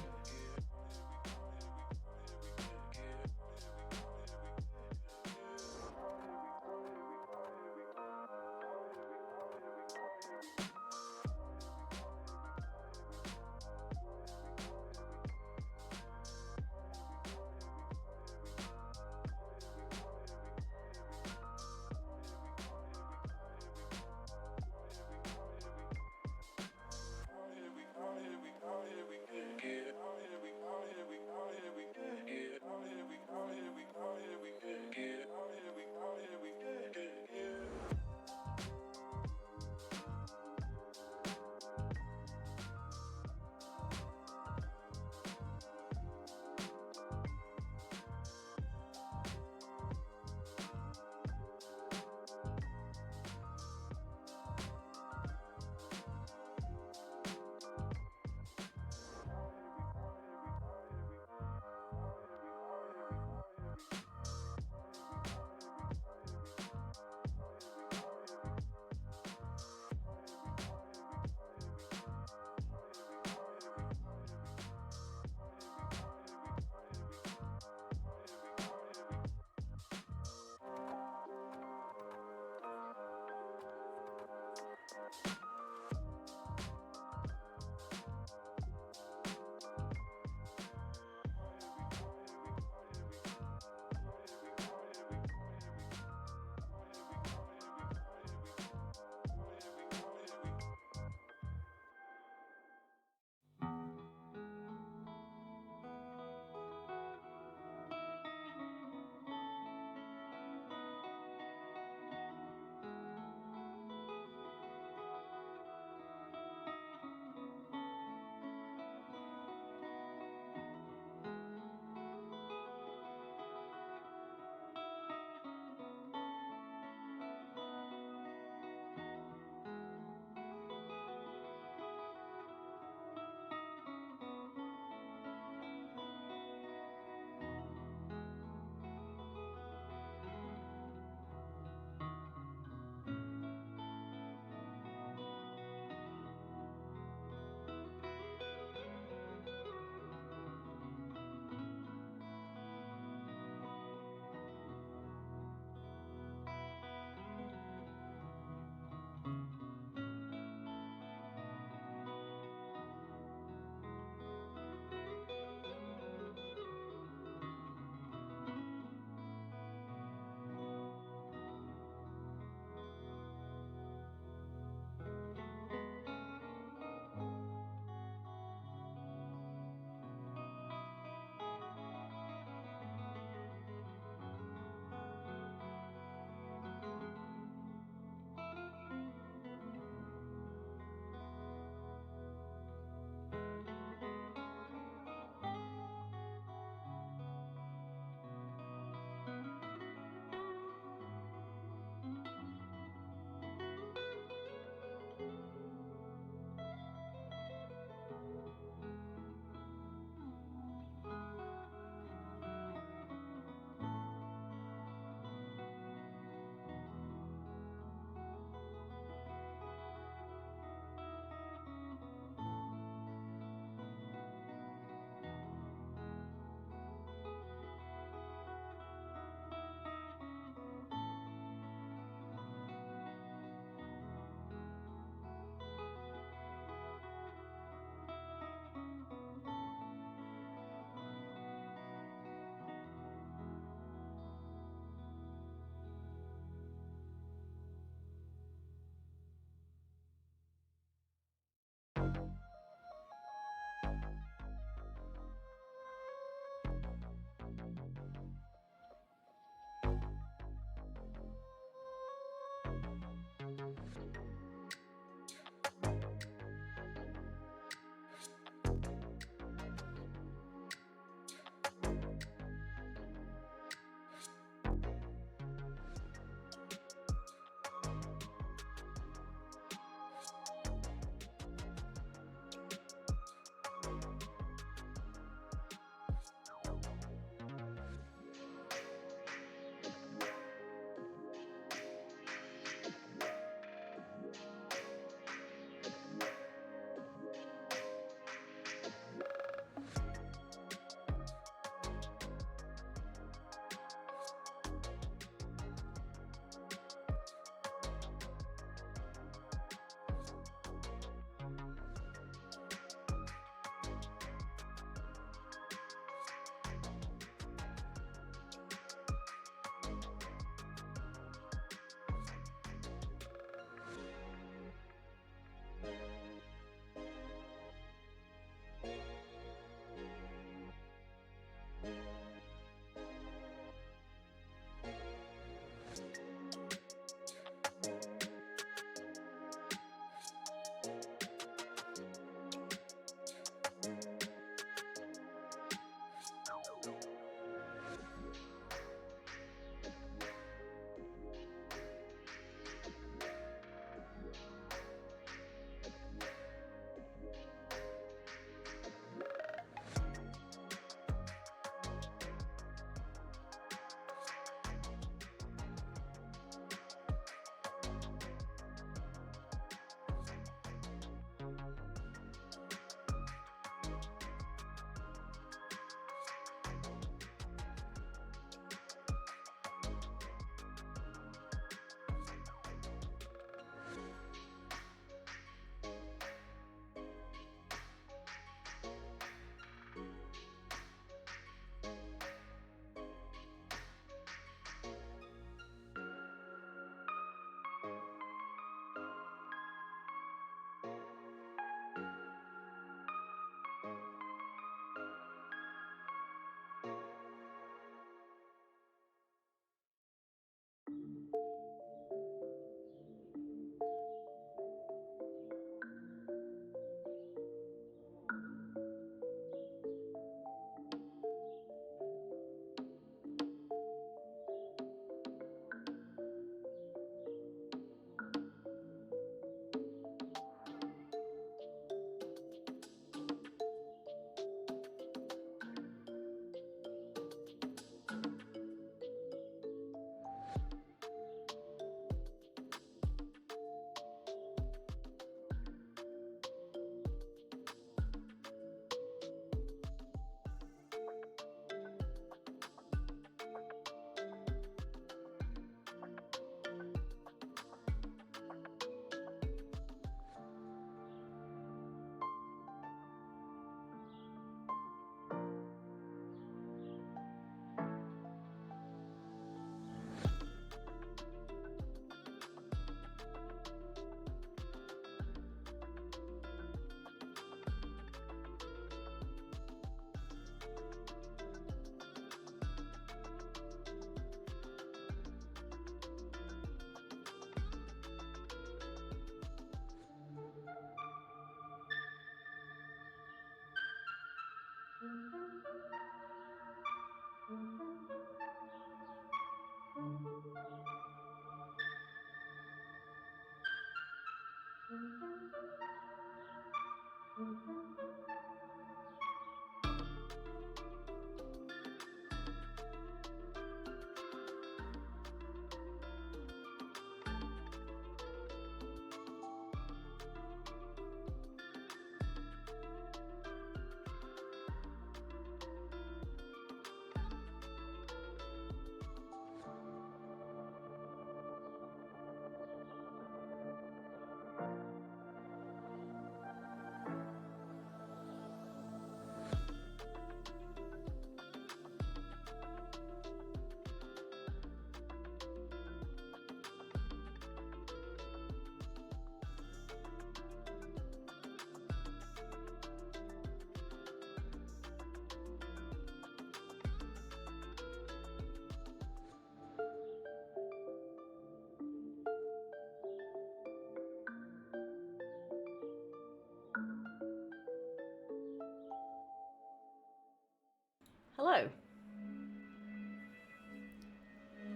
Hello.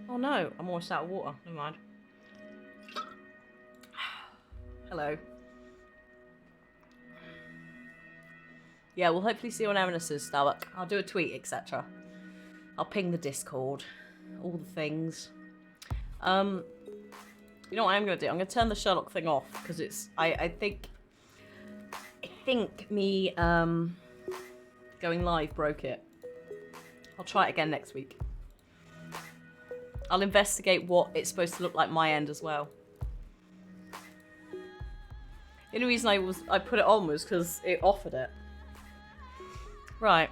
Oh no, I'm almost out of water. Never mind. Hello. Yeah, we'll hopefully see you on Eminence's, Starbuck. I'll do a tweet, etc. I'll ping the Discord. All the things. You know what I'm going to do? I'm going to turn the Sherlock thing off, because it's... I think me going live broke it. I'll try it again next week. I'll investigate what it's supposed to look like my end as well. The only reason I put it on was because it offered it. Right.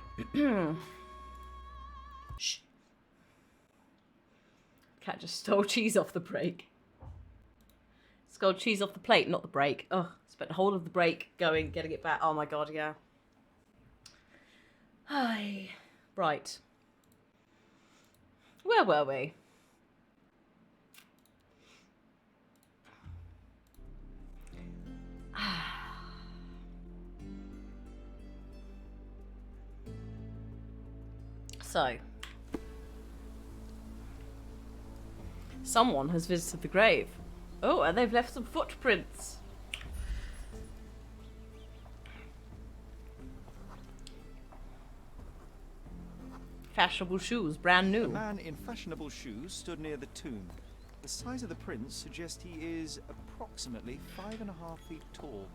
Shh. Cat just stole cheese off the break. Stole cheese off the plate, not the break. Ugh. Spent the whole of the break getting it back. Oh my god, yeah. Hi. Right. Where were we? So, someone has visited the grave. Oh, and they've left some footprints. Fashionable shoes, brand new.
A man in fashionable shoes stood near the tomb. The size of the prints suggests he is approximately 5.5 feet tall.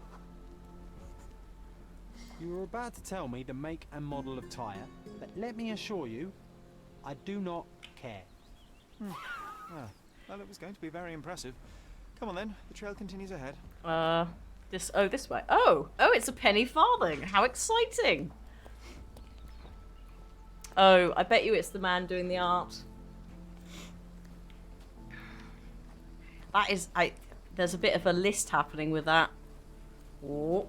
You were about to tell me the make and model of tyre, but let me assure you, I do not care.
Well, it was going to be very impressive. Come on then, the trail continues ahead.
This way. Oh, it's a penny farthing. How exciting. Oh, I bet you it's the man doing the art. That is, there's a bit of a list happening with that. Oh.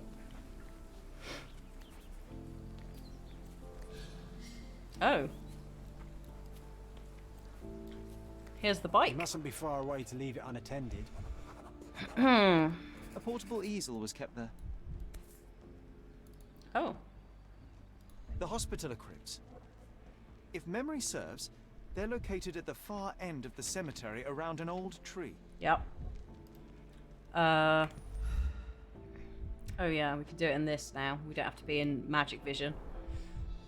Oh. Here's the bike.
You mustn't be far away to leave it unattended.
A portable easel was kept there.
Oh.
The hospitaller crypts. If memory serves, they're located at the far end of the cemetery around an old tree.
Yep. Oh yeah, we can do it in this now. We don't have to be in magic vision.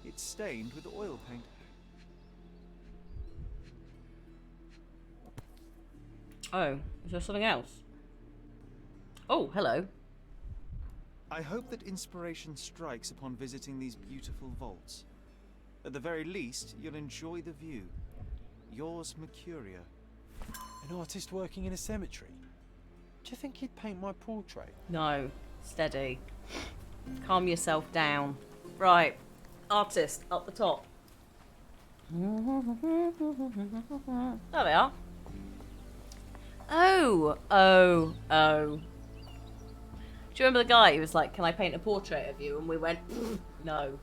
It's stained with oil paint.
Oh, is there something else? Oh, hello.
I hope that inspiration strikes upon visiting these beautiful vaults. At the very least, you'll enjoy the view. Yours, Mercuria.
An artist working in a cemetery? Do you think he'd paint my portrait?
No. Steady. Calm yourself down. Right. Artist, up the top. There we are. Oh. Do you remember the guy who was like, can I paint a portrait of you? And we went, no.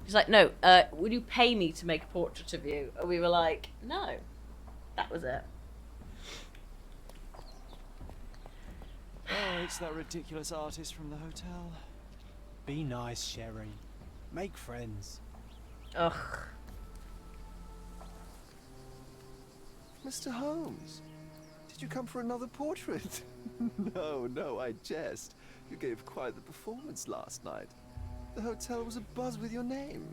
He's like, no, would you pay me to make a portrait of you? And we were like, no. That was it.
Oh, it's that ridiculous artist from the hotel.
Be nice, Sherry. Make friends.
Ugh.
Mr. Holmes, did you come for another portrait? No, I jest. You gave quite the performance last night. The hotel was abuzz with your name.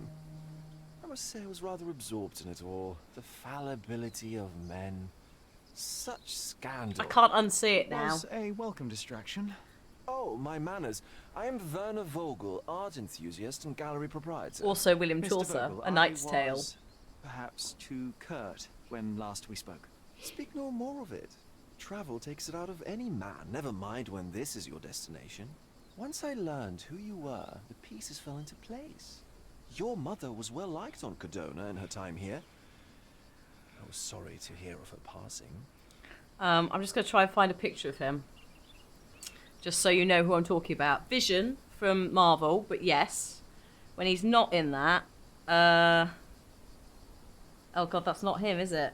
I must say I was rather absorbed in it all. The fallibility of men. Such scandal.
I can't unsee it now.
Was a welcome distraction.
Oh, my manners. I am Werner Vogel, art enthusiast and gallery proprietor.
Also William
Mr.
Chaucer,
Vogel,
A Knight's
I
Tale.
was perhaps too curt when last we spoke.
Speak no more of it. Travel takes it out of any man, never mind when this is your destination. Once I learned who you were, the pieces fell into place. Your mother was well liked on Codona in her time here. I was sorry to hear of her passing.
I'm just going to try and find a picture of him. Just so you know who I'm talking about. Vision from Marvel, but yes. When he's not in that... Oh god, that's not him, is it?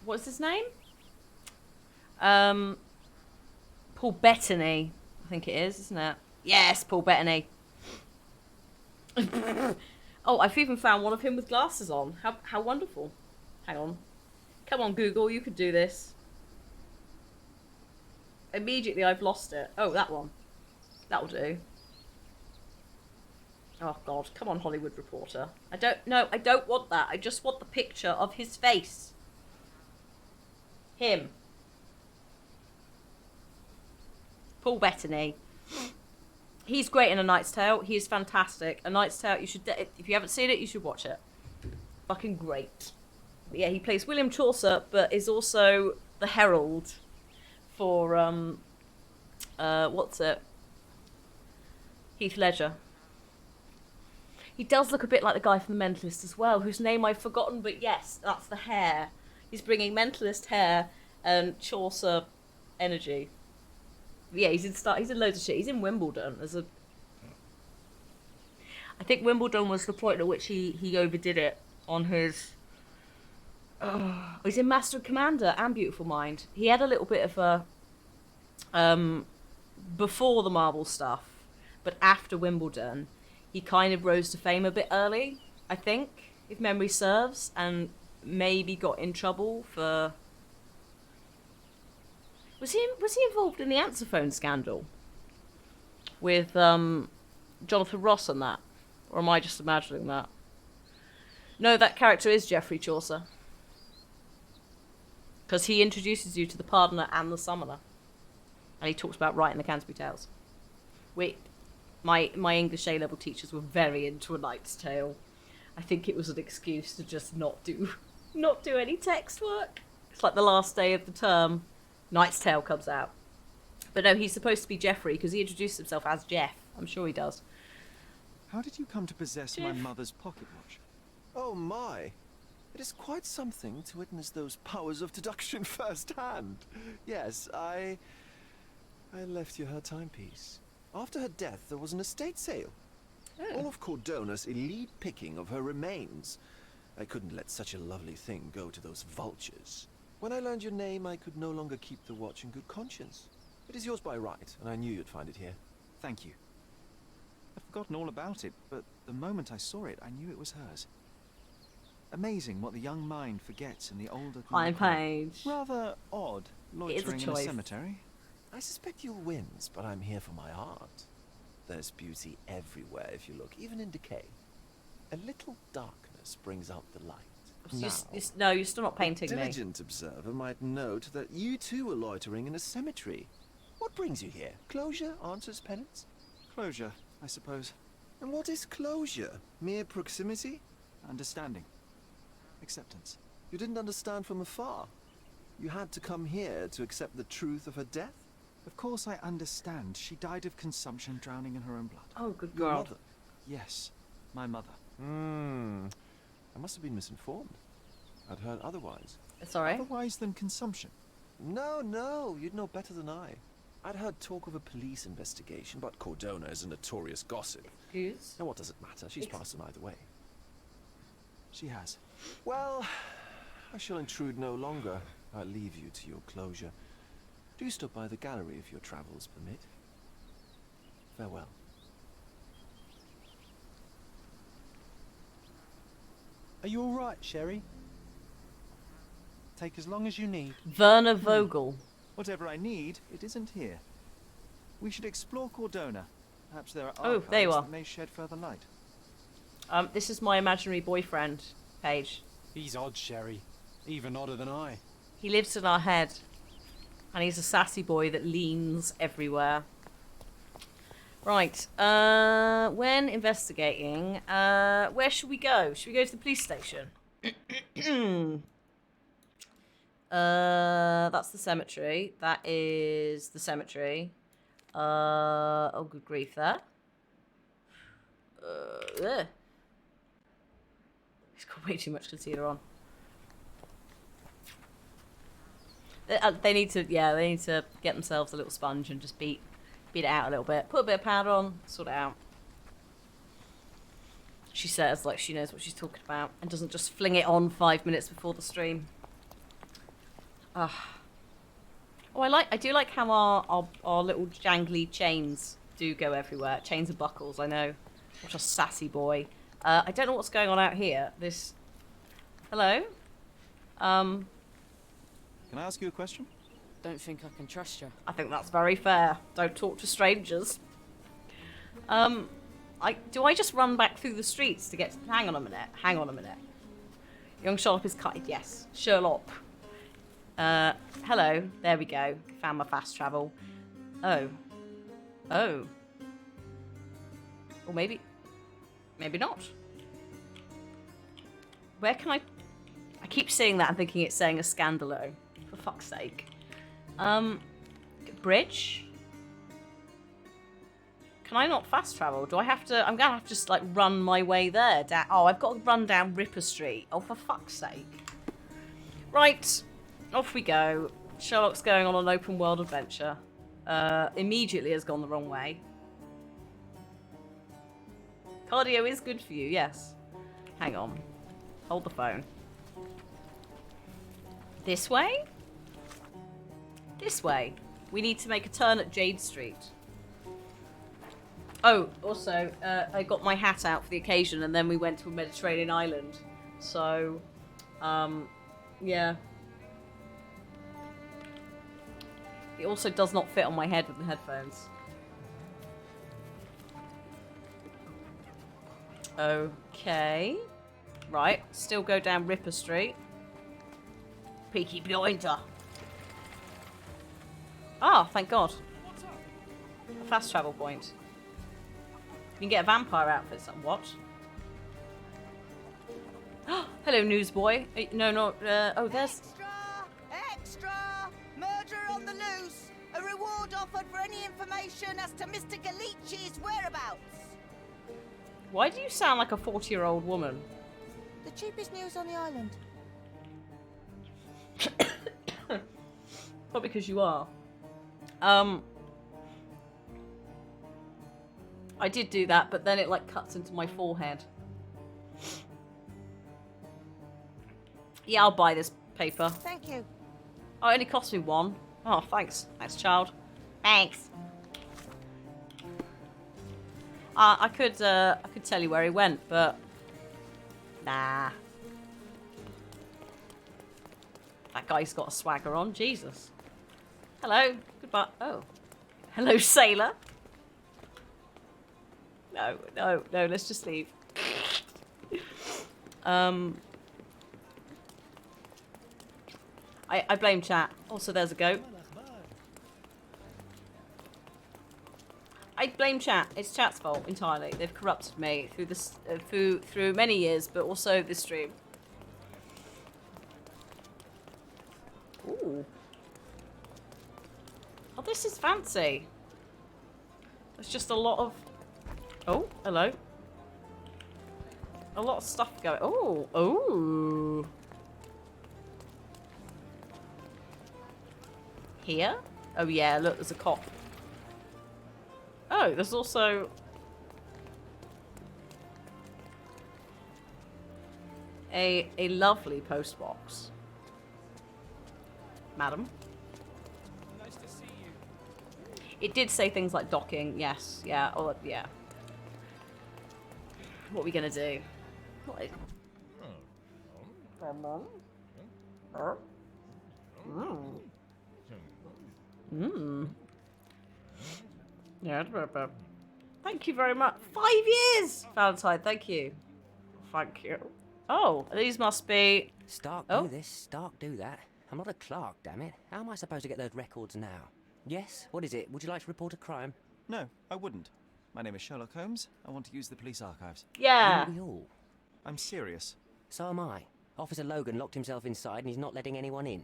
What's his name? Paul Bettany, I think it is, isn't it? Yes, Paul Bettany. Oh, I've even found one of him with glasses on. How wonderful. Hang on. Come on, Google, you could do this. Immediately I've lost it. Oh, that one. That'll do. Oh god, come on, Hollywood Reporter. I don't want that. I just want the picture of his face. Him. Paul Bettany. He's great in A Knight's Tale. He is fantastic. A Knight's Tale, you should, if you haven't seen it, you should watch it. Fucking great. But yeah, he plays William Chaucer, but is also the herald for, what's it? Heath Ledger. He does look a bit like the guy from The Mentalist as well, whose name I've forgotten, but yes, that's the hair. He's bringing Mentalist hair and Chaucer energy. Yeah, he's in loads of shit. He's in Wimbledon as a... I think Wimbledon was the point at which he overdid it on his... he's in Master and Commander and Beautiful Mind. He had a little bit of a... before the Marvel stuff, but after Wimbledon, he kind of rose to fame a bit early, I think, if memory serves, and maybe got in trouble for... Was he involved in the answer phone scandal? With Jonathan Ross and that? Or am I just imagining that? No, that character is Geoffrey Chaucer. Because he introduces you to the Pardoner and the Summoner. And he talks about writing the Canterbury Tales. My English A-level teachers were very into A Knight's Tale. I think it was an excuse to just not do any text work. It's like the last day of the term. Knight's Tale comes out. But no, he's supposed to be Geoffrey because he introduced himself as Jeff. I'm sure he does.
How did you come to possess my mother's pocket watch?
Oh my! It is quite something to witness those powers of deduction firsthand. Yes, I left you her timepiece. After her death, there was an estate sale. All of Cordona's elite picking of her remains. I couldn't let such a lovely thing go to those vultures. When I learned your name, I could no longer keep the watch in good conscience. It is yours by right, and I knew you'd find it here.
Thank you. I'd forgotten all about it, but the moment I saw it, I knew it was hers. Amazing what the young mind forgets in the older.
Fine page.
Rather odd, loitering in a cemetery.
I suspect you'll win, but I'm here for my art. There's beauty everywhere if you look, even in decay. A little darkness brings out the light.
No, you're still not painting
a
me.
diligent observer might note that you too are loitering in a cemetery. What brings you here? Closure answers penance?
Closure, I suppose.
And what is closure? Mere proximity?
Understanding. Acceptance.
You didn't understand from afar. You had to come here to accept the truth of her death?
Of course I understand. She died of consumption, drowning in her own blood.
Oh, good
Your
God.
mother?
Yes, my mother.
I must have been misinformed. I'd heard otherwise.
Sorry?
Otherwise than consumption?
No, you'd know better than I. I'd heard talk of a police investigation, but Cordona is a notorious gossip.
Excuse?
And what does it matter? She's passed on either way.
She has.
Well, I shall intrude no longer. I'll leave you to your closure. Do stop by the gallery if your travels permit. Farewell.
Are you all right, Sherry? Take as long as you need.
Werner Vogel.
Whatever I need, it isn't here. We should explore Cordona. Perhaps there are
Oh, there you
archives
are.
that may shed further light.
This is my imaginary boyfriend, Paige.
He's odd, Sherry. Even odder than I.
He lives in our head. And he's a sassy boy that leans everywhere. Right. When investigating, where should we go? Should we go to the police station? That's the cemetery. That is the cemetery. Oh, good grief, there. He's got way too much concealer on. They need to get themselves a little sponge and just beat it out a little bit. Put a bit of powder on, sort it out. She says like she knows what she's talking about and doesn't just fling it on 5 minutes before the stream. Oh, I do like how our little jangly chains do go everywhere. Chains and buckles, I know. What a sassy boy. I don't know what's going on out here. Hello?
Can I ask you a question?
Don't think I can trust you.
I think that's very fair. Don't talk to strangers. Do I just run back through the streets to get... Hang on a minute. Young Sherlock is cut. Yes. Sherlock. Hello. There we go. Found my fast travel. Oh. Or maybe not. Where can I keep seeing that and thinking it's saying a scandalo. For fuck's sake. Bridge? Can I not fast travel? Do I have to... I'm gonna have to just, like, run my way there. Oh, I've got to run down Ripper Street. Oh, for fuck's sake. Right. Off we go. Sherlock's going on an open world adventure. Immediately has gone the wrong way. Cardio is good for you, yes. Hang on. Hold the phone. This way? This way. We need to make a turn at Jade Street. Oh, also, I got my hat out for the occasion and then we went to a Mediterranean island. So, yeah. It also does not fit on my head with the headphones. Okay. Right, still go down Ripper Street. Peaky Blinder. Ah, thank God. A fast travel point. You can get a vampire outfit. What? Hello, newsboy. No, oh, there's...
Extra! Murder on the loose! A reward offered for any information as to Mr. Galici's whereabouts!
Why do you sound like a 40-year-old woman?
The cheapest news on the island.
Probably because you are. I did do that, but then it like cuts into my forehead. Yeah, I'll buy this paper.
Thank you.
Oh, it only cost me 1. Oh, thanks. Thanks, child. Thanks. I could tell you where he went, but nah. That guy's got a swagger on. Jesus. Hello. Goodbye. Oh. Hello, sailor. No. Let's just leave. I blame chat. Also, there's a goat. I blame chat. It's chat's fault entirely. They've corrupted me through this through many years, but also this stream. Ooh. Oh, this is fancy. There's just a lot of. Oh, hello. A lot of stuff going. Oh. Here? Oh yeah, look, there's a cop. Oh, there's also... a lovely post box. Madam.
Nice to see you.
It did say things like docking, yes, yeah, oh yeah. What are we gonna do? What? Yeah. Thank you very much. 5 years, Valentine. Thank you. Thank you. Oh, these must be.
Stark do this, Stark do that. I'm not a clerk, damn it. How am I supposed to get those records now? Yes. What is it? Would you like to report a crime?
No, I wouldn't. My name is Sherlock Holmes. I want to use the police archives.
Yeah.
We all.
I'm serious.
So am I. Officer Logan locked himself inside and he's not letting anyone in.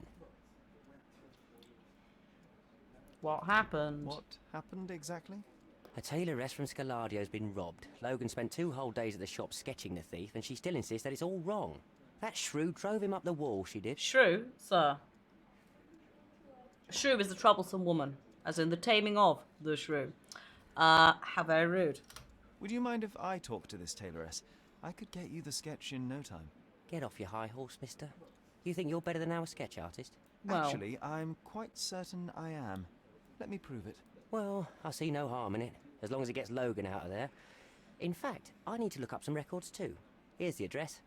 What happened?
What happened exactly?
A tailoress from Scaladio's been robbed. Logan spent 2 whole days at the shop sketching the thief, and she still insists that it's all wrong. That shrew drove him up the wall, she did.
Shrew, sir. Shrew is the troublesome woman, as in the taming of the shrew. How very rude.
Would you mind if I talk to this tailoress? I could get you the sketch in no time.
Get off your high horse, mister. You think you're better than our sketch artist?
Well,
actually, I'm quite certain I am. Let me prove it.
Well, I see no harm in it, as long as it gets Logan out of there. In fact, I need to look up some records too. Here's the address.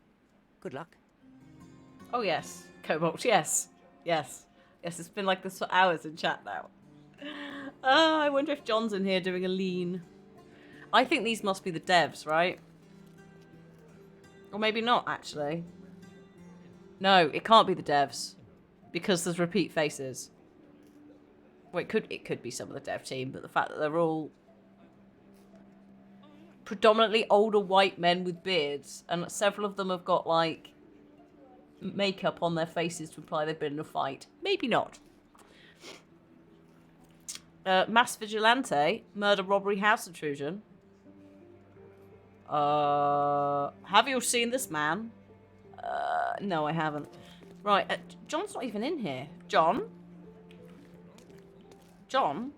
Good luck.
Oh yes, Cobalt, yes. Yes, it's been like this for hours in chat now. I wonder if John's in here doing a lean. I think these must be the devs, right? Or maybe not, actually. No, it can't be the devs. Because there's repeat faces. Well, it could be some of the dev team, but the fact that they're all predominantly older white men with beards, and several of them have got, like, makeup on their faces to imply they've been in a fight. Maybe not. Mass vigilante, murder, robbery, house intrusion. Have you seen this man? No, I haven't. Right, John's not even in here. John? John?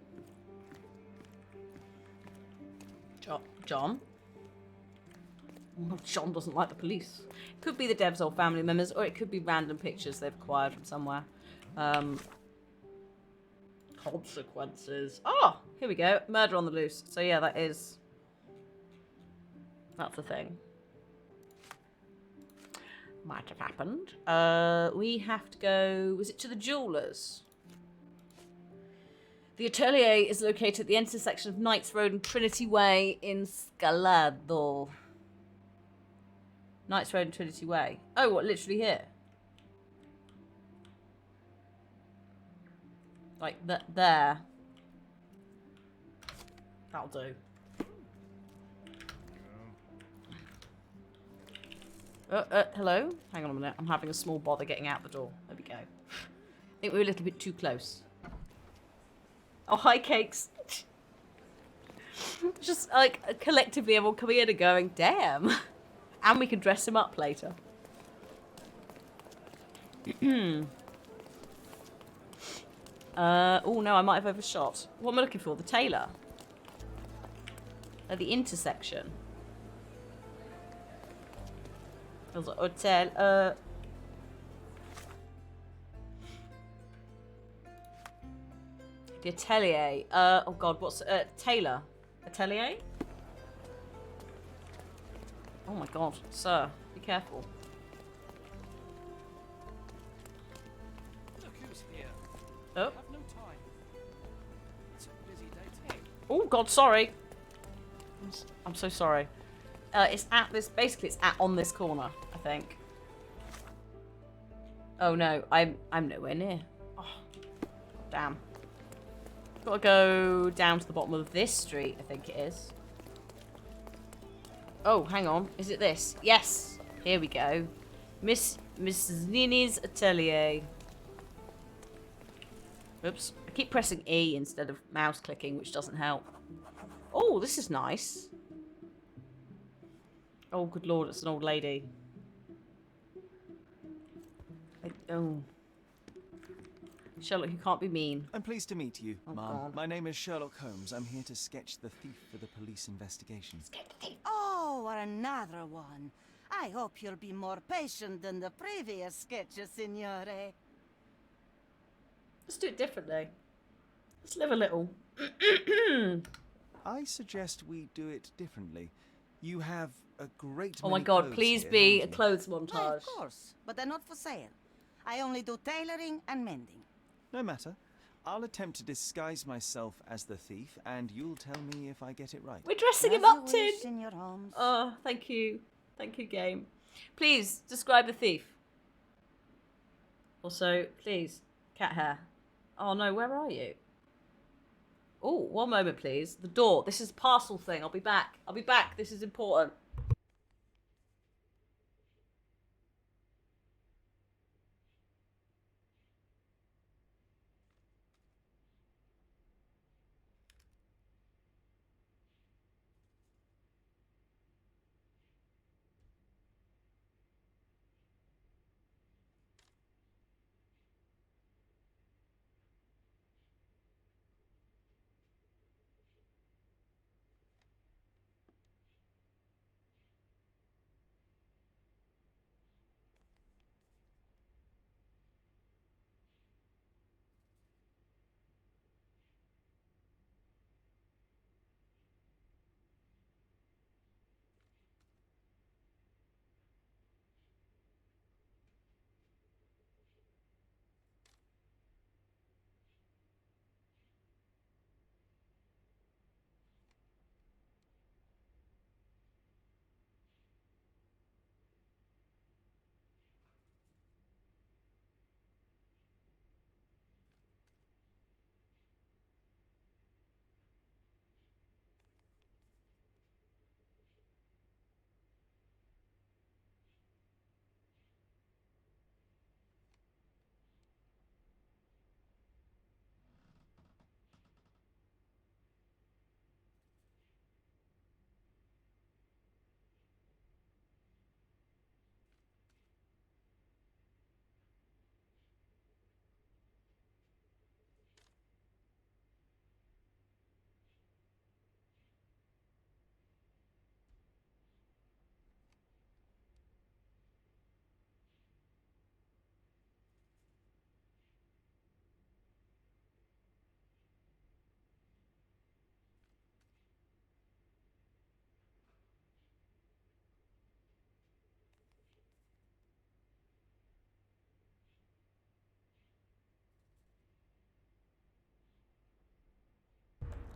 John? Oh, John doesn't like the police. Could be the devs or family members, or it could be random pictures they've acquired from somewhere. Consequences. Oh, here we go. Murder on the loose. So yeah, that's the thing. Might have happened. We have to go. Was it to the jewelers? The atelier is located at the intersection of Knights Road and Trinity Way in Scalado. Knights Road and Trinity Way. Oh, what? Literally here? Like there. That'll do. Hello? Hang on a minute. I'm having a small bother getting out the door. There we go. I think we're a little bit too close. Oh, hi, Cakes. Just, like, collectively everyone coming in and going, damn. And we can dress him up later. Oh no, I might have overshot. What am I looking for? The tailor? At the intersection. I was like, hotel, the atelier. Oh god, what's tailor? Atelier? Oh my god, sir, be careful.
Look who's here.
Oh.
I have no time. It's a busy day.
Oh god, sorry. I'm so sorry. It's at this. Basically, it's at on this corner. I think. Oh no, I'm nowhere near. Oh, damn. Gotta go down to the bottom of this street. I think it is. Oh, hang on. Is it this? Yes. Here we go. Mrs. Nini's atelier. Oops. I keep pressing E instead of mouse clicking, which doesn't help. Oh, this is nice. Oh, good lord, it's an old lady. Oh. Sherlock, you can't be mean.
I'm pleased to meet you,
Oh,
Ma'am.
God.
My name is Sherlock Holmes. I'm here to sketch the thief for the police investigation.
Oh, another one. I hope you'll be more patient than the previous sketches, Signore.
Let's do it differently. Let's live a little.
I suggest we do it differently. You have a great
Oh my
many
god,
clothes
please
here,
be a
haven't you?
clothes
Why,
montage.
of course, but they're not for sale. I only do tailoring and mending.
No matter. I'll attempt to disguise myself as the thief, and you'll tell me if I get it right.
We're dressing him
As
up,
you
Tin.
wish, Signor Holmes.
Oh, thank you. Thank you, game. Please, describe the thief. Also, please, cat hair. Oh no, where are you? Oh, one moment, please. The door. This is a parcel thing. I'll be back. I'll be back. This is important.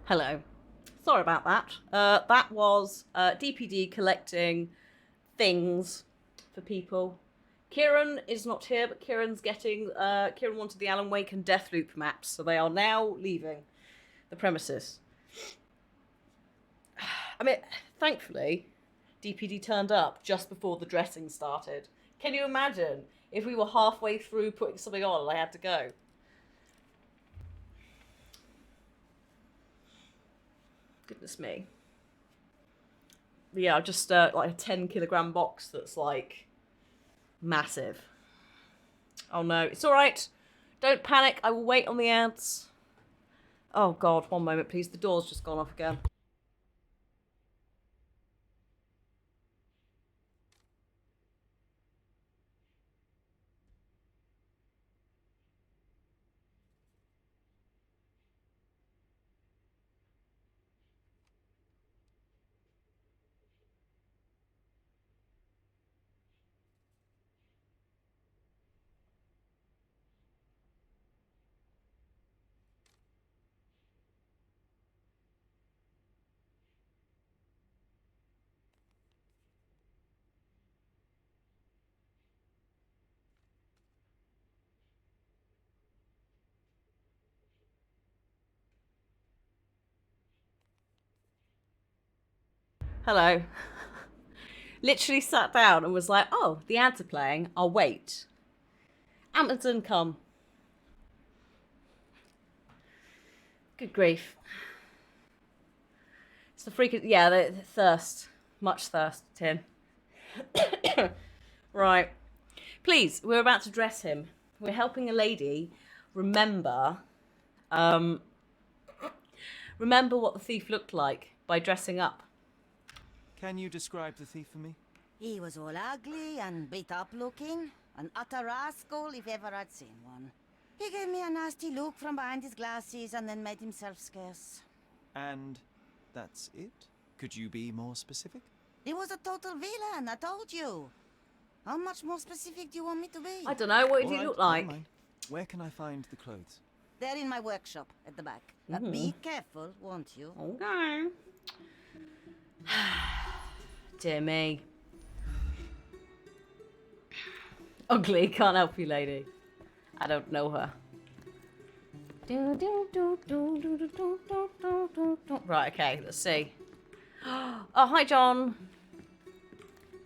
Hello. Sorry about that. That was DPD collecting things for people. Kieran is not here, but Kieran's getting... Kieran wanted the Alan Wake and Deathloop maps, so they are now leaving the premises. I mean, thankfully, DPD turned up just before the dressing started. Can you imagine if we were halfway through putting something on and I had to go? Goodness me. But yeah, just like a 10 kilogram box that's like massive. Oh no, it's alright. Don't panic, I will wait on the ads. Oh god, one moment please, the door's just gone off again. Hello. Literally sat down and was like, oh, the ads are playing, I'll wait. Amazon come. Good grief. It's the freaking, yeah, the thirst. Much thirst, Tim. Right. Please, we're about to dress him. We're helping a lady remember, remember what the thief looked like by dressing up.
Can you describe the thief for me?
He was all ugly and beat up looking. An utter rascal if ever I'd seen one. He gave me a nasty look from behind his glasses and then made himself scarce.
And that's it? Could you be more specific?
He was a total villain, I told you. How much more specific do you want me to be?
I don't know, what did he
All
look
right,
like?
never mind. Where can I find the clothes?
They're in my workshop at the back. Be careful, won't you?
Okay. Dear me. Ugly, can't help you, lady. I don't know her. Right, okay, let's see. Oh, hi, John.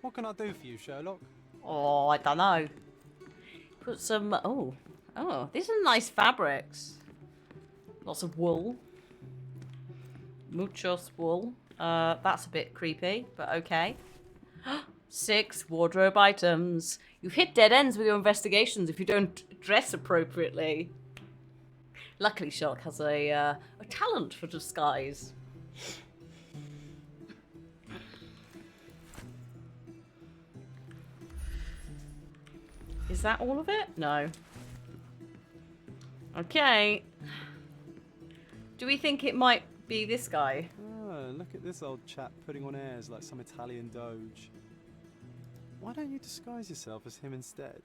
What can I do for you, Sherlock?
Oh, I don't know. Put some... Oh, these are nice fabrics. Lots of wool. Muchos wool. That's a bit creepy, but okay. 6 wardrobe items. You've hit dead ends with your investigations if you don't dress appropriately. Luckily, Sherlock has a talent for disguise. Is that all of it? No. Okay. Do we think it might be this guy?
Oh, look at this old chap putting on airs like some Italian doge. Why don't you disguise yourself as him instead?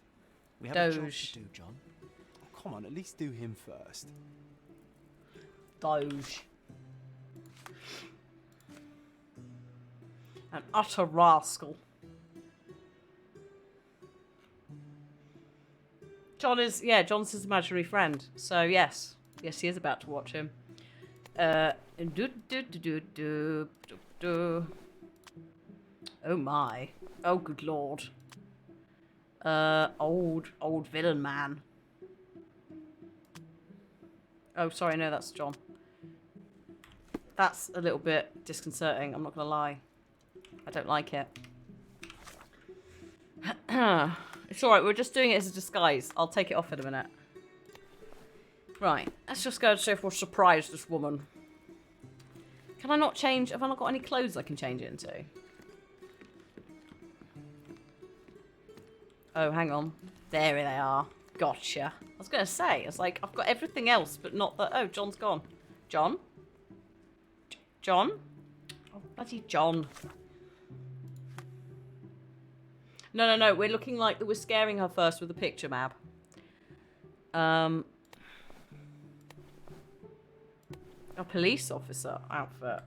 We have a job to do, John.
Oh, come on, at least do him first.
Doge. An utter rascal. John's his imaginary friend. So yes, he is about to watch him. Oh my. Oh good lord. Old villain man. Oh sorry, no, that's John. That's a little bit disconcerting, I'm not gonna lie. I don't like it. It's alright, we're just doing it as a disguise. I'll take it off in a minute. Right, let's just go and see if we'll surprise this woman. Can I not change? Have I not got any clothes I can change it into? Oh, hang on. There they are. Gotcha. I was going to say, it's like, I've got everything else, but not that. Oh, John's gone. John? John? Oh, bloody John. No. We're looking like that we're scaring her first with a picture map. A police officer outfit.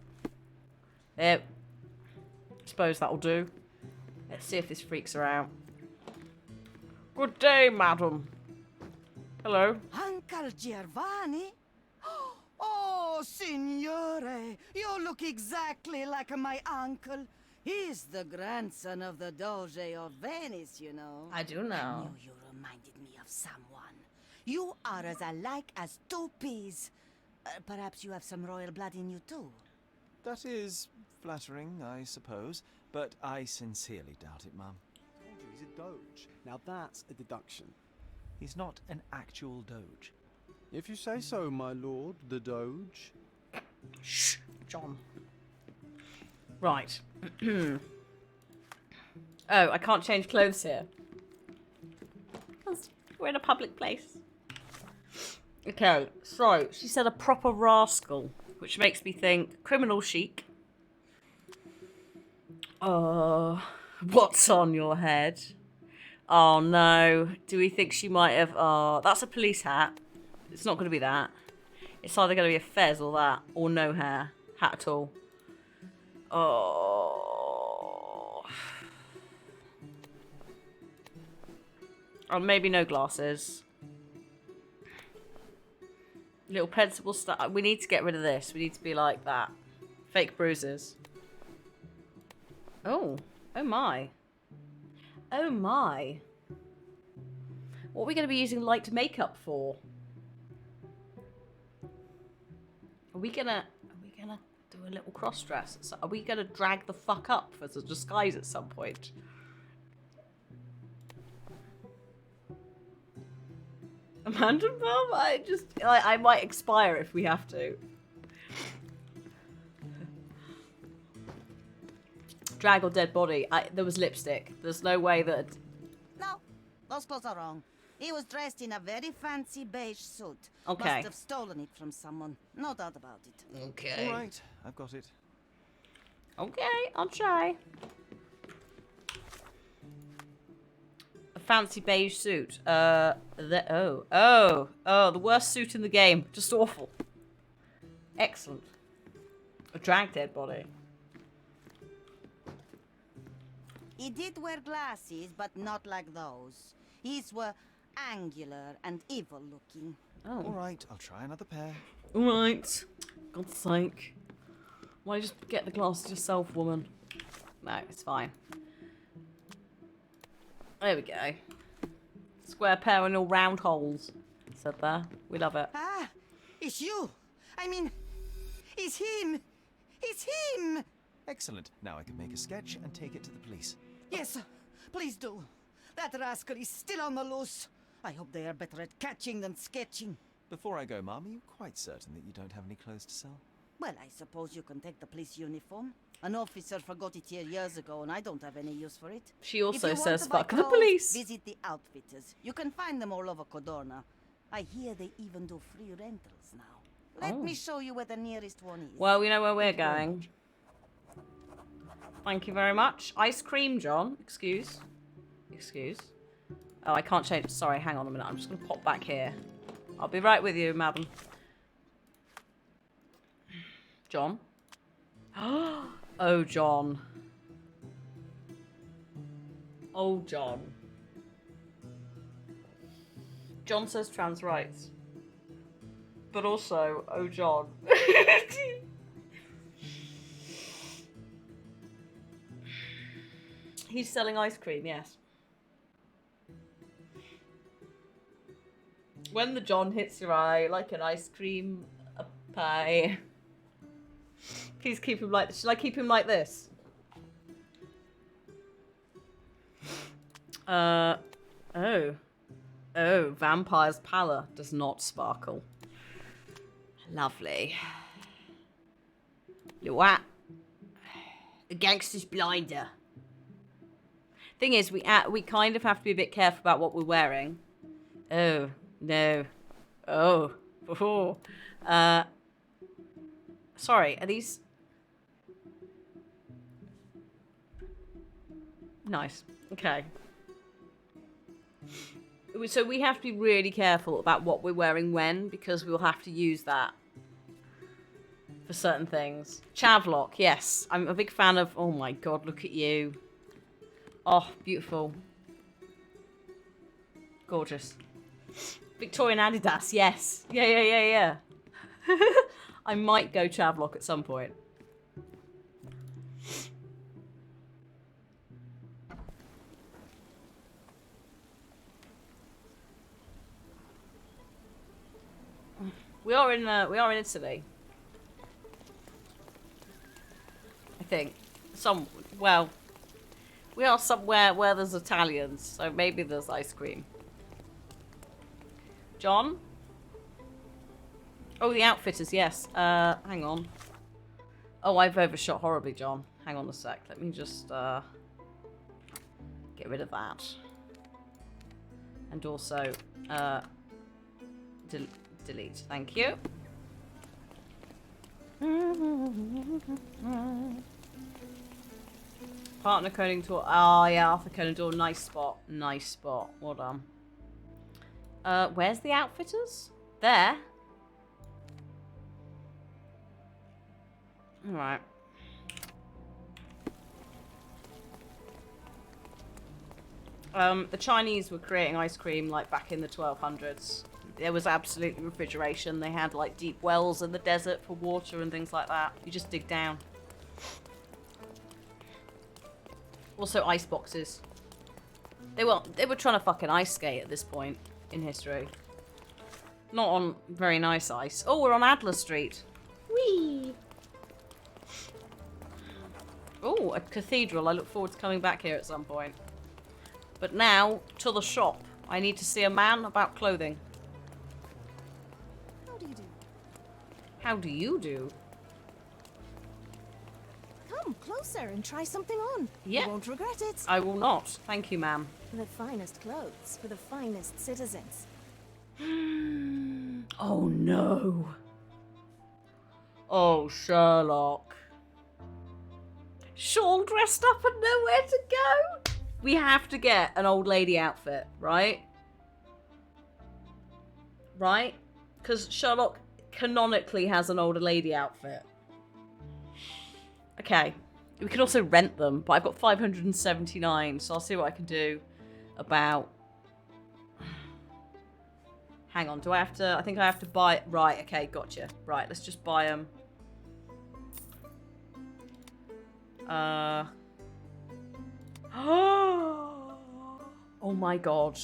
There. Suppose that'll do. Let's see if this freaks her out. Good day, madam. Hello.
Uncle Giovanni? Oh, signore, you look exactly like my uncle. He's the grandson of the Doge of Venice, you know.
I do know.
I knew you reminded me of someone. You are as alike as 2 peas. Perhaps you have some royal blood in you too.
That is flattering, I suppose, but I sincerely doubt it, Mum.
He's a doge. Now that's a deduction.
He's not an actual Doge.
If you say so, my lord, the Doge.
Shh, John. Right. Oh, I can't change clothes here. Because we're in a public place. Okay, so she said a proper rascal, which makes me think criminal chic. What's on your head? Oh no, do we think she might have... Oh, that's a police hat. It's not going to be that. It's either going to be a fez or that, or no hair. Hat at all. Oh. Oh, maybe no glasses. Little pencil stuff. We need to get rid of this. We need to be like that. Fake bruises. Oh. Oh my. Oh my. What are we going to be using light makeup for? Are we gonna do a little cross dress? So are we gonna drag the fuck up as a disguise at some point? Amanda Mum? I might expire if we have to. Drag or dead body. There was lipstick. There's no way that...
No, those clothes are wrong. He was dressed in a very fancy beige suit.
Okay.
Must have stolen it from someone. No doubt about it.
Okay.
All right, I've got it.
Okay, I'll try. A fancy beige suit. The worst suit in the game. Just awful. Excellent. A drag dead body.
He did wear glasses, but not like those. His were angular and evil looking.
Oh.
All right, I'll try another pair.
All right. God's sake. Why just get the glasses yourself, woman? No, it's fine. There we go. Square pair and all round holes. Said there. We love it.
Ah, it's you. I mean, it's him. It's him.
Excellent. Now I can make a sketch and take it to the police.
Yes, please do. That rascal is still on the loose. I hope they are better at catching than sketching.
Before I go, Mum, are you quite certain that you don't have any clothes to sell?
Well, I suppose you can take the police uniform. An officer forgot it here years ago, and I don't have any use for it.
She also
If you
says,
want to buy
fuck the
clothes,
police.
Visit the outfitters. You can find them all over Codorna. I hear they even do free rentals now. Let me show you where the nearest one is.
Well, we know where we're going. Thank you very much. Ice cream, John. Excuse. Oh, I can't change. Sorry, hang on a minute. I'm just going to pop back here. I'll be right with you, madam. John? Oh, John. Oh, John. John says trans rights. But also, oh, John. He's selling ice cream, yes. When the John hits your eye, like an ice cream pie. Please keep him like... Should I keep him like this? Oh, vampire's pallor does not sparkle. Lovely. Look at a gangster's blinder. Thing is, we kind of have to be a bit careful about what we're wearing. Oh no. Oh. Sorry. Are these? Nice. Okay. So we have to be really careful about what we're wearing when, because we'll have to use that for certain things. Chavlock, yes. I'm a big fan of... Oh my god, look at you. Oh, beautiful. Gorgeous. Victorian Adidas, yes. Yeah. I might go Chavlock at some point. We are in Italy. I think. Well, we are somewhere where there's Italians, so maybe there's ice cream. John? Oh, the Outfitters, yes. Hang on. Oh, I've overshot horribly, John. Hang on a sec. Let me just, get rid of that. And also, delete. Thank you. Partner Conan Doyle. Oh, yeah, Arthur Conan Doyle. Nice spot. Nice spot. Well done. Where's the Outfitters? There. Alright. The Chinese were creating ice cream like back in the 1200s. There was absolutely refrigeration. They had like deep wells in the desert for water and things like that. You just dig down. Also ice boxes. They were trying to fucking ice skate at this point in history. Not on very nice ice. Oh, we're on Adler Street. Whee! Oh, a cathedral. I look forward to coming back here at some point. But now, to the shop. I need to see a man about clothing.
How do you do?
How do you do?
Come closer and try something on.
Yeah.
You won't regret it.
I will not. Thank you, ma'am.
The finest clothes for the finest citizens.
Oh, no. Oh, Sherlock. Shawl dressed up and nowhere to go. We have to get an old lady outfit, right? Right? Because Sherlock canonically has an older lady outfit. Okay. We can also rent them, but I've got 579, so I'll see what I can do about... Hang on, do I have to... I think I have to buy... Right, okay, gotcha. Right, let's just buy them. Oh my god.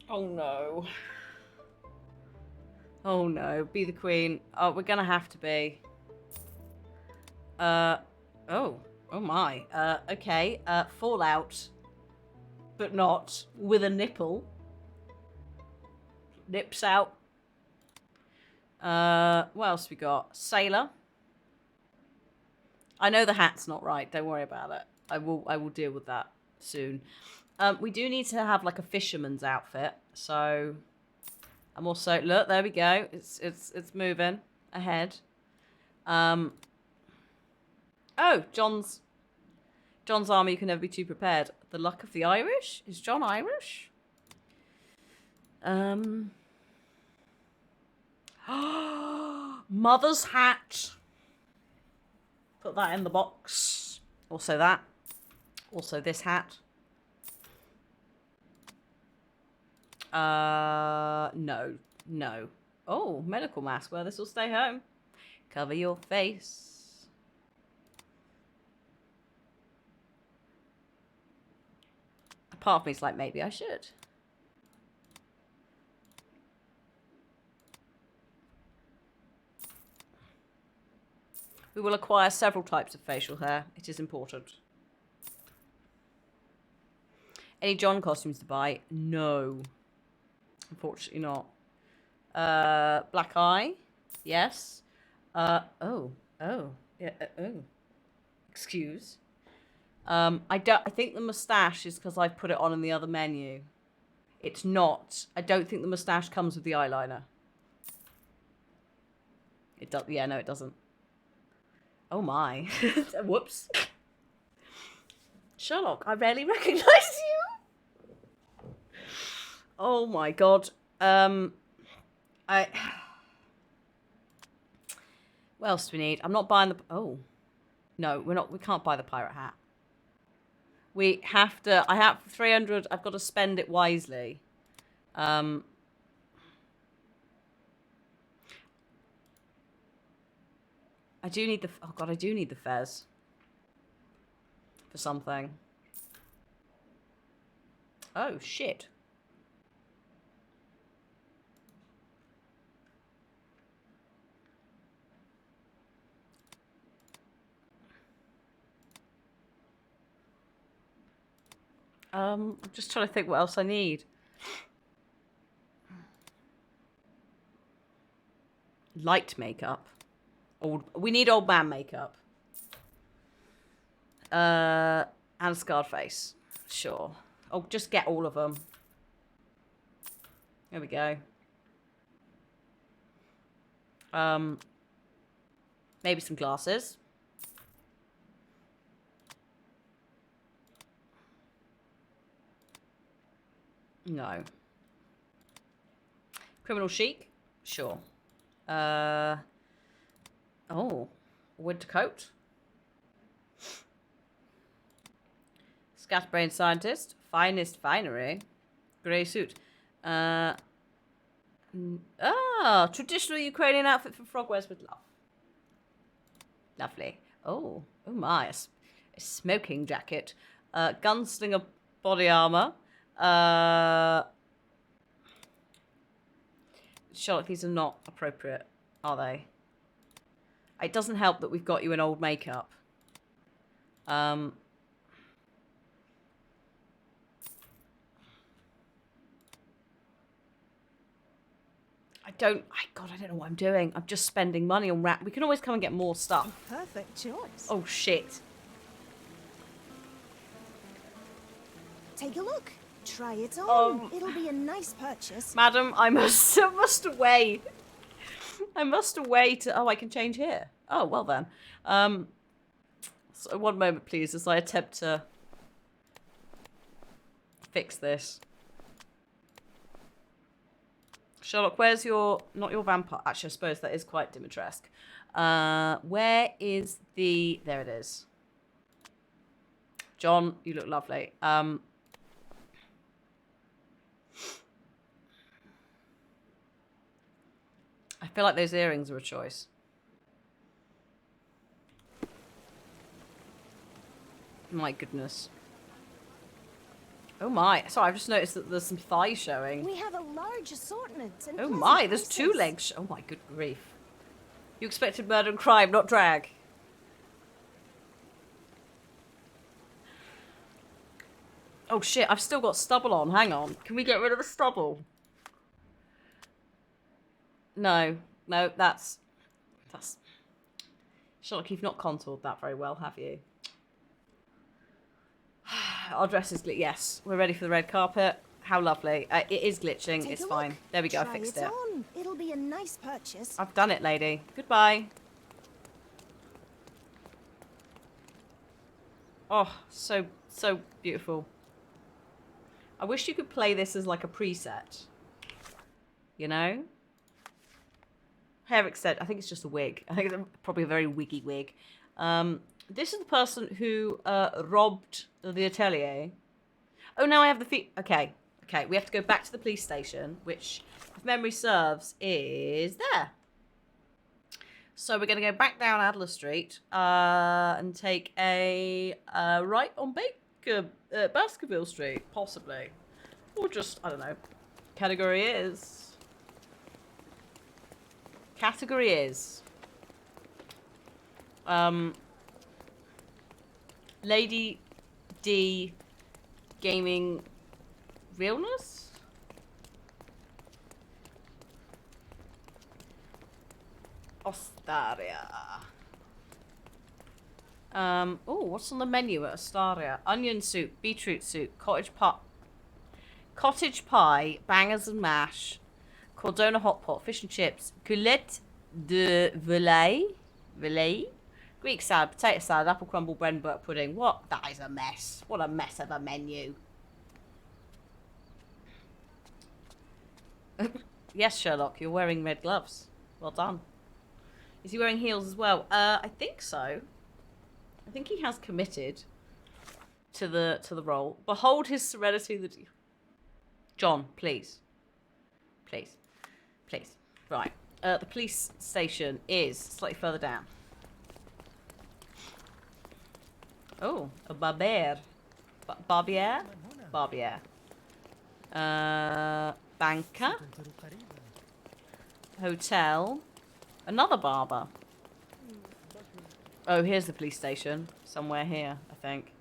Oh no. Oh no, be the queen. Oh, we're gonna have to be. Oh my. Okay, Fallout. But not with a nipple. Nips out. What else we got? Sailor. I know the hat's not right. Don't worry about it. I will deal with that soon. We do need to have like a fisherman's outfit. So I'm also look. There we go. It's moving ahead. Oh, John's army. You can never be too prepared. The luck of the Irish. Is John Irish? Mother's hat. Put that in the box. Also that. Also this hat. No. Oh, medical mask. Well, this will stay home. Cover your face. A part of me's like, maybe I should. We will acquire several types of facial hair. It is important. Any John costumes to buy? No. Unfortunately not. Black eye? Yes. Yeah, oh. Excuse. I think the moustache is because I've put it on in the other menu. It's not. I don't think the moustache comes with the eyeliner. It does. Yeah, no, it doesn't. Oh my. Whoops. Sherlock, I rarely recognise you. Oh my god. What else do we need? I'm not buying the... Oh. No, we're not. We can't buy the pirate hat. We have to... I have 300. I've got to spend it wisely. I do need the... Oh, God, I do need the fez. For something. Oh, shit. I'm just trying to think what else I need. Light makeup. We need old man makeup. And a scarred face. Sure. Oh, just get all of them. There we go. Maybe some glasses. No. Criminal chic? Sure. Oh. Winter coat? Scatterbrain scientist? Finest finery? Grey suit. Traditional Ukrainian outfit for frog wears with love. Lovely. Oh my. A smoking jacket. Gunslinger body armor. Sherlock, these are not appropriate, are they? It doesn't help that we've got you in old makeup. God, I don't know what I'm doing. I'm just spending money on We can always come and get more stuff.
Perfect choice.
Oh, shit.
Take a look. Try it on. It'll be a nice purchase.
Madam, I must away. I must away to... Oh, I can change here. Oh, well then. So one moment, please, as I attempt to fix this. Sherlock, where's your... Not your vampire. Actually, I suppose that is quite Dimitrescu. Where is the... There it is. John, you look lovely. I feel like those earrings are a choice. My goodness. Oh my. Sorry, I've just noticed that there's some thighs showing.
We have a large assortment. And
oh my, there's two legs. Oh my good grief. You expected murder and crime, not drag. Oh shit, I've still got stubble on. Hang on. Can we get rid of the stubble? No, that's... Sherlock, you've not contoured that very well, have you? Our dress is yes, we're ready for the red carpet. How lovely. It is glitching. It's fine. There we go. I fixed it.
On. It'll be a nice purchase.
I've done it, lady. Goodbye. Oh, so beautiful. I wish you could play this as like a preset. You know? Hair extent. I think it's just a wig. I think it's probably a very wiggy wig. This is the person who robbed the atelier. Oh, now I have the feet. Okay. We have to go back to the police station, which, if memory serves, is there. So we're going to go back down Adler Street and take a right on Baskerville Street, possibly. Or just, I don't know. Category is... Lady D Gaming Realness? Ostaria. Oh, what's on the menu at Ostaria? Onion soup, beetroot soup, cottage pie, bangers and mash, cordona hot pot, fish and chips, goulette de volaille, Greek salad, potato salad, apple crumble, bread and butter pudding. What? That is a mess. What a mess of a menu. Yes, Sherlock, you're wearing red gloves. Well done. Is he wearing heels as well? I think so. I think he has committed to the role. Behold his serenity. John, please. Please. Right. The police station is slightly further down. Oh, a barbier. Barbier. Banker. Hotel. Another barber. Oh, here's the police station. Somewhere here, I think.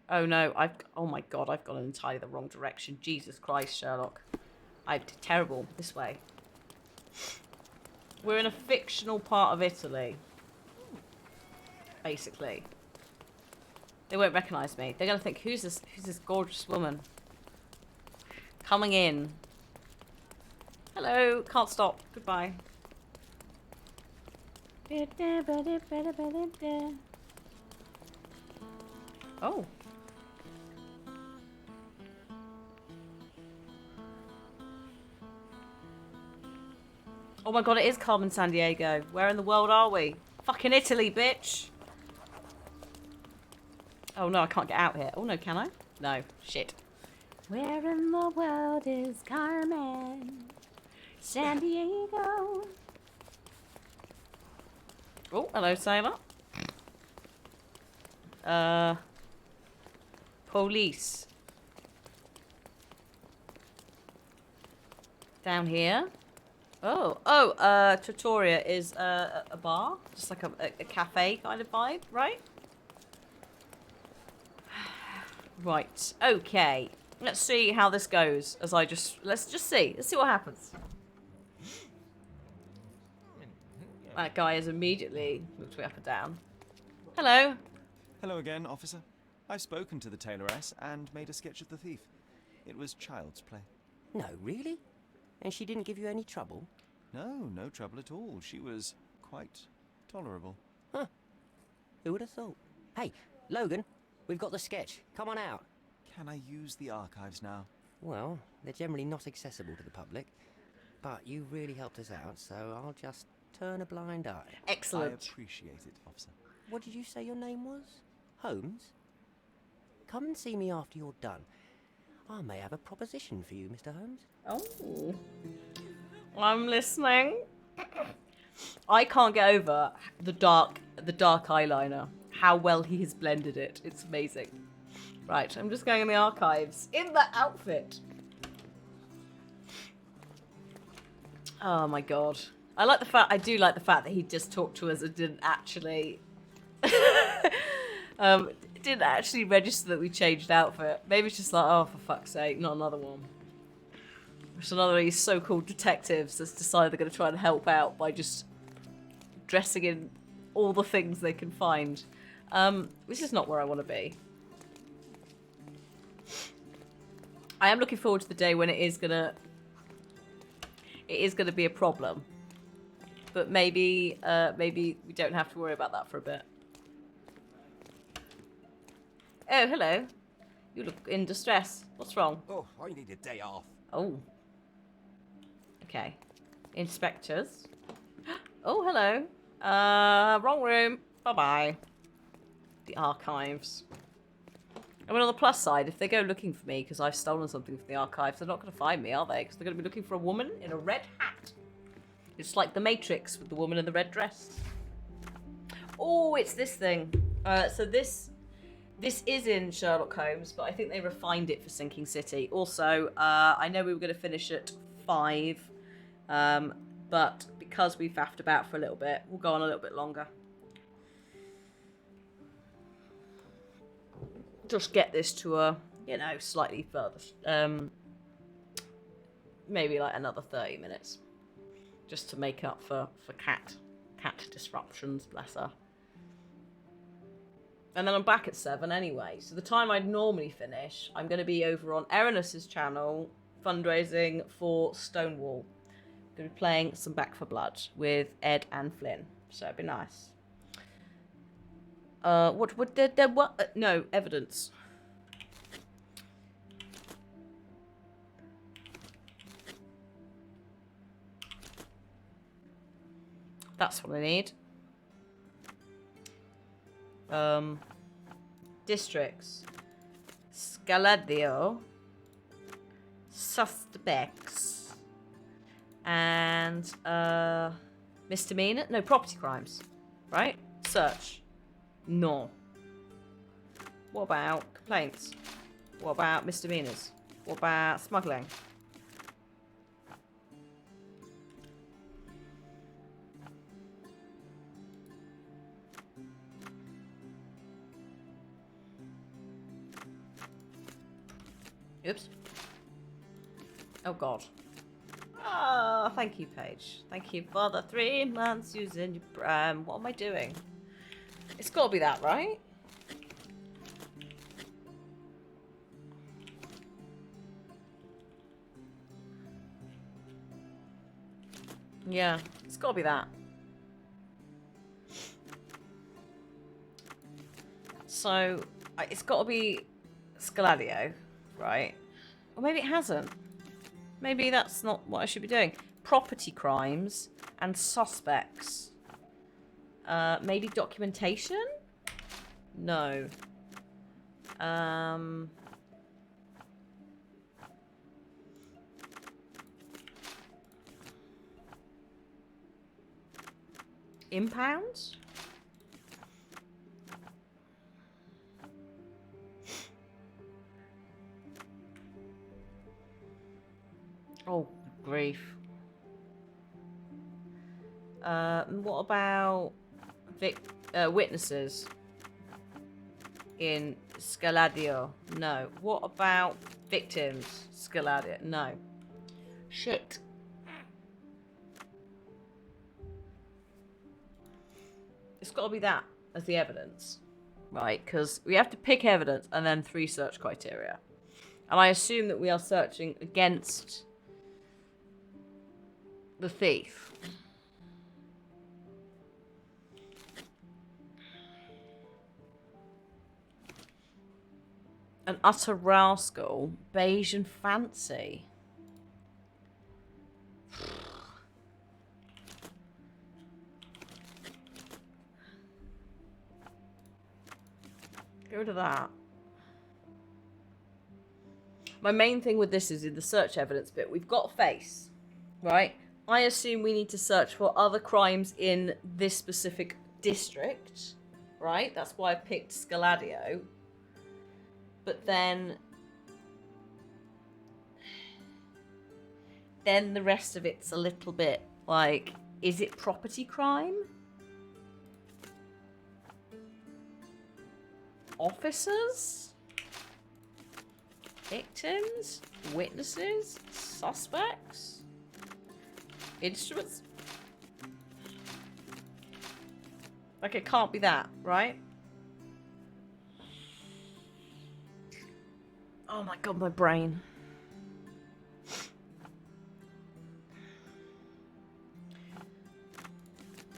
Oh no, oh my god, I've gone entirely the wrong direction. Jesus Christ, Sherlock. I'm terrible. This way. We're in a fictional part of Italy. Basically. They won't recognise me. They're gonna think, who's this gorgeous woman? Coming in. Hello, can't stop. Goodbye. Oh. Oh my god, it is Carmen Sandiego. Where in the world are we? Fucking Italy, bitch! Oh no, I can't get out here. Oh no, can I? No. Shit.
Where in the world is Carmen Sandiego?
Oh, hello, sailor. Police. Down here. Trattoria is a bar, just like a cafe kind of vibe, right? Right. Okay. Let's see how this goes. Let's just see. Let's see what happens. That guy has immediately moved me up and down. Hello.
Hello again, officer. I've spoken to the tailoress and made a sketch of the thief. It was child's play.
No, really? And she didn't give you any trouble?
No, no trouble at all. She was quite tolerable.
Huh. Who would have thought? Hey, Logan, we've got the sketch. Come on out.
Can I use the archives now?
Well, they're generally not accessible to the public. But you really helped us out, so I'll just turn a blind eye.
Excellent.
I appreciate it, officer.
What did you say your name was? Holmes? Come and see me after you're done. I may have a proposition for you, Mr. Holmes.
Oh. I'm listening. I can't get over the dark eyeliner. How well he has blended it. It's amazing. Right, I'm just going in the archives. In that outfit. Oh my god. I do like the fact that he just talked to us and didn't actually didn't actually register that we changed outfit. Maybe it's just like, oh, for fuck's sake, not another one. Just another of these so-called detectives that's decided they're going to try and help out by just dressing in all the things they can find. This is not where I want to be. I am looking forward to the day when it is gonna be a problem. But maybe we don't have to worry about that for a bit. Oh, hello. You look in distress. What's wrong?
Oh, I need a day off.
Oh. Okay. Inspectors. Oh, hello. Wrong room. Bye-bye. The archives. I mean, on the plus side, if they go looking for me because I've stolen something from the archives, they're not going to find me, are they? Because they're going to be looking for a woman in a red hat. It's like the Matrix with the woman in the red dress. Oh, it's this thing. So this is in Sherlock Holmes, but I think they refined it for Sinking City. Also, I know we were going to finish at 5, but because we faffed about for a little bit, we'll go on a little bit longer. Just get this to a, slightly further. Maybe like another 30 minutes. Just to make up for cat disruptions, bless her. And then I'm back at 7 anyway. So the time I'd normally finish, I'm going to be over on Erinus's channel, fundraising for Stonewall. I'm going to be playing some Back for Blood with Ed and Flynn. So it'd be nice. What would there what? No, evidence. That's what I need. Districts. Scaladio. Suspects. And, misdemeanor? No, property crimes. Right? Search. No. What about complaints? What about misdemeanors? What about smuggling? Oops. Oh god. Ah, thank you, Paige. Thank you for the 3 months using your what am I doing? It's gotta be that, right? Yeah, it's gotta be that. So, it's gotta be Scaladio, right? Or maybe it hasn't. Maybe that's not what I should be doing. Property crimes and suspects. Maybe documentation? No. Impounds? Oh, grief. What about witnesses in Scaladio? No. What about victims? Scaladio? No. Shit. It's got to be that as the evidence, right? Because we have to pick evidence and then 3 search criteria. And I assume that we are searching against the thief. An utter rascal, beige and fancy. Get rid of that. My main thing with this is in the search evidence bit. We've got a face, right? I assume we need to search for other crimes in this specific district, right? That's why I picked Scaladio. But then the rest of it's a little bit like, is it property crime? Officers? Victims? Witnesses? Suspects? Instruments? Like, it can't be that, right? Oh my god, my brain.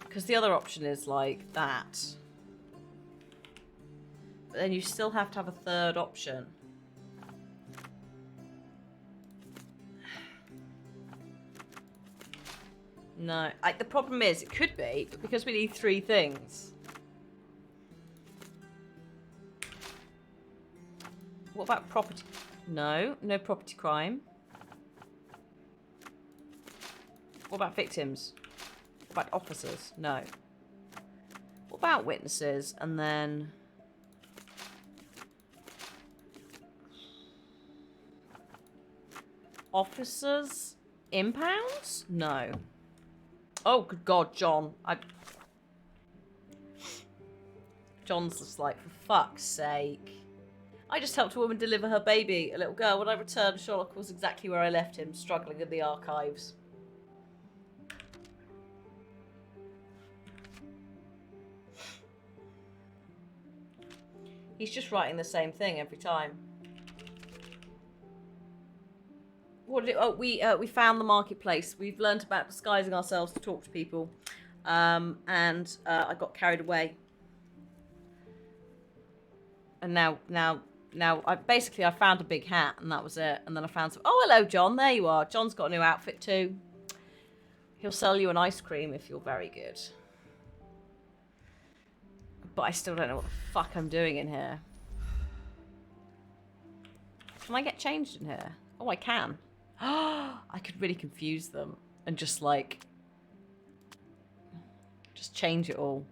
Because the other option is like that. But then you still have to have a third option. No, the problem is it could be, but because we need 3 things. What about property? No, no property crime. What about victims? What about officers? No. What about witnesses? And then... officers? Impounds? No. Oh, good God, John. John's just like, for fuck's sake. I just helped a woman deliver her baby, a little girl. When I returned, Sherlock was exactly where I left him, struggling in the archives. He's just writing the same thing every time. What did it, oh, we found the marketplace. We've learnt about disguising ourselves to talk to people. And I got carried away. And now I found a big hat and that was it. And then I found some, oh, hello, John. There you are. John's got a new outfit too. He'll sell you an ice cream if you're very good. But I still don't know what the fuck I'm doing in here. Can I get changed in here? Oh, I can. I could really confuse them and just like... just change it all.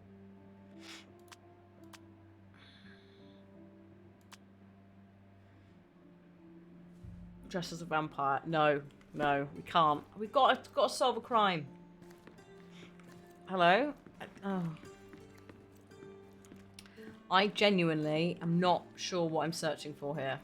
Dressed as a vampire. No, no, we can't. We've got to solve a crime. Hello? Oh. I genuinely am not sure what I'm searching for here.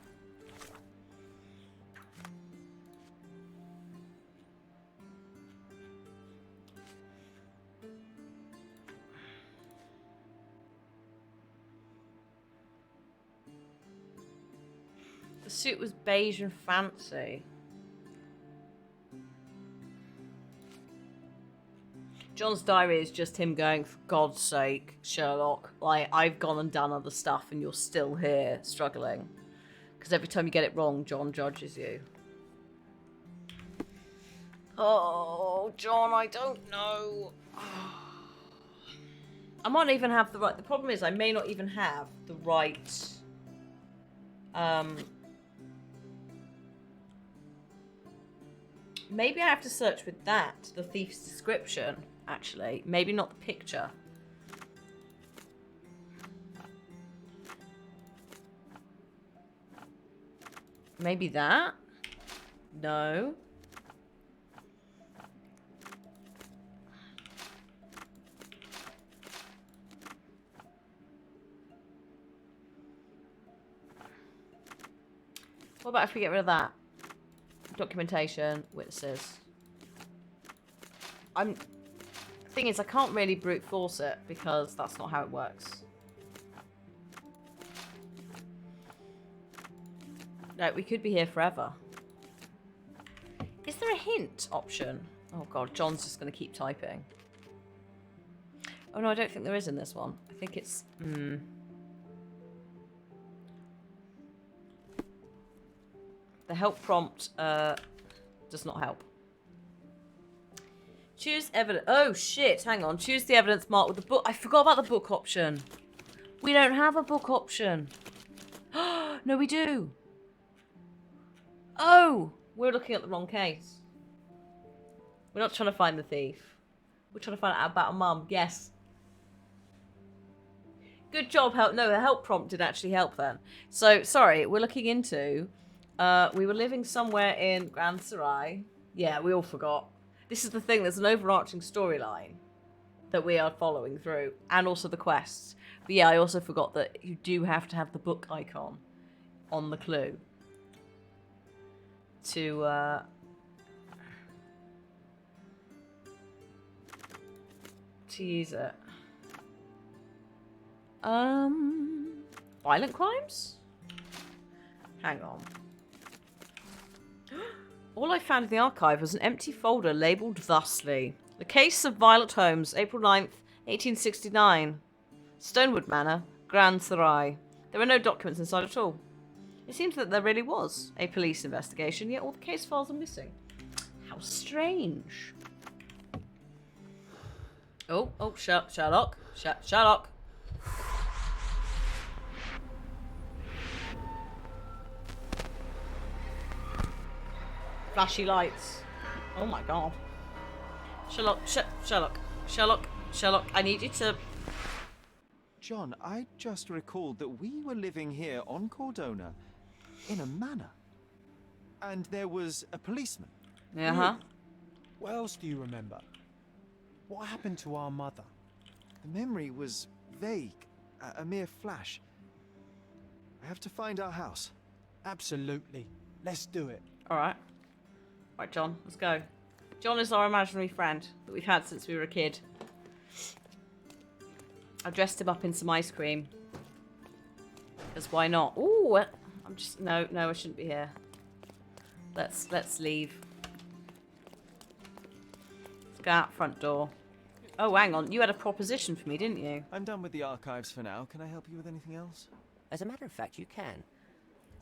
The suit was beige and fancy. John's diary is just him going, for God's sake, Sherlock. Like, I've gone and done other stuff and you're still here, struggling. Because every time you get it wrong, John judges you. Oh, John, I don't know. I might even have the right... The problem is I may not even have the right... Maybe I have to search with that, the thief's description, actually. Maybe not the picture. Maybe that? No. What about if we get rid of that? Documentation, witnesses. Thing is, I can't really brute force it because that's not how it works. No, we could be here forever. Is there a hint option? Oh god, John's just going to keep typing. Oh no, I don't think there is in this one. I think it's... The help prompt does not help. Choose evidence. Oh shit, hang on. Choose the evidence marked with the book. I forgot about the book option. We don't have a book option. No, we do. Oh, we're looking at the wrong case. We're not trying to find the thief. We're trying to find out about a mum. Yes. Good job, help. No, the help prompt did actually help then. So, sorry, we're looking into... we were living somewhere in Grand Sarai. Yeah, we all forgot. This is the thing, there's an overarching storyline that we are following through. And also the quests. But yeah, I also forgot that you do have to have the book icon on the clue. To use it. Violent crimes? Hang on. All I found in the archive was an empty folder labelled thusly. The case of Violet Holmes, April 9th, 1869. Stonewood Manor, Grand Sarai. There were no documents inside at all. It seems that there really was a police investigation, yet all the case files are missing. How strange. Oh, Sherlock. Sherlock. Flashy lights. Oh my god. Sherlock, I need you to...
John, I just recalled that we were living here on Cordona in a manor. And there was a policeman.
Uh-huh.
What else do you remember? What happened to our mother?
The memory was vague, a mere flash. I have to find our house.
Absolutely. Let's do it.
Alright. Right, John, let's go. John is our imaginary friend that we've had since we were a kid. I dressed him up in some ice cream. Because why not? Ooh, I'm just... No, I shouldn't be here. Let's leave. Let's go out front door. Oh, hang on. You had a proposition for me, didn't you?
I'm done with the archives for now. Can I help you with anything else?
As a matter of fact, you can.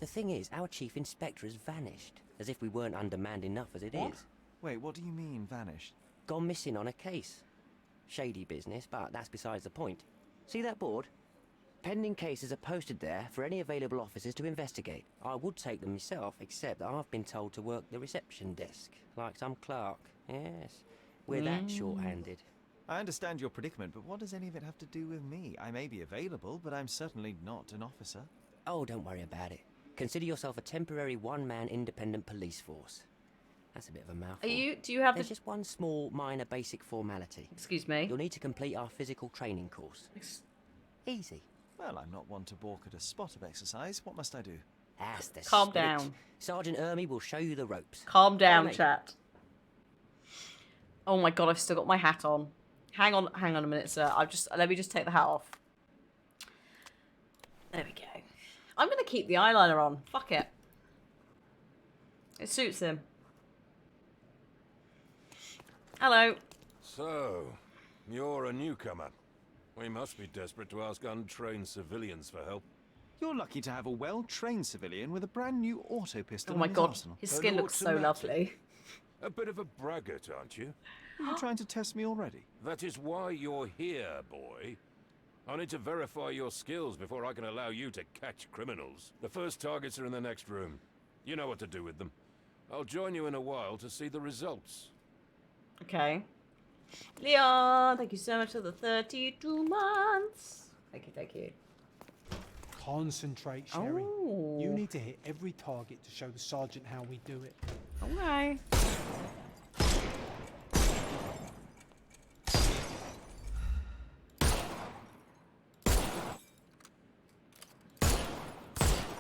The thing is, our chief inspector has vanished. As if we weren't undermanned enough as it is.
Wait, what do you mean, vanished?
Gone missing on a case. Shady business, but that's besides the point. See that board? Pending cases are posted there for any available officers to investigate. I would take them myself, except that I've been told to work the reception desk, like some clerk. Yes, we're that short-handed.
I understand your predicament, but what does any of it have to do with me? I may be available, but I'm certainly not an officer.
Oh, don't worry about it. Consider yourself a temporary one-man independent police force. That's a bit of a mouthful.
Do you have
There's just one small, minor, basic formality.
Excuse me?
You'll need to complete our physical training course. Easy.
Well, I'm not one to balk at a spot of exercise. What must I do?
That's the
Calm
spirit.
down.
Sergeant Ermy will show you the ropes.
Calm down, chat. Oh my god, I've still got my hat on. Hang on a minute, sir. Let me just take the hat off. There we go. I'm gonna keep the eyeliner on. Fuck it. It suits him. Hello.
So, you're a newcomer. We must be desperate to ask untrained civilians for help.
You're lucky to have a well-trained civilian with a brand new auto pistol.
Oh my
in his
god,
arsenal.
his skin looks so lovely.
A bit of a braggart, aren't you?
Are you trying to test me already?
That is why you're here, boy. I need to verify your skills before I can allow you to catch criminals. The first targets are in the next room. You know what to do with them. I'll join you in a while to see the results.
Okay. Leon, thank you so much for the 32 months. Thank you, thank you.
Concentrate, Sherry.
Oh.
You need to hit every target to show the sergeant how we do it.
Okay.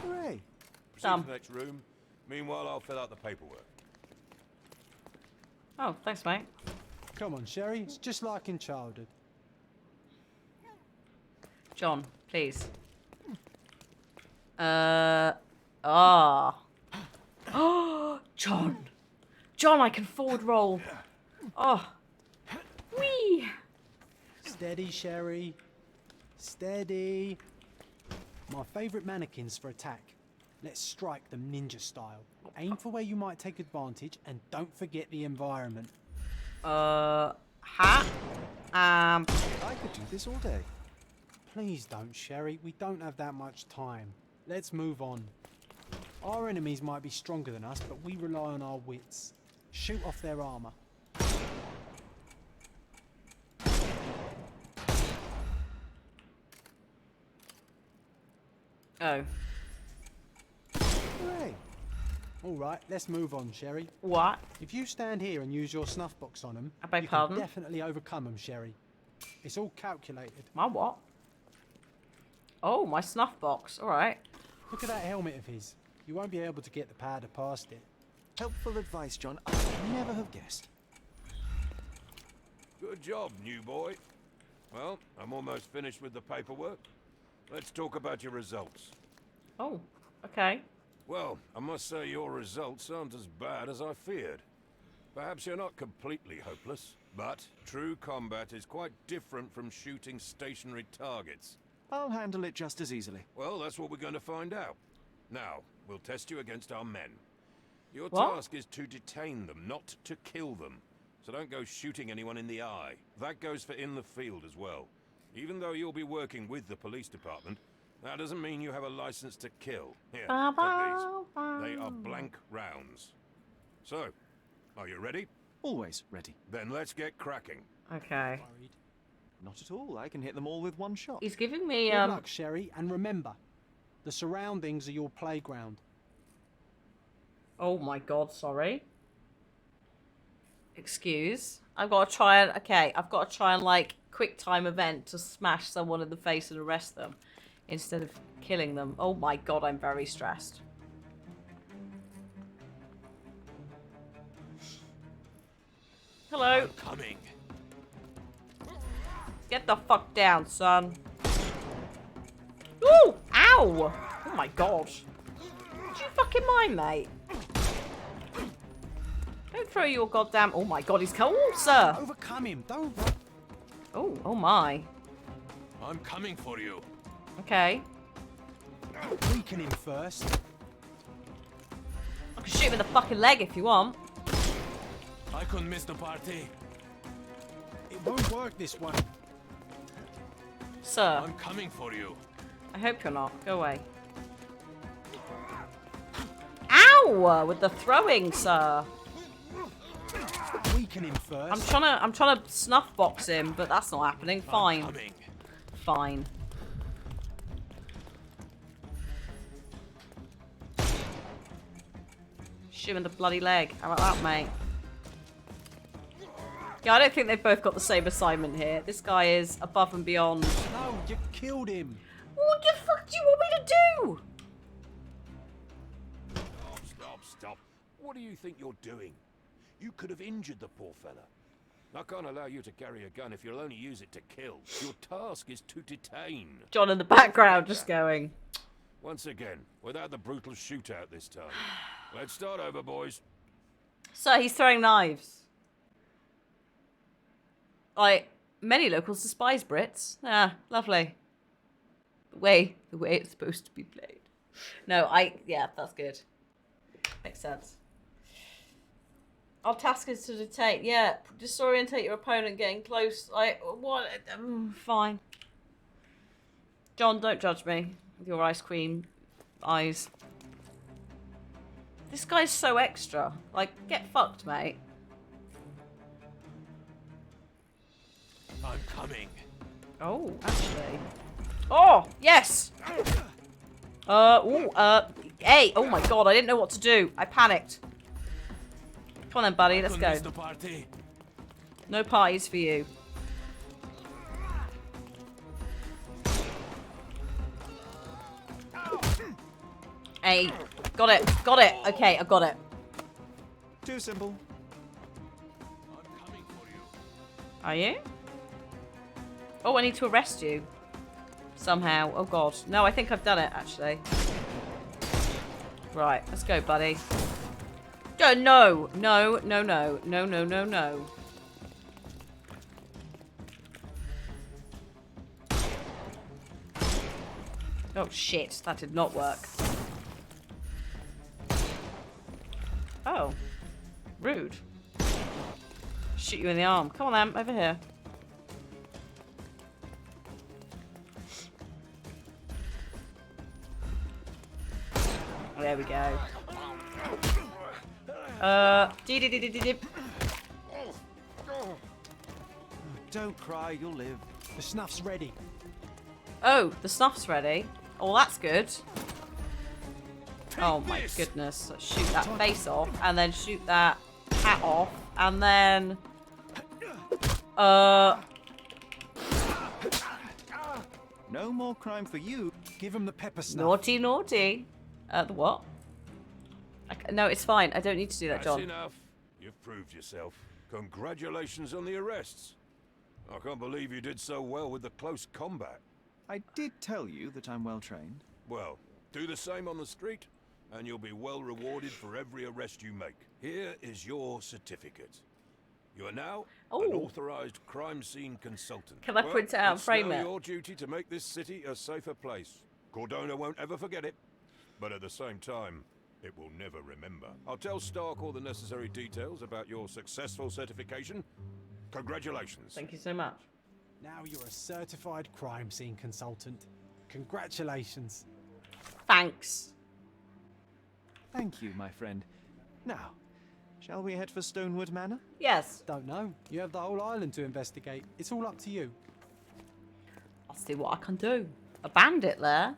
Hooray!
Proceed to the next room. Meanwhile, I'll fill out the paperwork.
Oh, thanks, mate.
Come on, Sherry. It's just like in childhood.
John, please. Oh, John. John, I can forward roll. Oh. Whee!
Steady, Sherry. Steady. My favourite mannequins for attack. Let's strike them ninja style. Aim for where you might take advantage and don't forget the environment.
I could do this all day.
Please don't, Sherry. We don't have that much time. Let's move on. Our enemies might be stronger than us, but we rely on our wits. Shoot off their armour.
Oh.
Hooray. All right, let's move on, Sherry.
What?
If you stand here and use your snuff box on them,
I beg
you
pardon?
can definitely overcome them, Sherry. It's all calculated.
My what? Oh, my snuff box. All right.
Look at that helmet of his. You won't be able to get the powder past it.
Helpful advice, John. I would never have guessed.
Good job, new boy. Well, I'm almost finished with the paperwork. Let's talk about your results.
Oh, okay.
Well, I must say your results aren't as bad as I feared. Perhaps you're not completely hopeless, but true combat is quite different from shooting stationary targets.
I'll handle it just as easily.
Well, that's what we're going to find out. Now, we'll test you against our men. Your
What?
task is to detain them, not to kill them. So don't go shooting anyone in the eye. That goes for in the field as well. Even though you'll be working with the police department, that doesn't mean you have a license to kill. Here, take these. They are blank rounds. So, are you ready?
Always ready.
Then let's get cracking.
Okay.
Not at all. I can hit them all with one shot.
He's giving me
Good luck, Sherry, and remember, the surroundings are your playground.
Oh my god, sorry. Excuse. I've got to try and I've got to try and like quick time event to smash someone in the face and arrest them instead of killing them. Oh my god, I'm very stressed. Hello.
I'm coming.
Get the fuck down, son. Ooh! Ow! Oh my god. Do you fucking mind, mate? Don't throw your goddamn... Oh my god, he's cold, sir.
Overcome him, don't...
Oh my.
I'm coming for you.
Okay.
Weaken him first.
I can shoot him in the fucking leg if you want.
I couldn't miss the party.
It won't work this way.
Sir.
I'm coming for you.
I hope you're not. Go away. Ow! With the throwing, sir.
Weaken him first.
I'm trying to snuff box him, but that's not happening. Fine. Fine. Shoot him in the bloody leg. How about that, mate? Yeah, I don't think they've both got the same assignment here. This guy is above and beyond.
No, you killed him.
What the fuck do you want me to do?
Stop. What do you think you're doing? You could have injured the poor fella. I can't allow you to carry a gun if you'll only use it to kill. Your task is to detain.
John in the background just going.
Once again, without the brutal shootout this time. Let's start over, boys.
So he's throwing knives. Like, many locals despise Brits. Ah, lovely. The way it's supposed to be played. No, yeah, that's good. Makes sense. Our task is to detain. Yeah, disorientate your opponent getting close. Like, what? Fine. John, don't judge me with your ice cream eyes. This guy's so extra. Like, get fucked, mate.
I'm coming.
Oh, actually. Oh, yes! Hey! Oh my god, I didn't know what to do. I panicked. Come on then, buddy, let's go. No pies for you. Hey, got it. Okay, I got it.
Too simple.
Are you? Oh, I need to arrest you. Somehow. Oh god. No, I think I've done it, actually. Right, let's go, buddy. Oh, no. No. Oh, shit. That did not work. Oh. Rude. Shoot you in the arm. Come on, over here. There we go.
Don't cry, you'll live.
The snuff's ready.
Oh, the snuff's ready. Oh, that's good. Oh my goodness. Let's shoot that face off, and then shoot that hat off, and then...
No more crime for you.
Give him the pepper snuff.
Naughty, naughty. The what? No, it's fine. I don't need to do that, John.
That's enough. You've proved yourself. Congratulations on the arrests. I can't believe you did so well with the close combat.
I did tell you that I'm well trained.
Well, do the same on the street, and you'll be well rewarded for every arrest you make. Here is your certificate. You are now an authorized crime scene consultant.
Can I print it out and frame it?
It's now your duty to make this city a safer place. Cordona won't ever forget it, but at the same time, it will never remember. I'll tell Stark all the necessary details about your successful certification. Congratulations.
Thank you so much.
Now you're a certified crime scene consultant. Congratulations.
Thanks.
Thank you, my friend. Now, shall we head for Stonewood Manor?
Yes.
Don't know. You have the whole island to investigate. It's all up to you.
I'll see what I can do. A bandit there?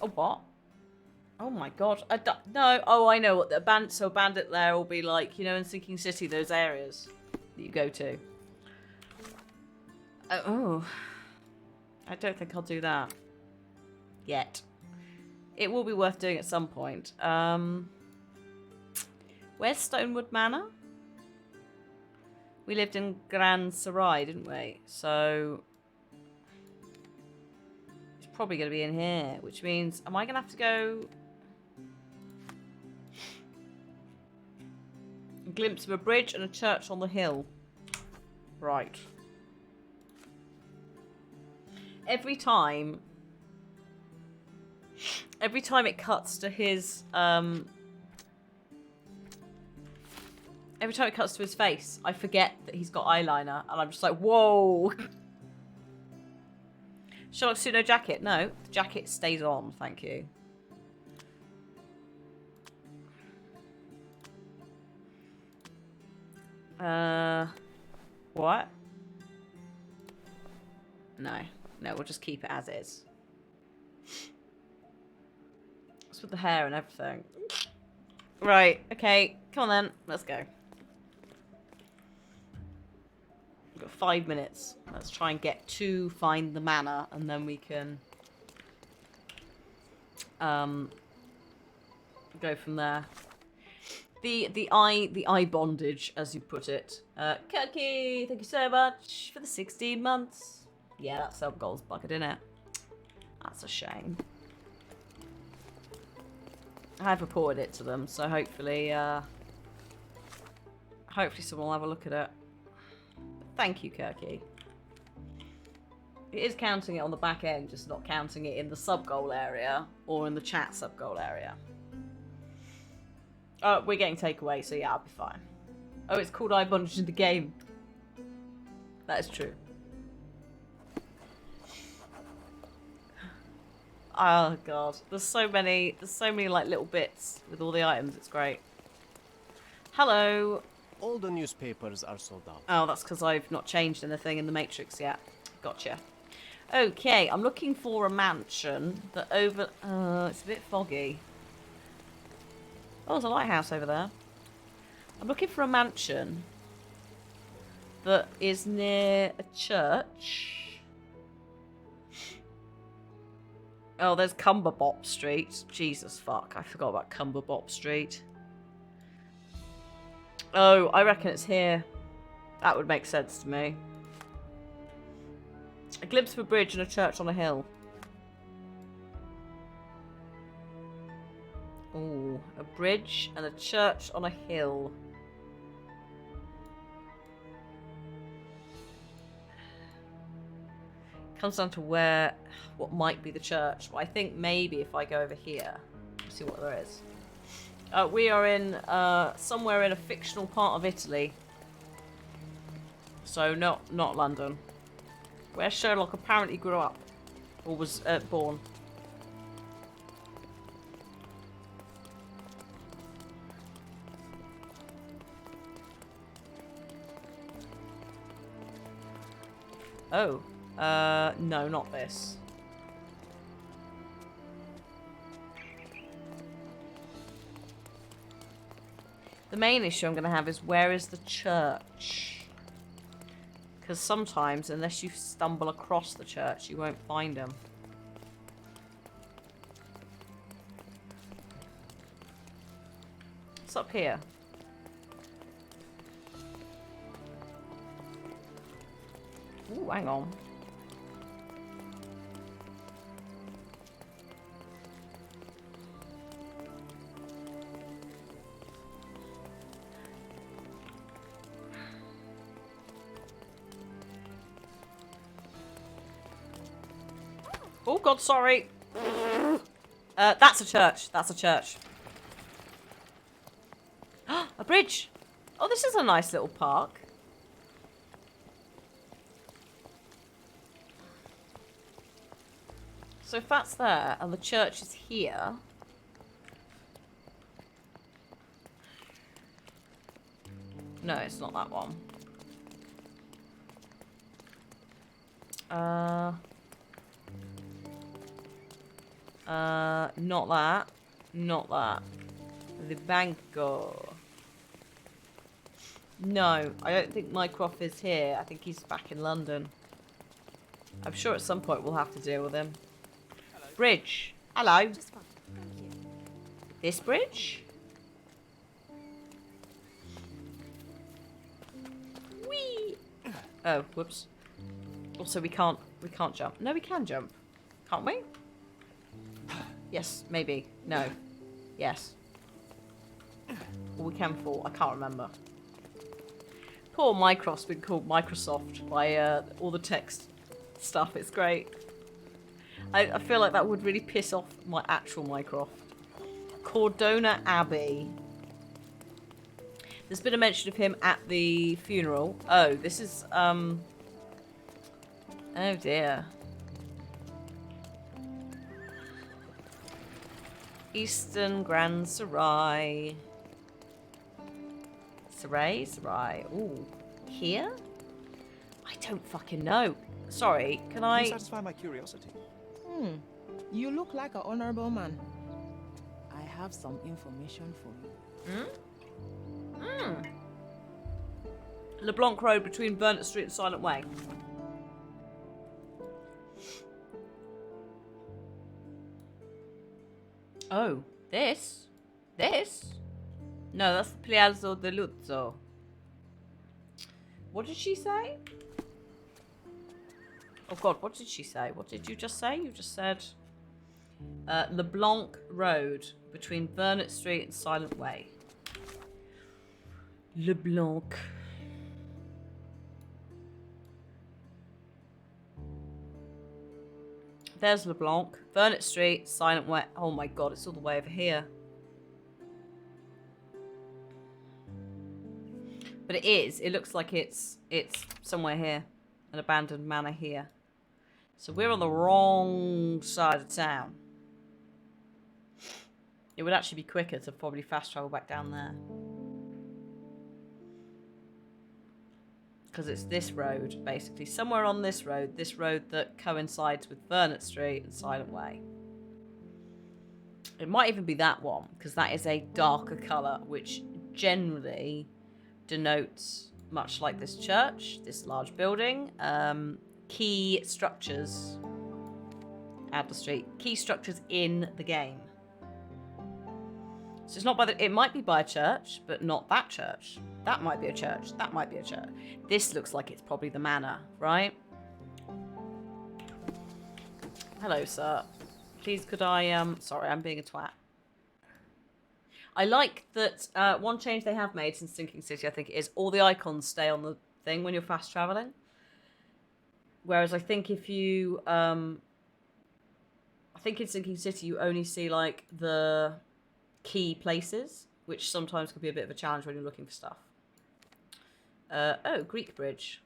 Oh, what? Oh my god. No. Oh, I know what the bandit there will be like, you know, in Sinking City, those areas that you go to. Oh. I don't think I'll do that. Yet. It will be worth doing at some point. Where's Stonewood Manor? We lived in Gran Sarai, didn't we? So... it's probably going to be in here, which means... am I going to have to go... a glimpse of a bridge and a church on the hill. Right. Every time it cuts to his... every time it cuts to his face, I forget that he's got eyeliner, and I'm just like, whoa! Sherlock Suit, no jacket? No, the jacket stays on, thank you. What? No, we'll just keep it as is. What's with the hair and everything? Right, okay, come on then, let's go. We've got 5 minutes. Let's try and get to find the manor, and then we can go from there. The eye bondage, as you put it. Kirky, thank you so much for the 16 months. Yeah, that sub goal's bucket, isn't it? That's a shame. I have reported it to them, so hopefully, hopefully someone will have a look at it. Thank you, Kirky. It is counting it on the back end, just not counting it in the sub-goal area or in the chat sub-goal area. Oh, we're getting takeaway, so yeah, I'll be fine. Oh, it's called eye bondage in the game. That is true. Oh god, there's so many like little bits with all the items. It's great. Hello.
All the newspapers are sold out.
Oh, that's because I've not changed anything in the Matrix yet. Gotcha. Okay, I'm looking for a mansion that over... it's a bit foggy. Oh, there's a lighthouse over there. I'm looking for a mansion that is near a church. Oh, there's Cumberbop Street. Jesus fuck, I forgot about Cumberbop Street. Oh, I reckon it's here. That would make sense to me. A glimpse of a bridge and a church on a hill. Ooh, a bridge and a church on a hill. Comes down to what might be the church. But I think maybe if I go over here, see what there is. We are in somewhere in a fictional part of Italy. So not London. Where Sherlock apparently grew up. Or was born. Oh. No, not this. The main issue I'm going to have is where is the church? Because sometimes, unless you stumble across the church, you won't find them. What's up here? Ooh, hang on. Oh god, sorry. That's a church. That's a church. A bridge. Oh, this is a nice little park. So if that's there and the church is here. No, it's not that one. Not that. Not that. The Banco. No, I don't think Mycroft is here. I think he's back in London. I'm sure at some point we'll have to deal with him. Hello. Bridge. Hello.
Just fine. Thank you.
This bridge? Whee! Oh, whoops. Also, we can't jump. No, we can jump. Can't we? Yes, maybe. No. Yes. Or we can fall. I can't remember. Poor Mycroft's been called Microsoft by all the text stuff. It's great. I feel like that would really piss off my actual Mycroft. Cordona Abbey. There's been a mention of him at the funeral. Oh, this is, oh dear. Eastern Grand Sarai. Sarai. Ooh. Here? I don't fucking know. Sorry, can I...
You satisfy my curiosity.
You look like an honorable man. I have some information for you.
LeBlanc Road between Burnett Street and Silent Way. Oh, this? This? No, that's the Piazza de Luzzo. What did she say? Oh god, what did she say? What did you just say? You just said... LeBlanc Road, between Vernet Street and Silent Way. LeBlanc. There's LeBlanc. Vernet Street, Silent Way. Oh my god, it's all the way over here. But it looks like it's somewhere here. An abandoned manor here. So we're on the wrong side of town. It would actually be quicker to probably fast travel back down there. Because it's this road, basically. Somewhere on this road that coincides with Vernet Street and Silent Way. It might even be that one, because that is a darker colour, which generally denotes, much like this church, this large building, key structures at the street. Key structures in the game. So it's not by it might be by a church, but not that church. That might be a church. That might be a church. This looks like it's probably the manor, right? Hello, sir. Please could I, sorry, I'm being a twat. I like that one change they have made since Sinking City, I think, is all the icons stay on the thing when you're fast traveling. Whereas I think if you, I think in Sinking City you only see like the key places, which sometimes can be a bit of a challenge when you're looking for stuff. Oh, Greek bridge.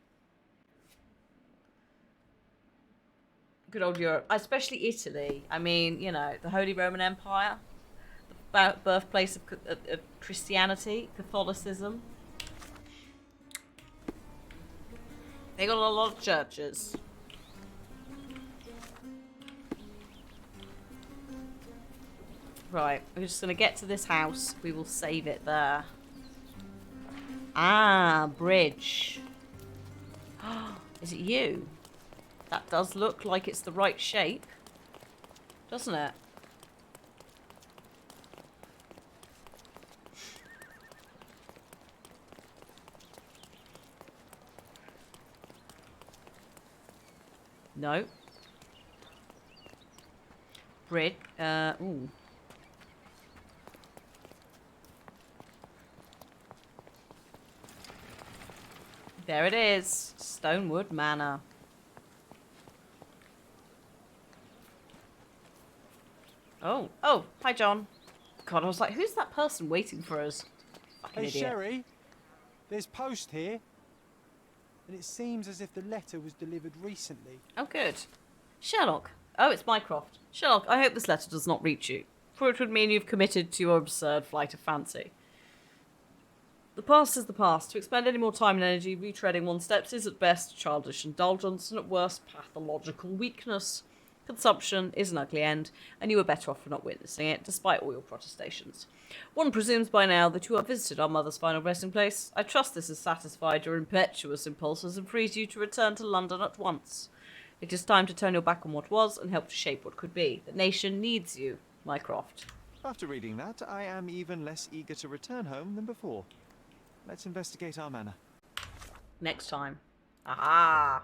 Good old Europe, especially Italy. I mean, you know, the Holy Roman Empire, the birthplace of Christianity, Catholicism. They got a lot of churches. Right, we're just going to get to this house. We will save it there. Ah, bridge. Is it you? That does look like it's the right shape. Doesn't it? No. Bridge. Ooh. There it is. Stonewood Manor. Oh. Oh, hi, John. God, I was like, who's that person waiting for us? Fucking
Hey,
idiot.
Sherry. There's post here. And it seems as if the letter was delivered recently.
Oh, good. Sherlock. Oh, it's Mycroft. Sherlock, I hope this letter does not reach you, for it would mean you've committed to your absurd flight of fancy. The past is the past. To expend any more time and energy retreading one's steps is at best childish indulgence and at worst pathological weakness. Consumption is an ugly end, and you were better off for not witnessing it, despite all your protestations. One presumes by now that you have visited our mother's final resting place. I trust this has satisfied your impetuous impulses and frees you to return to London at once. It is time to turn your back on what was and help to shape what could be. The nation needs you, Mycroft.
After reading that, I am even less eager to return home than before. Let's investigate our manor.
Next time. Aha!